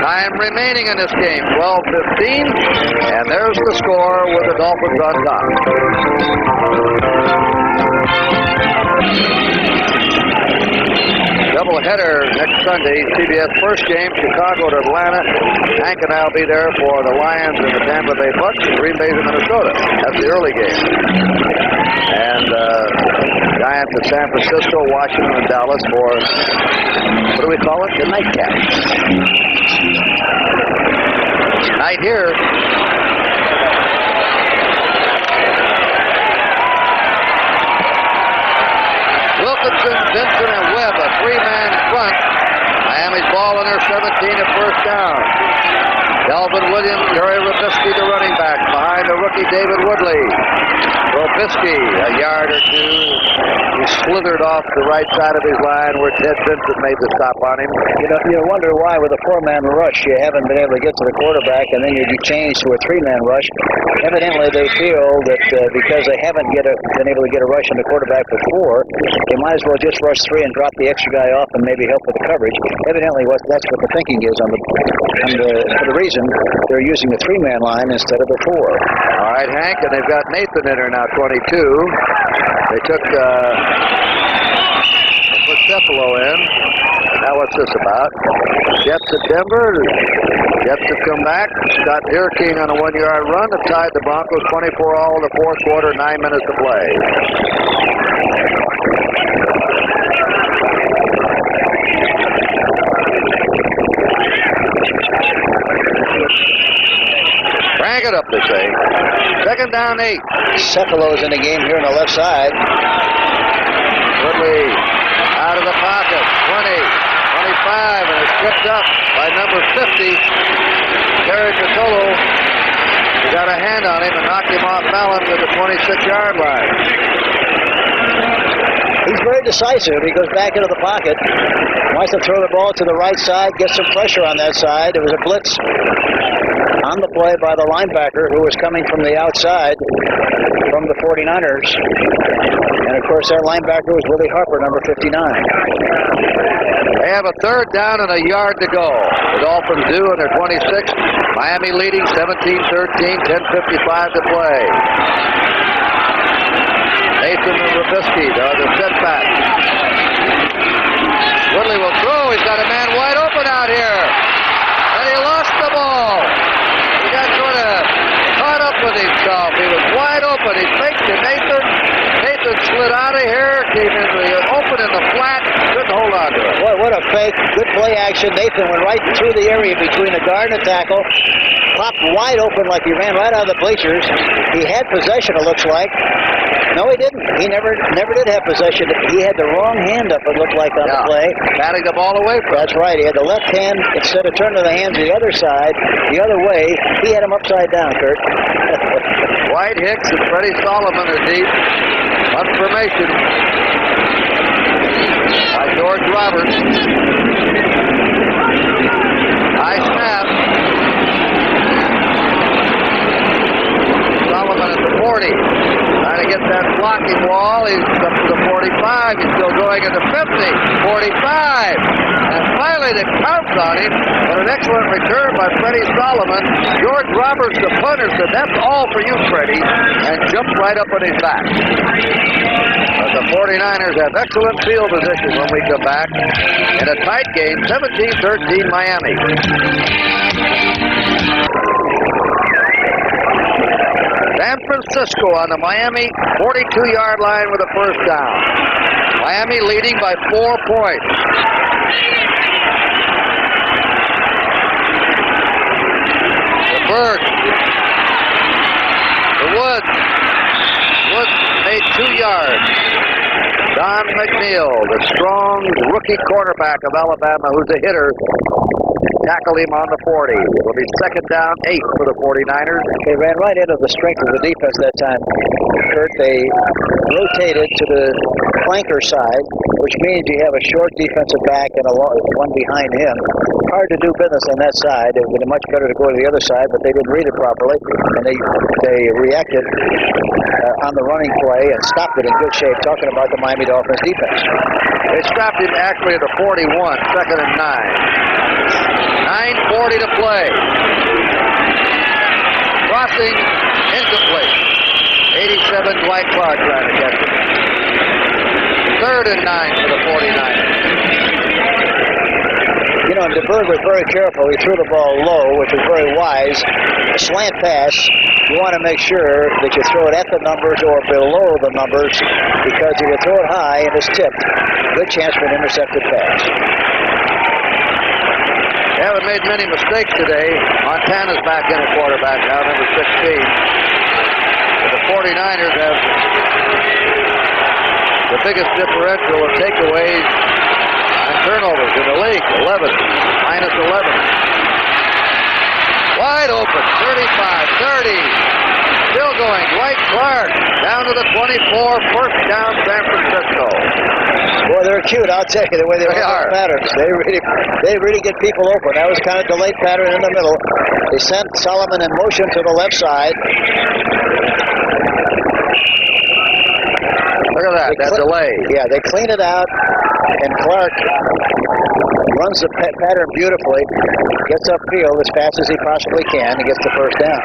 Speaker 1: Time remaining in this game, 12-15, and there's the score with the Dolphins on top. Doubleheader next Sunday, CBS first game, Chicago to Atlanta. Hank and I will be there for the Lions and the Tampa Bay Bucks and Green Bay to Minnesota. That's the early game. And Giants at San Francisco, Washington, and Dallas for, what do we call it? The nightcap. Night here. Wilkinson, Vincent, and Webb, a 3-man front. Miami's ball on their 17 at first down. Delvin Williams, Jerry Robisky, the running back, behind the rookie David Woodley. Robisky, a yard or two. He slithered off the right side of his line where Ted Vincent made the stop on him.
Speaker 2: You wonder why with a 4-man rush you haven't been able to get to the quarterback, and then you change to a 3-man rush. Evidently, they feel that because they haven't been able to get a rush on the quarterback before, they might as well just rush 3 and drop the extra guy off and maybe help with the coverage. Evidently, that's what the thinking is for the reason they're using the 3-man line instead of the 4.
Speaker 1: All right, Hank, and they've got Nathan in there now, 22. They put Cephalo in. Now what's this about? Jets at Denver. Jets have come back. Scott Dierking on a 1-yard run that tied the Broncos 24-all in the fourth quarter, 9 minutes to play. Crank it up, they say. Second down, 8.
Speaker 2: Cephalo's in the game here on the left side.
Speaker 1: Woodley out of the pocket. 20, 25, and it's tripped up by number 50. Terry Catolo. He got a hand on him and knocked him off balance at the 26-yard line.
Speaker 2: He's very decisive. He goes back into the pocket. Wants to throw the ball to the right side, get some pressure on that side. It was a blitz. on the play by the linebacker who was coming from the outside from the 49ers. And, of course, that linebacker was Willie Harper, number 59.
Speaker 1: They have a third down and a yard to go. The Dolphins do in their 26th. Miami leading 17-13, 10:55 to play. Nathan Rabisky, the setback. Woodley will throw. He's got a man wide open out here. And he lost the ball. He got sort of caught up with himself. He was wide open. He faked to Nathan. Nathan slid out of here, came in the open in the flat, couldn't hold on to it.
Speaker 2: Boy, what a fake. Good play action. Nathan went right through the area between the guard and the tackle. Popped wide open like he ran right out of the bleachers. He had possession, it looks like. No, he didn't. He never did have possession. He had the wrong hand up, it looked like, on the play.
Speaker 1: Batting the ball away from him.
Speaker 2: That's right. He had the left hand, instead of turning the hands the other side, the other way, he had him upside down, Kurt.
Speaker 1: White, Hicks, and Freddie Solomon are deep. One formation by George Roberts. High snap. Solomon at the 40. Trying to get that blocking wall. He's up to the 45. He's still going at the 50. 45. And finally they pounce on him. But an excellent return by Freddie Solomon. George Roberts, the punter, said, "That's all for you, Freddie," and jumped right up on his back. But the 49ers have excellent field position when we come back. In a tight game, 17-13 Miami. San Francisco on the Miami 42-yard line with a first down. Miami leading by 4 points. The Berg. The Woods. Woods made 2 yards. Don McNeil, the strong rookie quarterback of Alabama, who's a hitter, tackled him on the 40. It will be second down, 8 for the 49ers.
Speaker 2: They ran right into the strength of the defense that time, Kurt. They rotated to the flanker side, which means you have a short defensive back and one behind him. Hard to do business on that side. It would be much better to go to the other side, but they didn't read it properly, and they reacted on the running play and stopped it in good shape, talking about the Miami Dolphins defense.
Speaker 1: They stopped him actually at the 41, second and 9. 9:40 to play. Crossing incomplete. 87 Dwight Clark trying to catch it. Third and 9 for the 49ers.
Speaker 2: You know, DeBerg was very careful. He threw the ball low, which was very wise. A slant pass, you want to make sure that you throw it at the numbers or below the numbers, because if you throw it high and it's tipped, good chance for an intercepted pass.
Speaker 1: They haven't made many mistakes today. Montana's back in at quarterback now, number 16. But the 49ers have the biggest differential of takeaways and turnovers in the league, 11, minus 11. Wide open, 35-30. Still going, Dwight Clark down to the 24, first down San Francisco.
Speaker 2: Boy, they're cute, I'll tell you, the way they run patterns. They really get people open. That was kind of delayed pattern in the middle. They sent Solomon in motion to the left side.
Speaker 1: Look at that, that delay.
Speaker 2: Yeah, they clean it out, and Clark runs the pattern beautifully, gets upfield as fast as he possibly can, and gets the first down.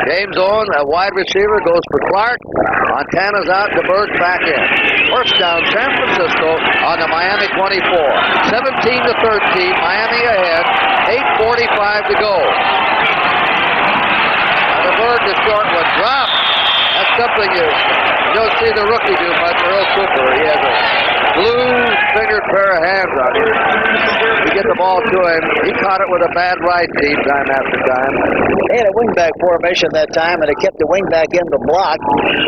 Speaker 1: James Owen, a wide receiver, goes for Clark. Montana's out, DeBerg back in. First down, San Francisco on the Miami 24. 17-13, Miami ahead. 8:45 to go. Now DeBerg, the short one, dropped. That's something you don't see the rookie do much, Earl Cooper. He has a blue-fingered pair of hands on him. You get the ball to him. He caught it with a bad right team time after time.
Speaker 2: They had a wingback formation that time, and they kept the wingback in the block,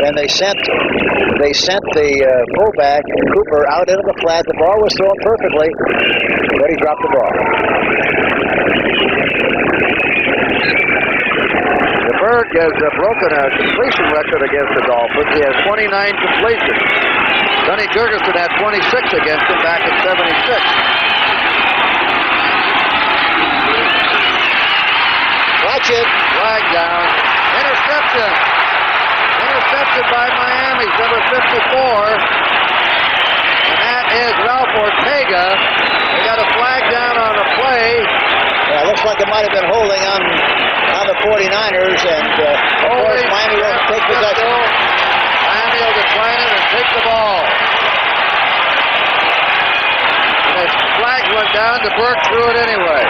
Speaker 2: and they sent the fullback, Cooper, out into the flat. The ball was thrown perfectly, but he dropped the ball.
Speaker 1: DeBerg has broken a completion record against the Dolphins. He has 29 completions. Sonny Jurgensen had 26 against him back in 76.
Speaker 2: Well, I catch it.
Speaker 1: Flag down. Interception. Intercepted by Miami's number 54. And that is Ralph Ortega. They got a flag down on the play.
Speaker 2: Yeah, it looks like it might have been holding on the 49ers, and of course Miami will take possession.
Speaker 1: Miami will decline it and take the ball. And as flags went down, DeBerk threw it anyway.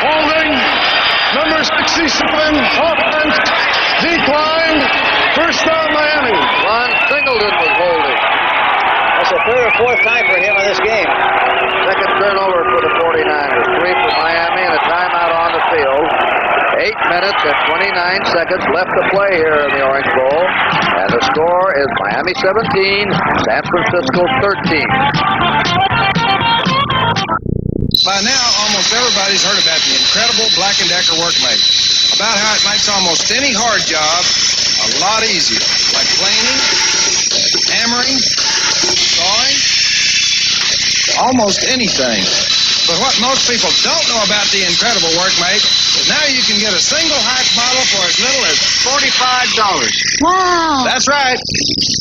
Speaker 4: Holding, number 67, offense, declined. First down, Miami.
Speaker 1: Ron Singleton was holding.
Speaker 2: That's the third or fourth time for him in this game.
Speaker 1: Second turnover for the 49ers. 3 for Miami and a timeout on the field. 8 minutes and 29 seconds left to play here in the Orange Bowl. And the score is Miami 17, San Francisco 13.
Speaker 8: By now, almost everybody's heard about the incredible Black & Decker workmate. About how it makes almost any hard job a lot easier. Like planing, hammering, sawing, almost anything. But what most people don't know about the incredible workmate is now you can get a single hatch model for as little as $45.
Speaker 9: Wow.
Speaker 8: That's right.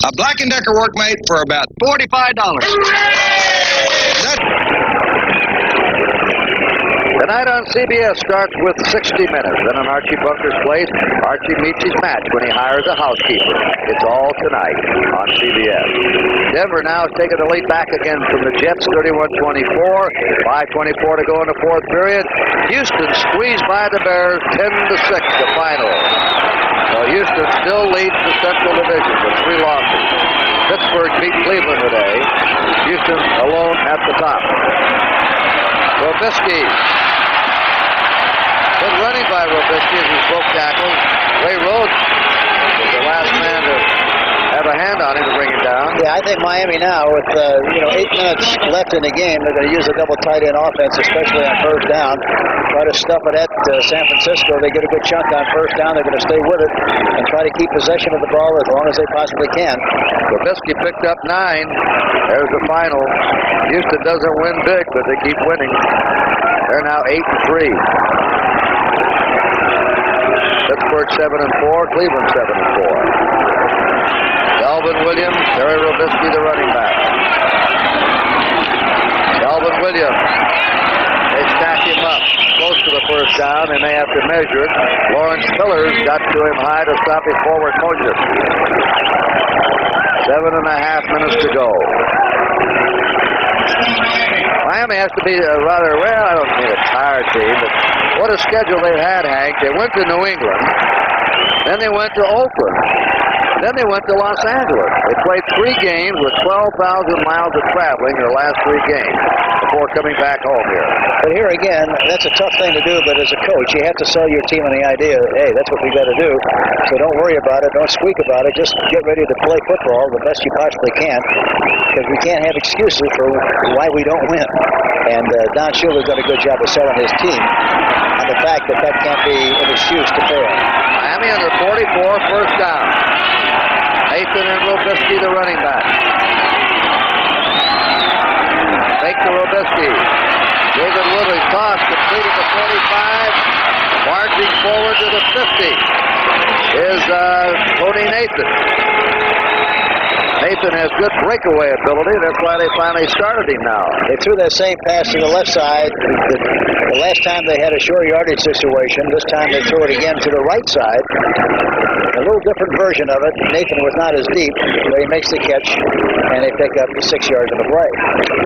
Speaker 8: A Black & Decker workmate for about $45.
Speaker 1: Tonight on CBS starts with 60 Minutes. Then on Archie Bunker's place, Archie meets his match when he hires a housekeeper. It's all tonight on CBS. Denver now is taking the lead back again from the Jets, 31-24. 5:24 to go in the fourth period. Houston squeezed by the Bears, 10-6 the final. So Houston still leads the Central Division with 3 losses. Pittsburgh beat Cleveland today. Houston alone at the top. Robisky. Good running by Robisky as he broke tackles. Ray Rhodes was the last man to have a hand on him to bring him down.
Speaker 2: Yeah, I think Miami now, with 8 minutes left in the game, they're going to use a double tight end offense, especially on first down. Try to stuff it at San Francisco. They get a good chunk on first down. They're going to stay with it and try to keep possession of the ball as long as they possibly can.
Speaker 1: Robisky picked up 9. There's the final. Houston doesn't win big, but they keep winning. They're now 8-3. Pittsburgh 7-4, Cleveland 7-4. Calvin Williams, Terry Robisky, the running back. Calvin Williams. They stack him up close to the first down. They may have to measure it. Lawrence Pillars got to him high to stop his forward motion. 7.5 minutes to go. Miami has to be rather, well, I don't mean a tired team, but what a schedule they've had, Hank. They went to New England, then they went to Oakland, then they went to Los Angeles. They played 3 games with 12,000 miles of traveling their last 3 games before coming back home here.
Speaker 2: But here again, that's a tough thing to do, but as a coach, you have to sell your team on the idea that, hey, that's what we got to do. So don't worry about it. Don't squeak about it. Just get ready to play football the best you possibly can, because we can't have excuses for why we don't win. And Don Shula's done a good job of selling his team on the fact that that can't be an excuse to fail.
Speaker 1: Miami under 44, first down. Nathan and Robisky, the running back. Fake to Robisky. David Woodley toss, completed the 45. Marching forward to the 50 is Tony Nathan. Nathan has good breakaway ability. That's why they finally started him now.
Speaker 2: They threw that same pass to the left side. The last time they had a short yardage situation. This time they threw it again to the right side. A little different version of it. Nathan was not as deep, but he makes the catch, and they pick up 6 yards on the play.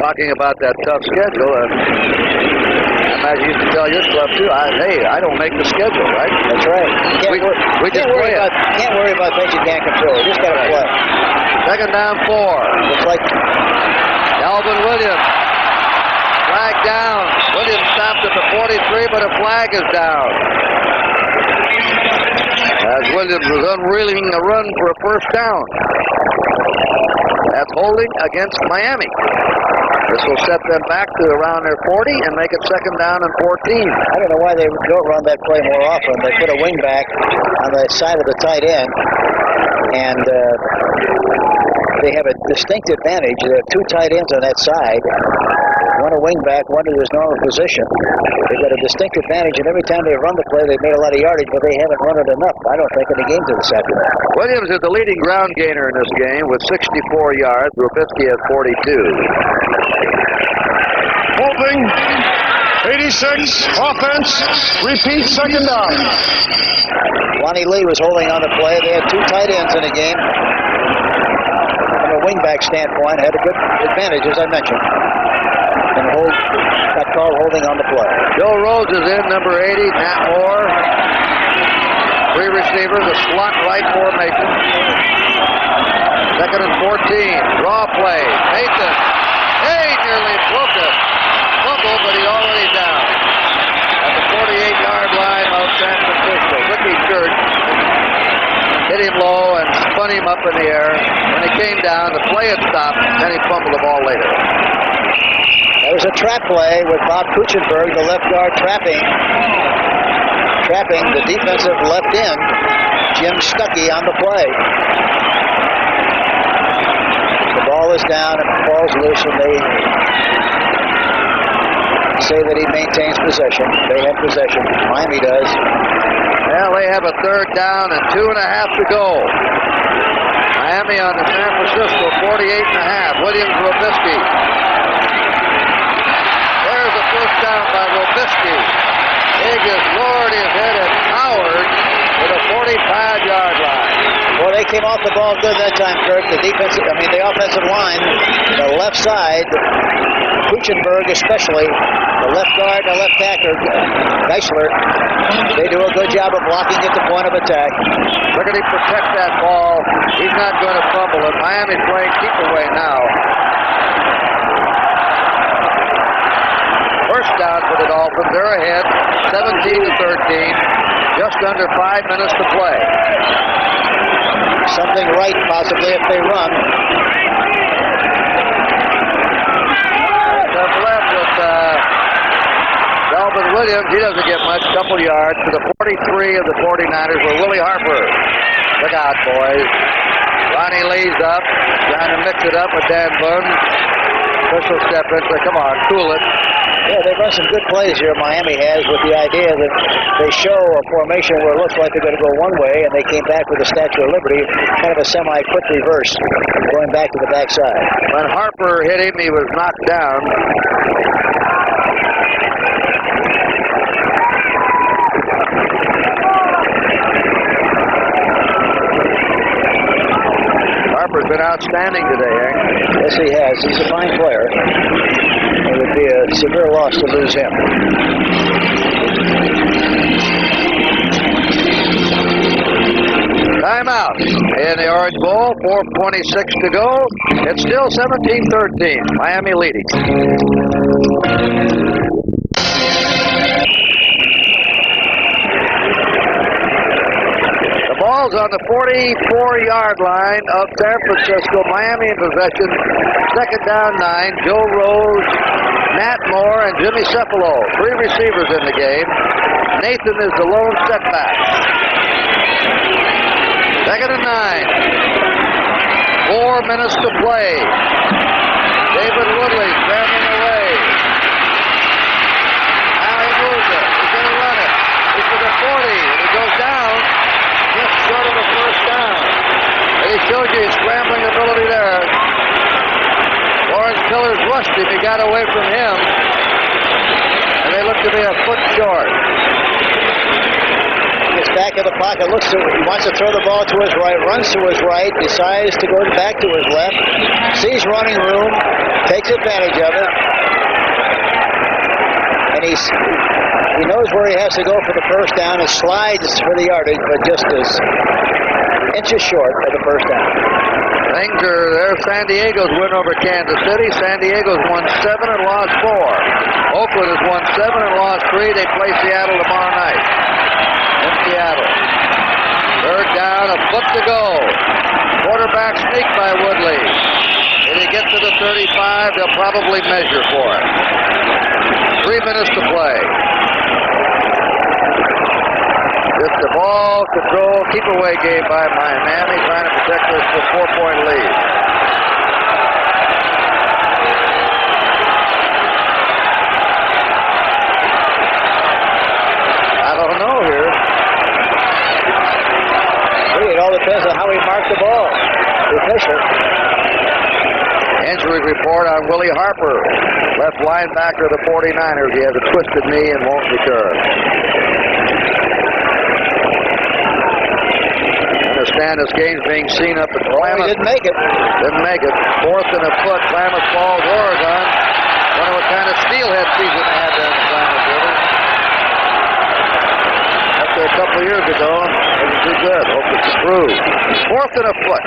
Speaker 1: Talking about that tough schedule, I used to tell your club too, I don't make the schedule, right?
Speaker 2: That's right.
Speaker 1: We just play it.
Speaker 2: Can't worry about things you can't control. You just got to play.
Speaker 1: Second down 4.
Speaker 2: Looks like
Speaker 1: Calvin Williams. Flag down. Williams stopped at the 43, but a flag is down. As Williams was unreeling a run for a first down. That's holding against Miami. This will set them back to around their 40 and make it second down and 14.
Speaker 2: I don't know why they don't run that play more often. They put a wing back on the side of the tight end, and they have a distinct advantage. They have 2 tight ends on that side, one a wingback, one to his normal position. They've got a distinct advantage, and every time they run the play, they've made a lot of yardage, but they haven't run it enough, I don't think, in the game to this afternoon.
Speaker 1: Williams is the leading ground gainer in this game with 64 yards. Rubisky has 42.
Speaker 4: Holding. 86. Offense. Repeat second down.
Speaker 2: Lonnie Lee was holding on the play. They had two tight ends in the game. From a wingback standpoint, had a good advantage, as I mentioned. And got called holding on the play.
Speaker 1: Joe Rose is in, number 80. Matt Moore. Three receivers, a slot right formation. Second and 14. Draw play. Nathan. Hey, nearly broke it. Fumble, but he's already down. At the 48-yard line of San Francisco. Ricky Church hit him low and spun him up in the air. When he came down, the play had stopped, then he fumbled the ball later.
Speaker 2: There was a trap play with Bob Kuchenberg, the left guard, trapping the defensive left end, Jim Stuckey, on the play. The ball is down and falls loose, and they say that he maintains possession. They have possession. Miami does.
Speaker 1: Well, they have a third down and 2.5 to go. Miami on the San Francisco 48.5. Williams, Rubisky. There's a first down by Rubisky. He just lowered his head and powered to the 45-yard line.
Speaker 2: Well, they came off the ball good that time, Kirk. The offensive line, the left side, Kuchenberg especially, the left guard, the left tackler, Geisler, they do a good job of blocking at the point of attack.
Speaker 1: Look at him protect that ball. He's not going to fumble it. Miami's playing keep away now. First down for the Dolphins. They're ahead, 17-13. Just under 5 minutes to play.
Speaker 2: Something right, possibly, if they run.
Speaker 1: Left with Dalvin Williams. He doesn't get much, couple yards to the 43 of the 49ers with Willie Harper. Look out, boys. Ronnie Lee's up, trying to mix it up with Dan Boone. Official step in, say, come on, cool it.
Speaker 2: Yeah, they've run some good plays here, Miami has, with the idea that they show a formation where it looks like they're going to go one way, and they came back with the Statue of Liberty, kind of a semi-quick reverse, going back to the backside.
Speaker 1: When Harper hit him, he was knocked down. Harper's been outstanding today, Hank.
Speaker 2: Yes, he has. He's a fine player. It would be a severe loss to lose him.
Speaker 1: Timeout in the Orange Bowl, 4:26 to go. It's still 17-13. Miami leading. The ball's on the 44-yard line of San Francisco. Miami in possession. Second down 9. Joe Rose, Matt Moore, and Jimmy Cephalo. Three receivers in the game. Nathan is the lone setback. Second and 9. 4 minutes to play. David Woodley scrambling away. Now he moves it. He's going to run it. He's to the 40, and he goes down just short of the first down. And he shows you his scrambling ability there. Lawrence Pillars rushed him. He got away from him. And they look to be a foot short.
Speaker 2: Gets back in the pocket, he wants to throw the ball to his right, runs to his right, decides to go back to his left, sees running room, takes advantage of it, and he knows where he has to go for the first down and slides for the yardage, but just is inches short of the first down.
Speaker 1: Things are there. San Diego's win over Kansas City. San Diego's won 7 and lost 4. Oakland has won 7 and lost 3. They play Seattle tomorrow night. In Seattle. Third down, a foot to go. Quarterback sneak by Woodley. When he gets to the 35, they'll probably measure for it. 3 minutes to play. Just the ball control, keep away game by Miami, trying to protect this 4-point lead.
Speaker 2: depends on how he marked the ball. The official.
Speaker 1: Injury report on Willie Harper, left linebacker of the 49ers. He has a twisted knee and won't return. I understand this game's being seen up at Klamath.
Speaker 2: He didn't make it.
Speaker 1: Didn't make it. 4th and a foot. Klamath falls Oregon. Wonder what kind of steelhead season they had there in the Klamath River. After a couple of years ago, it wasn't too good. Hope it's improved. 4th and a foot.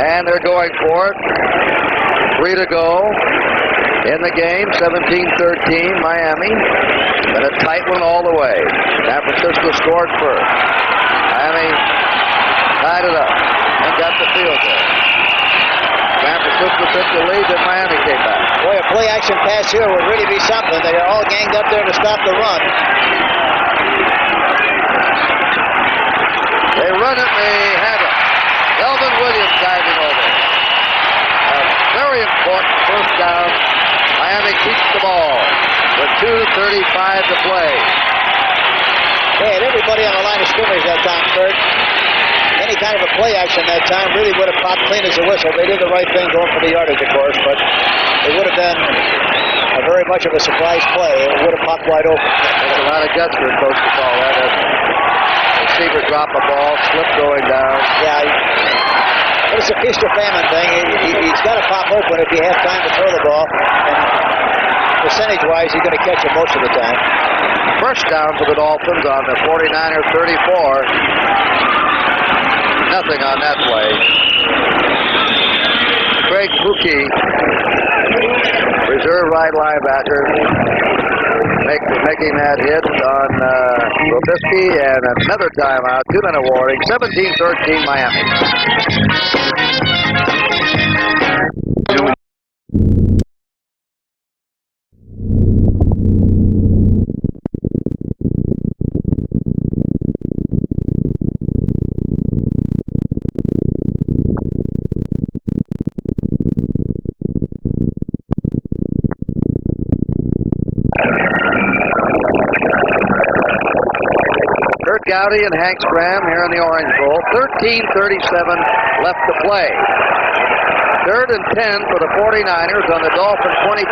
Speaker 1: And they're going for it. 3 to go in the game. 17-13, Miami. And a tight one all the way. San Francisco scored first. Miami tied it up and got the field goal. San Francisco took the lead, and Miami came back.
Speaker 2: Boy, a play-action pass here would really be something. They are all ganged up there to stop the run.
Speaker 1: They run it, they have it. Elvin Williams diving over. A very important first down. Miami keeps the ball with 2:35 to play.
Speaker 2: They had everybody on the line of scrimmage that time, Kurt. Any kind of a play action that time really would have popped clean as a whistle. They did the right thing going for the yardage, of course, but it would have been a very much of a surprise play. It would have popped wide open.
Speaker 1: That's a lot of guts for a coach to call that. Receiver drop a ball, slip going down.
Speaker 2: Yeah, but it's a feast or famine thing. He's got to pop open if he has time to throw the ball. And percentage-wise, he's going to catch it most of the time.
Speaker 1: First down for the Dolphins on the 49er 34. Nothing on that play. Craig Buki, reserve right linebacker, making that hit on Robisky, and another timeout. 2-minute warning. 17-13 Miami. Gowdy and Hank Graham here in the Orange Bowl. 13:37 left to play. 3rd and 10 for the 49ers on the Dolphin 25.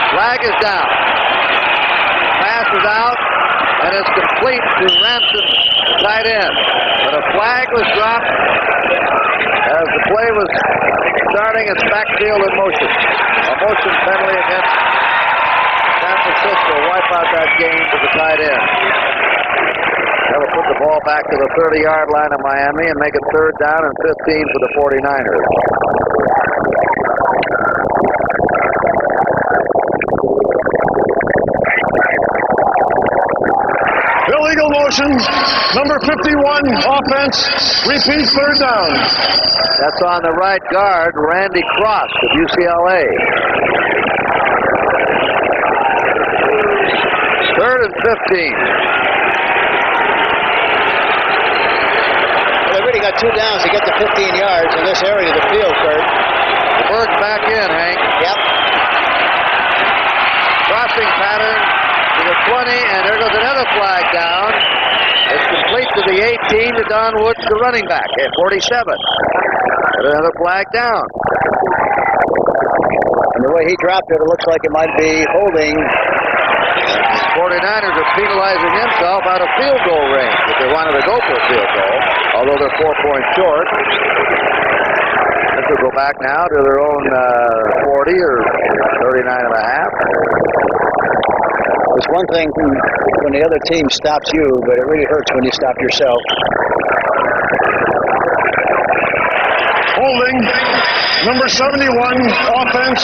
Speaker 1: Flag is down. Pass is out, and it's complete to Ransom, tight end. But a flag was dropped as the play was starting its backfield in motion. A motion penalty against San Francisco. Wipe out that game to the tight end. That will put the ball back to the 30-yard line of Miami and make it 3rd down and 15 for the 49ers.
Speaker 4: Illegal motion, number 51, offense, repeat 3rd down.
Speaker 1: That's on the right guard, Randy Cross of UCLA. 3rd and 15.
Speaker 2: Well, they really got 2 downs to get to 15 yards in this area of the field, Kurt.
Speaker 1: The Bird's back in, Hank.
Speaker 2: Yep.
Speaker 1: Crossing pattern to the 20, and there goes another flag down. It's complete to the 18 to Don Woods, the running back, at 47. And another flag down.
Speaker 2: And the way he dropped it, it looks like it might be holding.
Speaker 1: 49ers are penalizing himself out of field goal range if they wanted to go for a field goal, although they're 4 points short. This will go back now to their own 40 or 39 and a half.
Speaker 2: It's one thing when the other team stops you, but it really hurts when you stop yourself.
Speaker 4: Holding, number 71, offense,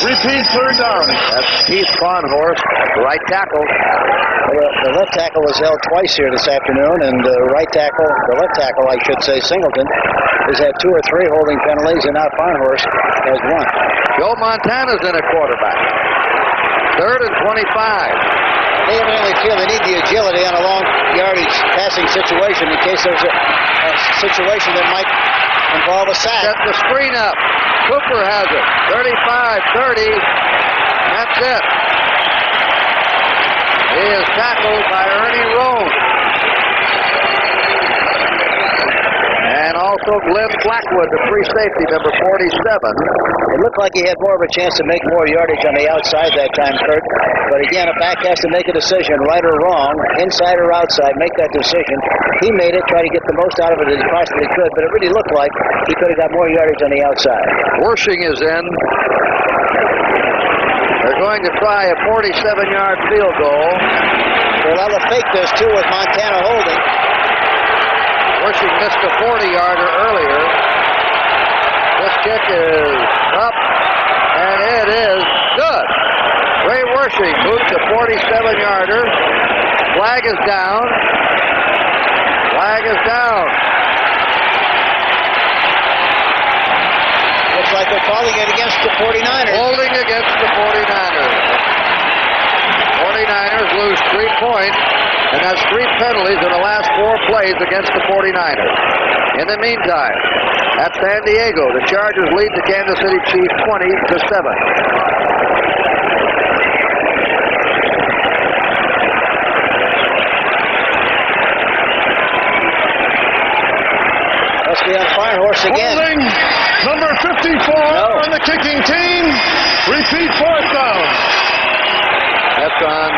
Speaker 4: repeat 3rd down.
Speaker 1: That's Keith Conhorst, right tackle.
Speaker 2: The left tackle was held twice here this afternoon, and the left tackle, I should say, Singleton, has had 2 or 3 holding penalties, and now Farnhorst has 1.
Speaker 1: Joe Montana's in at quarterback. 3rd and 25.
Speaker 2: They evidently feel they need the agility on a long yardage passing situation in case there's a situation that might involve a sack.
Speaker 1: Set the screen up. Cooper has it. 35-30. That's it. He is tackled by Ernie Roan. And also Glenn Blackwood, the free safety, number 47.
Speaker 2: It looked like he had more of a chance to make more yardage on the outside that time, Kurt. But again, a back has to make a decision, right or wrong, inside or outside, make that decision. He made it, try to get the most out of it as he possibly could, but it really looked like he could have got more yardage on the outside.
Speaker 1: Wershing is in. They're going to try a 47-yard field goal.
Speaker 2: They'll have to fake this, too, with Montana holding.
Speaker 1: Wershing missed a 40-yarder earlier. This kick is up, and it is good. Ray Wershing boots a 47-yarder. Flag is down. Flag is down.
Speaker 2: Looks like they're calling it against the 49ers.
Speaker 1: Holding against the 49ers. 49ers lose 3 points, and that's 3 penalties in the last 4 plays against the 49ers. In the meantime, at San Diego, the Chargers lead the Kansas City Chiefs 20-7.
Speaker 2: Must be on Firehorse again.
Speaker 4: Holding number 54 on the kicking team. Repeat 4th down.
Speaker 1: That's on...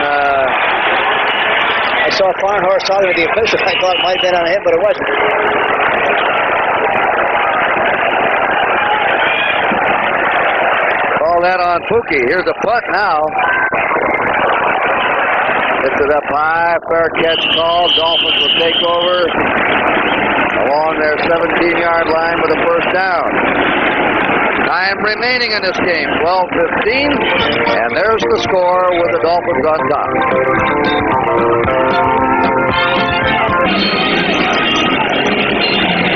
Speaker 2: I saw Farnhorse talking with the official. I thought it might have been on him, but it wasn't.
Speaker 1: Call that on Pookie. Here's a punt now. Gets it up high. Fair catch call. Dolphins will take over along their 17-yard line with a first down. Time remaining in this game, 12-15, and there's the score with the Dolphins on top.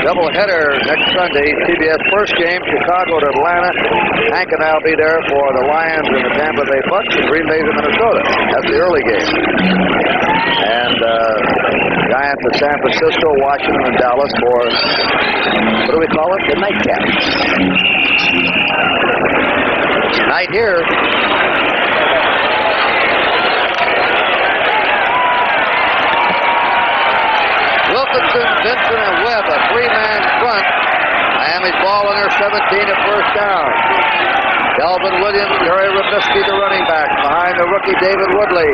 Speaker 1: Doubleheader next Sunday, CBS first game, Chicago to Atlanta. Hank and I will be there for the Lions and the Tampa Bay Bucks and Green Bay to Minnesota. That's the early game. And Giants at San Francisco, Washington, and Dallas for, what do we call it? The nightcap. Night here. Wilkinson, Vincent, and Webb, a 3-man front. Miami's ball on their 17 at first down. Delvin Williams, Terry Robisky, the running back, behind the rookie David Woodley.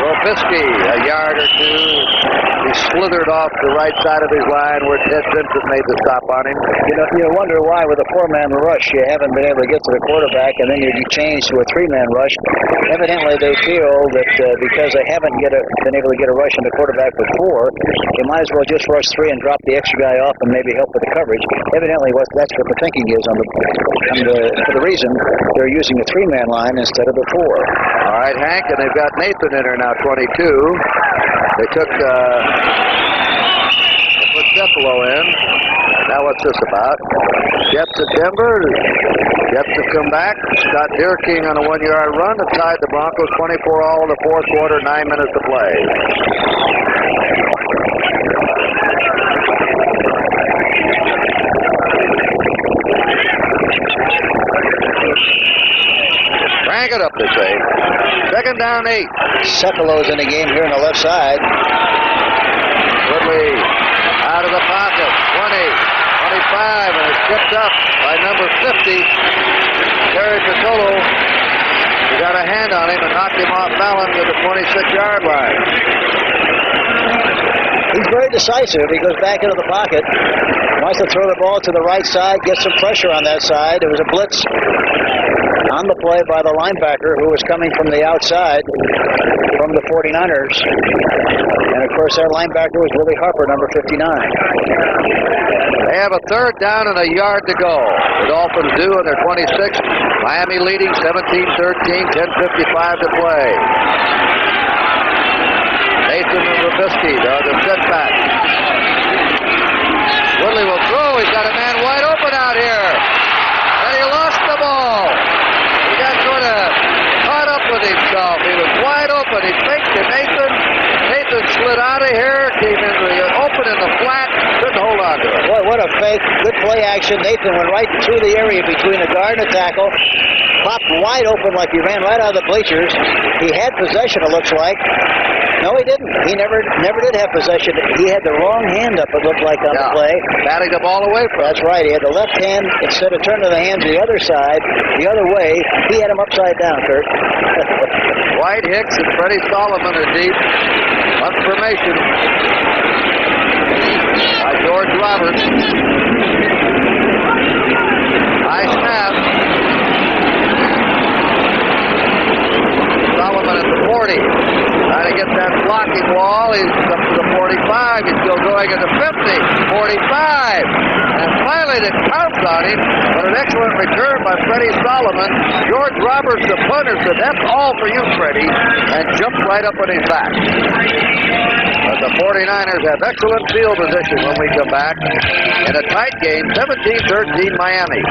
Speaker 1: Robisky, a yard or two. He slithered off the right side of his line where Ted Vincent made the stop on him.
Speaker 2: You wonder why with a 4-man rush you haven't been able to get to the quarterback, and then you change to a 3-man rush. Evidently, they feel that because they haven't been able to get a rush on the quarterback with 4, they might as well just rush 3 and drop the extra guy off and maybe help with the coverage. Evidently, that's what the thinking is for the reason they're using a 3-man line instead of the 4.
Speaker 1: All right, Hank, and they've got Nathan in there now, 22. They put Cephalo in. Now what's this about? Jets at Denver. Jets have come back. Scott Deerking on a 1-yard run to tied the Broncos 24-all in the 4th quarter, 9 minutes to play. Crank it up, they say. 2nd down, 8.
Speaker 2: Cephalo's in the game here on the left side.
Speaker 1: Woodley out of the pocket. 20, 25, and it's tipped up by number 50. Terry Patolo. He got a hand on him and knocked him off balance at the 26-yard line.
Speaker 2: He's very decisive. He goes back into the pocket. Wants to throw the ball to the right side, get some pressure on that side. It was a blitz on the play by the linebacker who was coming from the outside from the 49ers. And, of course, their linebacker was Willie Harper, number 59.
Speaker 1: They have a 3rd down and a yard to go. The Dolphins do on their 26th. Miami leading 17-13, 10:55 to play. Nathan and Robisky, the setback. Woodley will throw. He's got a man wide open out here. And he lost the ball. He got sort of caught up with him.
Speaker 2: what a fake. Good play action. Nathan went right through the area between the guard and the tackle. Popped wide open like he ran right out of the bleachers. He had possession, it looks like. No, he didn't. He never did have possession. He had the wrong hand up, it looked like, on the play.
Speaker 1: Batting the ball away from him.
Speaker 2: That's right. He had the left hand, instead of turning the hand to the other side, the other way, he had him upside down, Kurt.
Speaker 1: White, Hicks, and Freddie Solomon are deep. One formation by George Roberts. High snap. Solomon at the 40. Trying to get that blocking wall. He's up to the 45. He's still going at the 50. 45. And finally they pounced on him. But an excellent return by Freddie Solomon. George Roberts, the punter, said, "That's all for you, Freddie," and jumped right up on his back. But the 49ers have excellent field position when we come back. In a tight game, 17-13 Miami.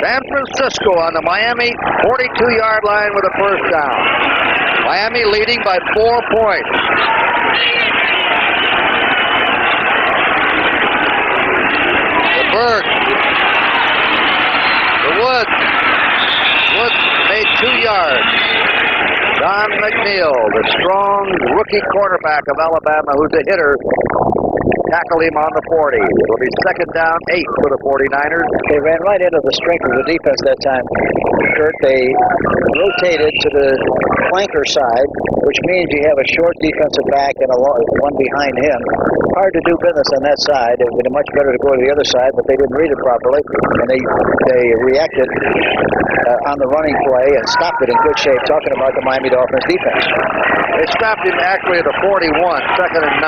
Speaker 1: San Francisco on the Miami 42-yard line with a first down. Miami leading by 4 points. The Berg. The Woods. Woods made 2 yards. Don McNeil, the strong rookie quarterback of Alabama, who's a hitter, tackle him on the 40. It'll be second down 8 for the 49ers.
Speaker 2: They ran right into the strength of the defense that time, Kurt. They rotated to the flanker side, which means you have a short defensive back and one behind him. Hard to do business on that side. It would be much better to go to the other side, but they didn't read it properly, and they reacted on the running play and stopped it in good shape, talking about the Miami Dolphins defense.
Speaker 1: They stopped him actually at the 41, second and 9.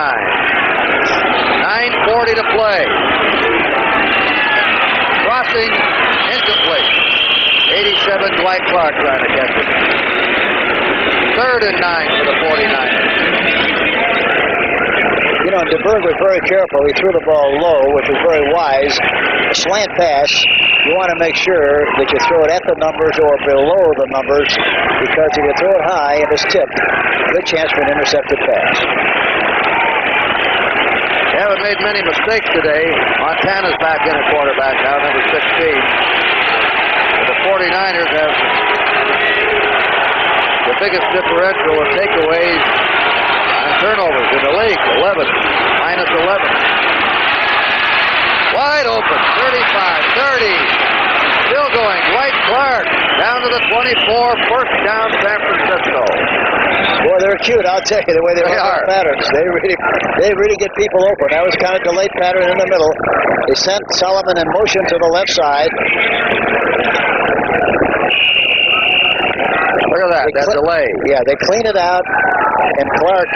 Speaker 1: 9:40 to play. Crossing incomplete. 87 Dwight Clark trying to catch it. Third and 9 for the 49ers.
Speaker 2: You know, DeBerg was very careful. He threw the ball low, which was very wise. A slant pass, you want to make sure that you throw it at the numbers or below the numbers, because if you throw it high and it's tipped, good chance for an intercepted pass.
Speaker 1: They haven't made many mistakes today. Montana's back in at quarterback now, number 16. And the 49ers have the biggest differential of takeaways and turnovers in the league, 11, minus 11. Wide open, 35, 30. Still going, Dwight Clark down to the 24, first down San Francisco.
Speaker 2: Boy, they're cute, I'll tell you, the way they run their patterns. They really get people open. That was kind of delayed pattern in the middle. They sent Solomon in motion to the left side.
Speaker 1: Look at that, that delay.
Speaker 2: Yeah, they clean it out, and Clark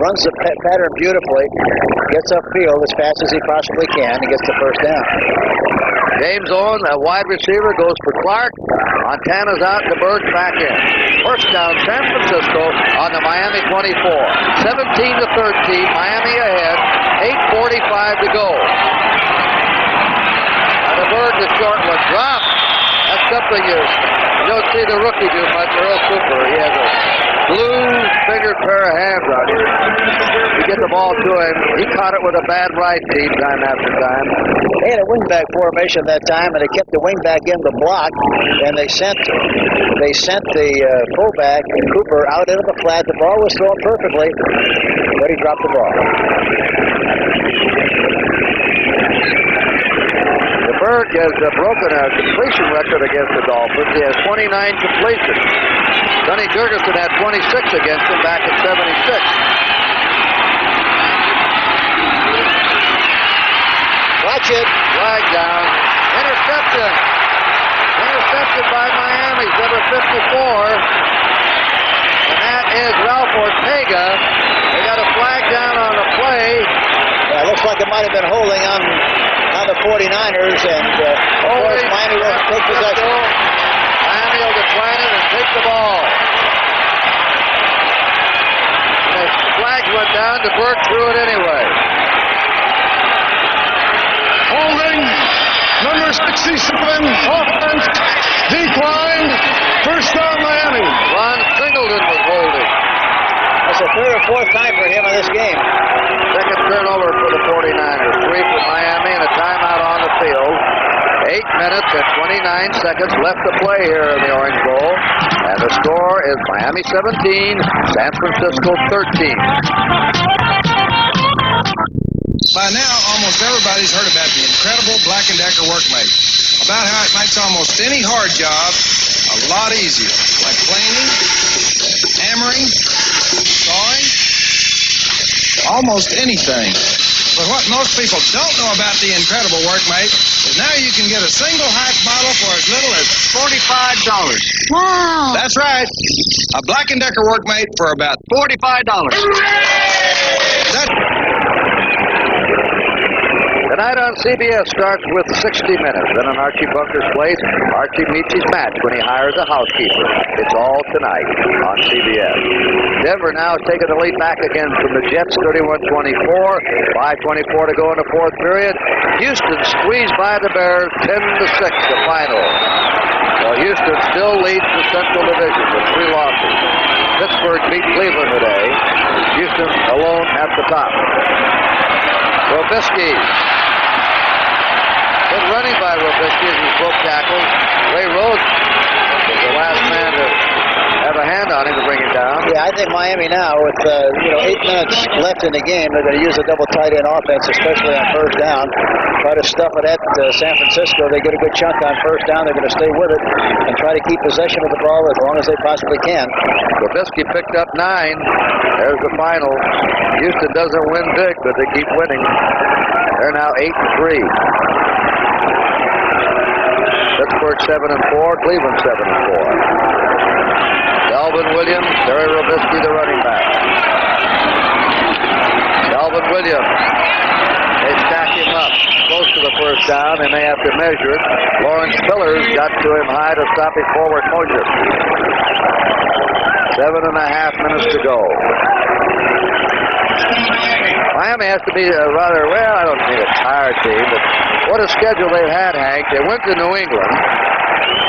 Speaker 2: runs the pattern beautifully, gets upfield as fast as he possibly can, and gets the first down.
Speaker 1: James Owen, a wide receiver, goes for Clark. Montana's out, and the Birds back in. First down, San Francisco on the Miami 24. 17-13, Miami ahead. 8:45 to go. Now the Birds, a short one, drop. That's something you don't see the rookie do much, Earl Cooper. He has a blue-fingered pair of hands on him. You get the ball to him. He caught it with a bad right team time after time.
Speaker 2: They had a wingback formation that time, and they kept the wingback in the block, and they sent the fullback, Cooper, out into the flat. The ball was thrown perfectly, but he dropped the ball.
Speaker 1: Berg has broken a completion record against the Dolphins. He has 29 completions. Sonny Jurgensen had 26 against him back in '76.
Speaker 2: Watch it.
Speaker 1: Flag down. Interception. Intercepted by Miami, number 54. And that is Ralph Ortega. They got a flag down on the play.
Speaker 2: Yeah, it looks like it might have been holding on the 49ers, and of course Miami will take possession.
Speaker 1: Miami will decline it and take the ball. And the flags went down. DeBerg threw it anyway.
Speaker 4: Holding, number 67, offense, declined, first down Miami.
Speaker 1: Ron Singleton was holding.
Speaker 2: That's the third or fourth time for him in this game.
Speaker 1: Second turnover for the 49ers. 3 for Miami and a timeout on the field. 8 minutes and 29 seconds left to play here in the Orange Bowl. And the score is Miami 17, San Francisco 13.
Speaker 8: By now, almost everybody's heard about the incredible Black & Decker workmate. About how it makes almost any hard job a lot easier, like planing, hammering, sawing, almost anything. But what most people don't know about the incredible workmate is now you can get a single hatch model for as little as $45.
Speaker 9: Wow.
Speaker 8: That's right. A Black & Decker workmate for about $45. That's
Speaker 1: Tonight on CBS starts with 60 Minutes. Then on Archie Bunker's place, Archie meets his match when he hires a housekeeper. It's all tonight on CBS. Denver now taking the lead back again from the Jets, 31-24. 5:24 to go in the fourth period. Houston squeezed by the Bears, 10-6 the final. Well, Houston still leads the Central Division with 3 losses. Pittsburgh beat Cleveland today. Houston alone at the top. Robisky. Good running by Robisky as he broke tackles. Ray Rhodes was the last man to have a hand on him to bring him down.
Speaker 2: Yeah, I think Miami now, with 8 minutes left in the game, they're going to use a double tight end offense, especially on first down. Try to stuff it at San Francisco. They get a good chunk on first down. They're going to stay with it and try to keep possession of the ball as long as they possibly can.
Speaker 1: Robisky picked up 9. There's the final. Houston doesn't win big, but they keep winning. They're now 8-3. Pittsburgh 7-4. Cleveland 7-4. Calvin Williams, Terry Robisky, the running back. Calvin Williams. They stack him up close to the first down. They may have to measure it. Lawrence Pillars got to him high to stop his forward motion. 7.5 minutes to go. Miami has to be rather, well, I don't think a tired team, but what a schedule they've had, Hank. They went to New England,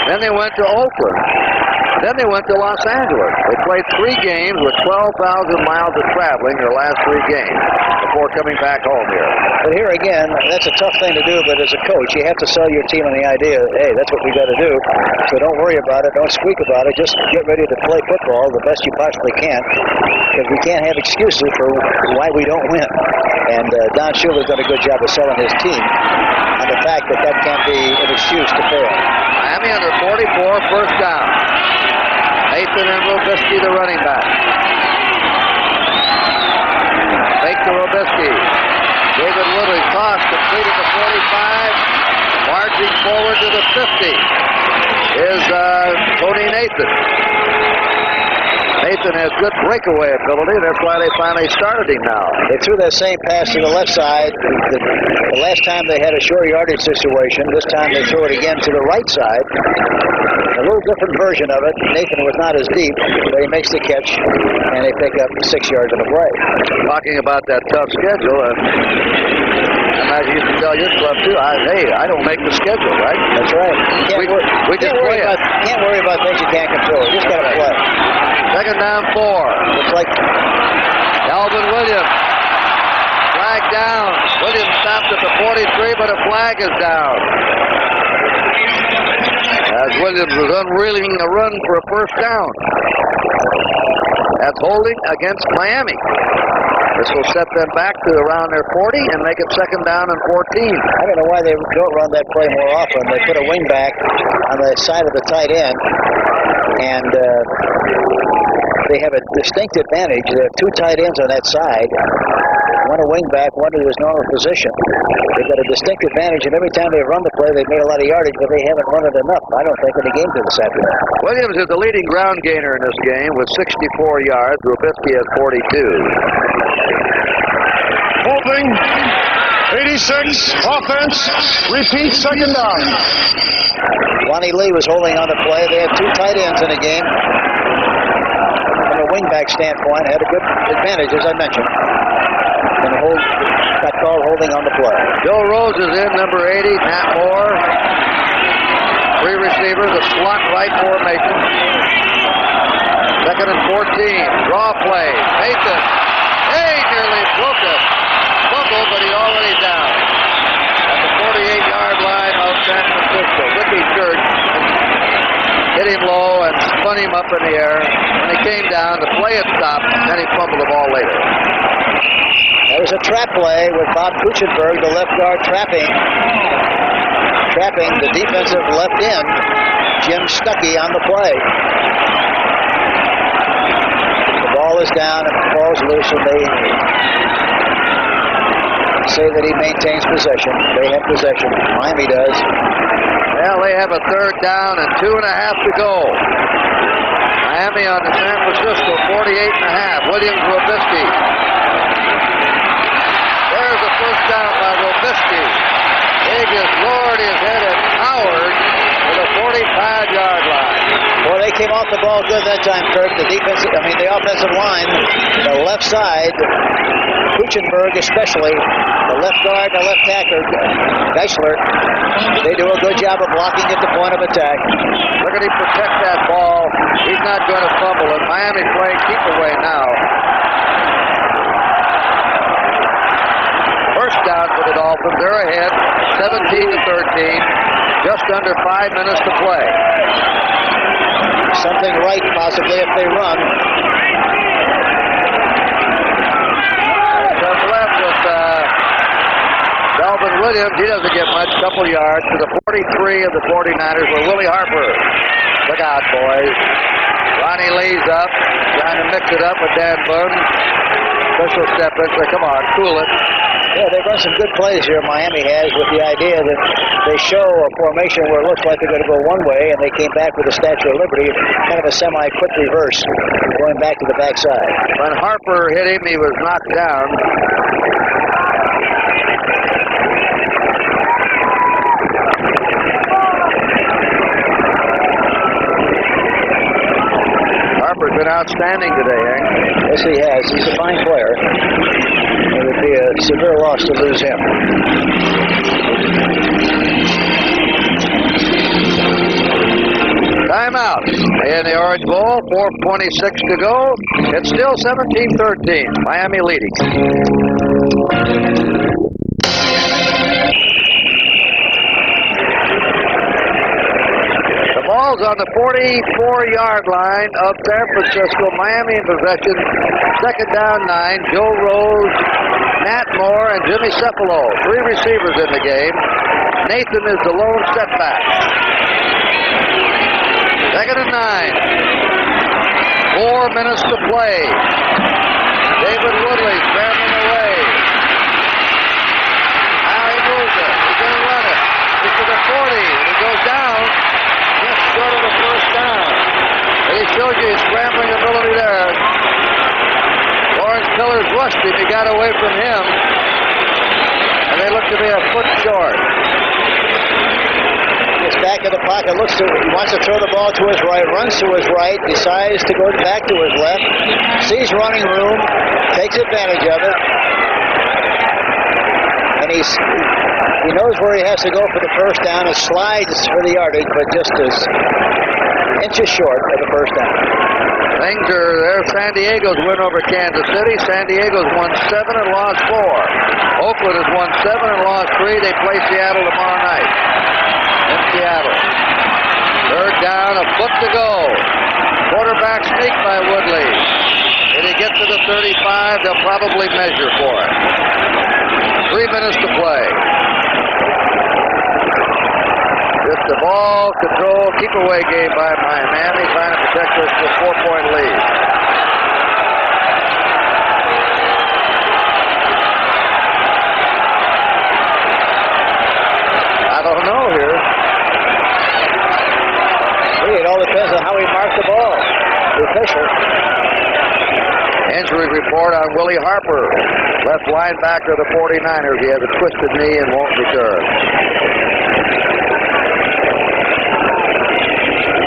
Speaker 1: then they went to Oakland, then they went to Los Angeles. They played 3 games with 12,000 miles of traveling their last 3 games before coming back home here.
Speaker 2: But here again, that's a tough thing to do, but as a coach, you have to sell your team on the idea, hey, that's what we got to do. So don't worry about it. Don't squeak about it. Just get ready to play football the best you possibly can, because we can't have excuses for why we don't win. And Don Shula's done a good job of selling his team on the fact that that can't be an excuse to fail.
Speaker 1: Miami under 44, first down. Nathan and Robisky, the running back. Fake to Robisky. David Woodley toss completed the 45. Marching forward to the 50 is Tony Nathan. Nathan has good breakaway ability. That's why they finally started him now.
Speaker 2: They threw that same pass to the left side. The last time they had a short yardage situation. This time they threw it again to the right side. A little different version of it. Nathan was not as deep, but he makes the catch, and they pick up 6 yards on the play.
Speaker 1: Talking about that tough schedule, and I used to tell your club too, I don't make the schedule, right?
Speaker 2: That's right.
Speaker 1: We just play it.
Speaker 2: Can't worry about things you can't control. You just got to play.
Speaker 1: Second down 4.
Speaker 2: Looks like
Speaker 1: Calvin Williams. Flag down. Williams stopped at the 43, but a flag is down. As Williams was unreeling a run for a first down. That's holding against Miami. This will set them back to around their 40 and make it second down and 14.
Speaker 2: I don't know why they don't run that play more often. They put a wing back on the side of the tight end, and they have a distinct advantage. They have 2 tight ends on that side. One a wing back, one in his normal position. They've got a distinct advantage, and every time they run the play, they've made a lot of yardage, but they haven't run it enough, I don't think, in the game this afternoon.
Speaker 1: Williams is the leading ground gainer in this game with 64 yards. Robisky has 42.
Speaker 4: Holding, 86, offense, repeat, second down.
Speaker 2: Lonnie Lee was holding on the play. They had 2 tight ends in the game. From a wingback standpoint, had a good advantage, as I mentioned. And got called holding on the play.
Speaker 1: Joe Rose is in, number 80. Matt Moore. 3 receivers, a slot right formation. Second and 14. Draw play. Nathan. Hey, nearly broke a fumble, but he's already down. At the 48-yard line of San Francisco. Ricky Church hit him low and spun him up in the air. When he came down, the play had stopped, and then he fumbled the ball later.
Speaker 2: That was a trap play with Bob Kuchenberg, the left guard, trapping the defensive left end, Jim Stuckey, on the play. The ball is down and the ball's loose, and they say that he maintains possession. They have possession. Miami does.
Speaker 1: Well, they have a third down and 2.5 to go. Miami on the San Francisco 48.5. Williams, Robisky. There's a first down by Robisky. He just lowered his head at Howard to the 45-yard line.
Speaker 2: Well, they came off the ball good that time, Kirk. The offensive line, the left side, Kuchenberg especially, the left guard, the left tackler, Geisler, they do a good job of blocking at the point of attack.
Speaker 1: Look at him protect that ball. He's not going to fumble it. Miami playing keep away now. First down for the Dolphins. They're ahead, 17-13. Just under 5 minutes to play.
Speaker 2: Something right, possibly, if they run.
Speaker 1: Just left with Dalvin Williams. He doesn't get much, couple yards to the 43 of the 49ers with Willie Harper. Look out, boys. Ronnie Lee's up, trying to mix it up with Dan Boone. Official step in, say, come on, cool it.
Speaker 2: Yeah, they've run some good plays here, Miami has, with the idea that they show a formation where it looks like they're going to go one way, and they came back with the Statue of Liberty, kind of a semi-quick reverse, going back to the backside.
Speaker 1: When Harper hit him, he was knocked down. Harper's been outstanding today, Hank.
Speaker 2: Yes, he has. He's a fine player. It would be a severe loss to lose him.
Speaker 1: Timeout in the Orange Bowl, 4:26 to go. It's still 17-13. Miami leading. The ball's on the 44-yard line of San Francisco. Miami in possession. Second down 9. Joe Rose, Matt Moore, and Jimmy Cephalo. 3 receivers in the game. Nathan is the lone setback. Second and 9. 4 minutes to play. David Woodley scrambling away. Now he moves it. He's going to run it. He's to the 40. And he goes down just short of the first down. And he shows you his scrambling ability there. Lawrence Pillars rushed him. He got away from him. And they look to be a foot short.
Speaker 2: Gets back in the pocket, he wants to throw the ball to his right, runs to his right, decides to go back to his left, sees running room, takes advantage of it, and he knows where he has to go for the first down and slides for the yardage, but just is inches short of the first down.
Speaker 1: Things are there. San Diego's win over Kansas City. San Diego's won 7 and lost 4. Oakland has won 7 and lost 3. They play Seattle tomorrow night. In Seattle. Third down, a foot to go. Quarterback sneak by Woodley. Did he get to the 35? They'll probably measure for it. 3 minutes to play. Just the ball control, keep away game by Miami, trying to protect this 4-point lead. I don't know here.
Speaker 2: It all depends on how he marked the ball. The official.
Speaker 1: Injury report on Willie Harper, left linebacker of the 49ers. He has a twisted knee and won't return.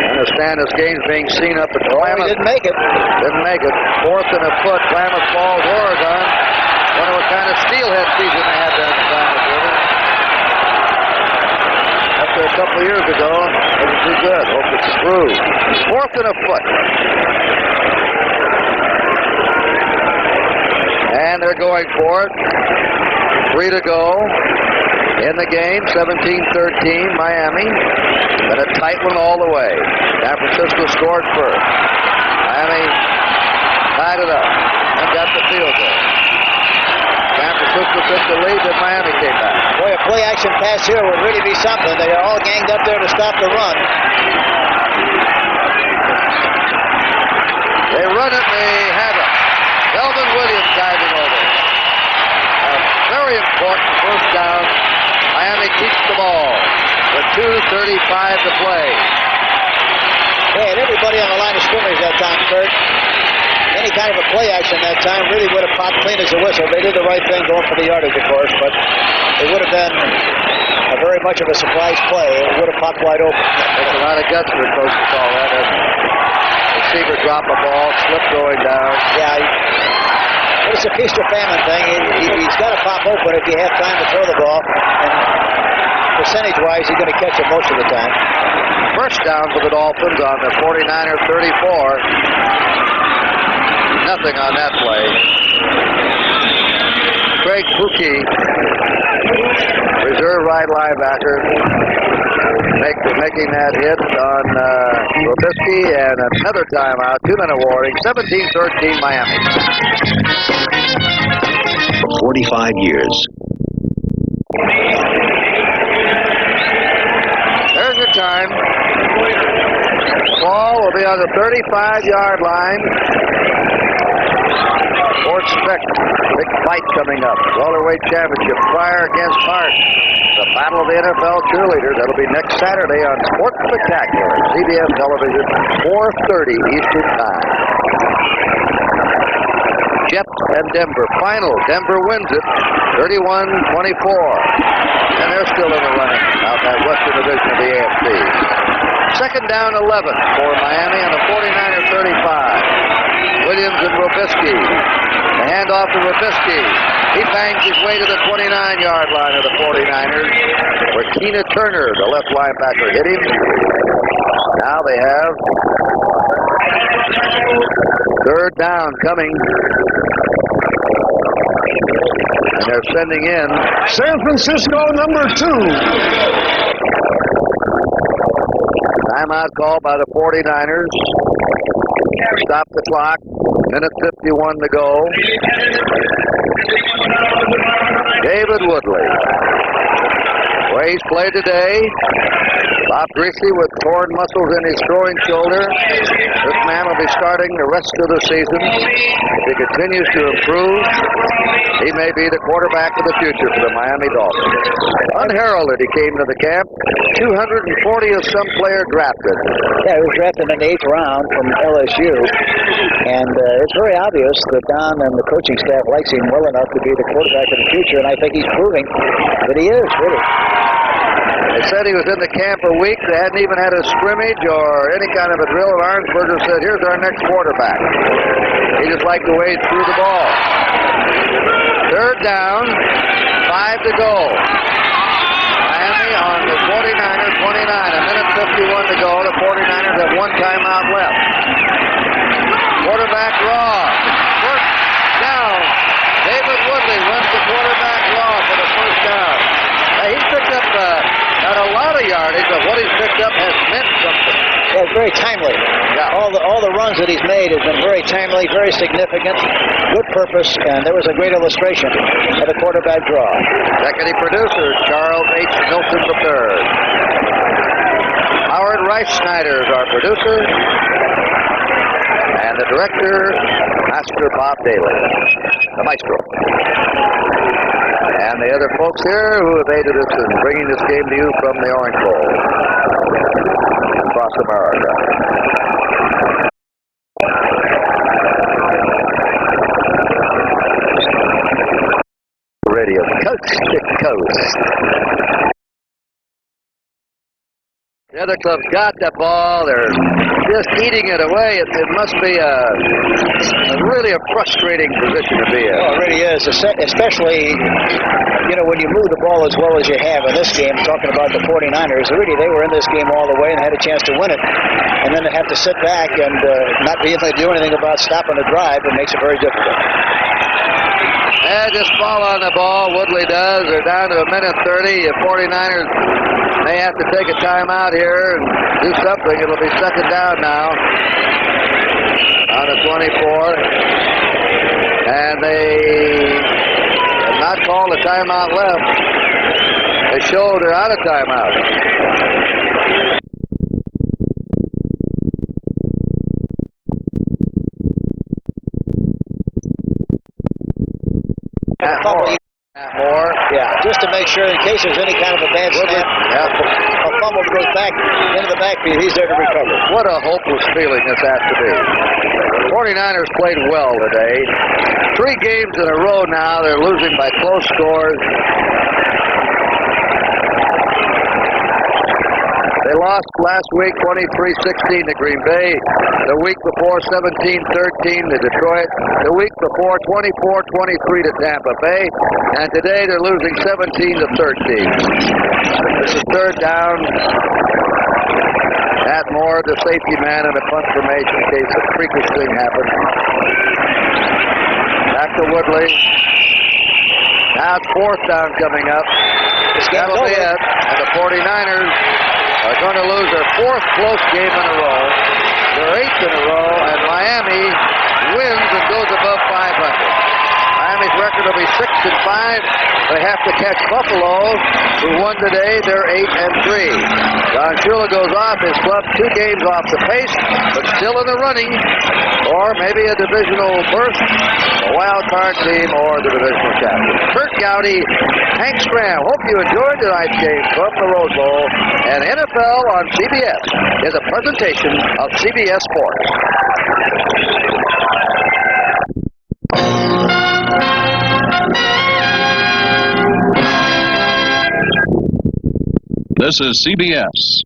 Speaker 1: I understand this game's being seen up at Klamath.
Speaker 2: He didn't make it.
Speaker 1: Didn't make it. 4th and a foot. Klamath Falls, Oregon. Wonder what kind of steelhead season they had down in the Klamath River. After a couple of years ago, it was too good. Hope it's improved. 4th and a foot. And they're going for it. 3 to go in the game. 17-13, Miami. But a tight one all the way. San Francisco scored first. Miami tied it up and got the field goal. San Francisco took the lead, and Miami came back.
Speaker 2: Boy, a play-action pass here would really be something. They are all ganged up there to stop the run.
Speaker 1: They run it, they have it. Delvin Williams diving over. A very important first down. Miami keeps the ball with 2:35 to play.
Speaker 2: They had everybody on the line of scrimmage that time, Kurt. Any kind of a play action that time really would have popped clean as a whistle. They did the right thing going for the yardage, of course, but it would have been a very much of a surprise play. It would have popped wide open.
Speaker 1: Takes a lot of guts for a coach to call that, doesn't it? Receiver drop a ball, slip going down.
Speaker 2: Yeah, but it's a feast or famine thing. He's got to pop open if you have time to throw the ball. And percentage-wise, he's going to catch it most of the time.
Speaker 1: First down for the Dolphins on the 49er 34. Nothing on that play. Craig Pookie, reserve right linebacker, making that hit on Robisky, and another timeout. 2-minute warning. 17-13 Miami.
Speaker 9: For 45 years.
Speaker 1: There's your time. Ball will be on the 35-yard line. Fort Speck, big fight coming up. Welterweight championship, Pryor against Hart. The battle of the NFL cheerleaders. That'll be next Saturday on Sports Spectacular, CBS television, 4:30 Eastern time. Jets and Denver. Final. Denver wins it, 31-24. And they're still in the running out that Western Division of the AFC. Second down 11 for Miami on the 49er 35. Williams and Robisky. The handoff to Robisky. He bangs his way to the 29-yard line of the 49ers, where Keena Turner, the left linebacker, hit him. Now they have third down coming. And they're sending in
Speaker 4: San Francisco number 2.
Speaker 1: Timeout called by the 49ers. Stop the clock. Minute 51 to go. David Woodley. Way he's played today. Bob Greasy with torn muscles in his throwing shoulder. This man will be starting the rest of the season. If he continues to improve, he may be the quarterback of the future for the Miami Dolphins. Unheralded, he came to the camp. 240 of some player drafted.
Speaker 2: Yeah, he was drafted in the 8th round from LSU. And it's very obvious that Don and the coaching staff likes him well enough to be the quarterback of the future. And I think he's proving that he is, really.
Speaker 1: They said he was in the camp a week. They hadn't even had a scrimmage or any kind of a drill. And Arnsberger said, here's our next quarterback. He just liked the way he threw the ball. Third down, 5 to go. Miami on the 49ers, 29. A minute 51 to go. The 49ers have one timeout left. Quarterback draw. First down. David Woodley runs the quarterback draw for the first down. He's picked up not a lot of yardage, but what he's picked up has meant something.
Speaker 2: Yeah, it's very timely.
Speaker 1: Yeah.
Speaker 2: All the runs that he's made have been very timely, very significant, good purpose, and there was a great illustration of the quarterback draw.
Speaker 1: Executive producer, Charles H. Milton III. Howard Rice Snyder is our producer. And the director, Master Bob Daly, the maestro. And the other folks here who have aided us in bringing this game to you from the Orange Bowl across America. Radio, coast to coast. The other club's got that ball. They're just eating it away. It must be really a frustrating position to be in.
Speaker 2: Oh, it really is, especially, when you move the ball as well as you have in this game, talking about the 49ers, really they were in this game all the way and had a chance to win it. And then to have to sit back and not be able to do anything about stopping the drive, it makes it very difficult.
Speaker 1: Just fall on the ball. Woodley does. They're down to 1:30. The 49ers may have to take a timeout here and do something. It'll be second down now on the 24. And they have not called a timeout left. They showed they're out of timeout. Matt Moore.
Speaker 2: Yeah, just to make sure in case there's any kind of a bad snap, a fumble goes back into the backfield, he's there to recover.
Speaker 1: What a hopeless feeling this has to be. The 49ers played well today. 3 games in a row now, they're losing by close scores. They lost last week 23-16 to Green Bay. The week before 17-13 to Detroit. The week before 24-23 to Tampa Bay. And today they're losing 17-13. This is third down. Matt Moore, the safety man, in a punt formation in case a freakish thing happens. Back to Woodley. Now it's fourth down coming up. That'll be it. And the 49ers are going to lose their 4th close game in a row, their 8th in a row, and Miami wins and goes above 500. Miami's record will be 6-5. They have to catch Buffalo, who won today. They're 8-3. Don Shula goes off. His club 2 games off the pace, but still in the running, or maybe a divisional berth, a wild card team, or the divisional champion. Kurt Gowdy, Hank Stram. Hope you enjoyed tonight's game from the Rose Bowl. And NFL on CBS is a presentation of CBS Sports.
Speaker 5: This is CBS.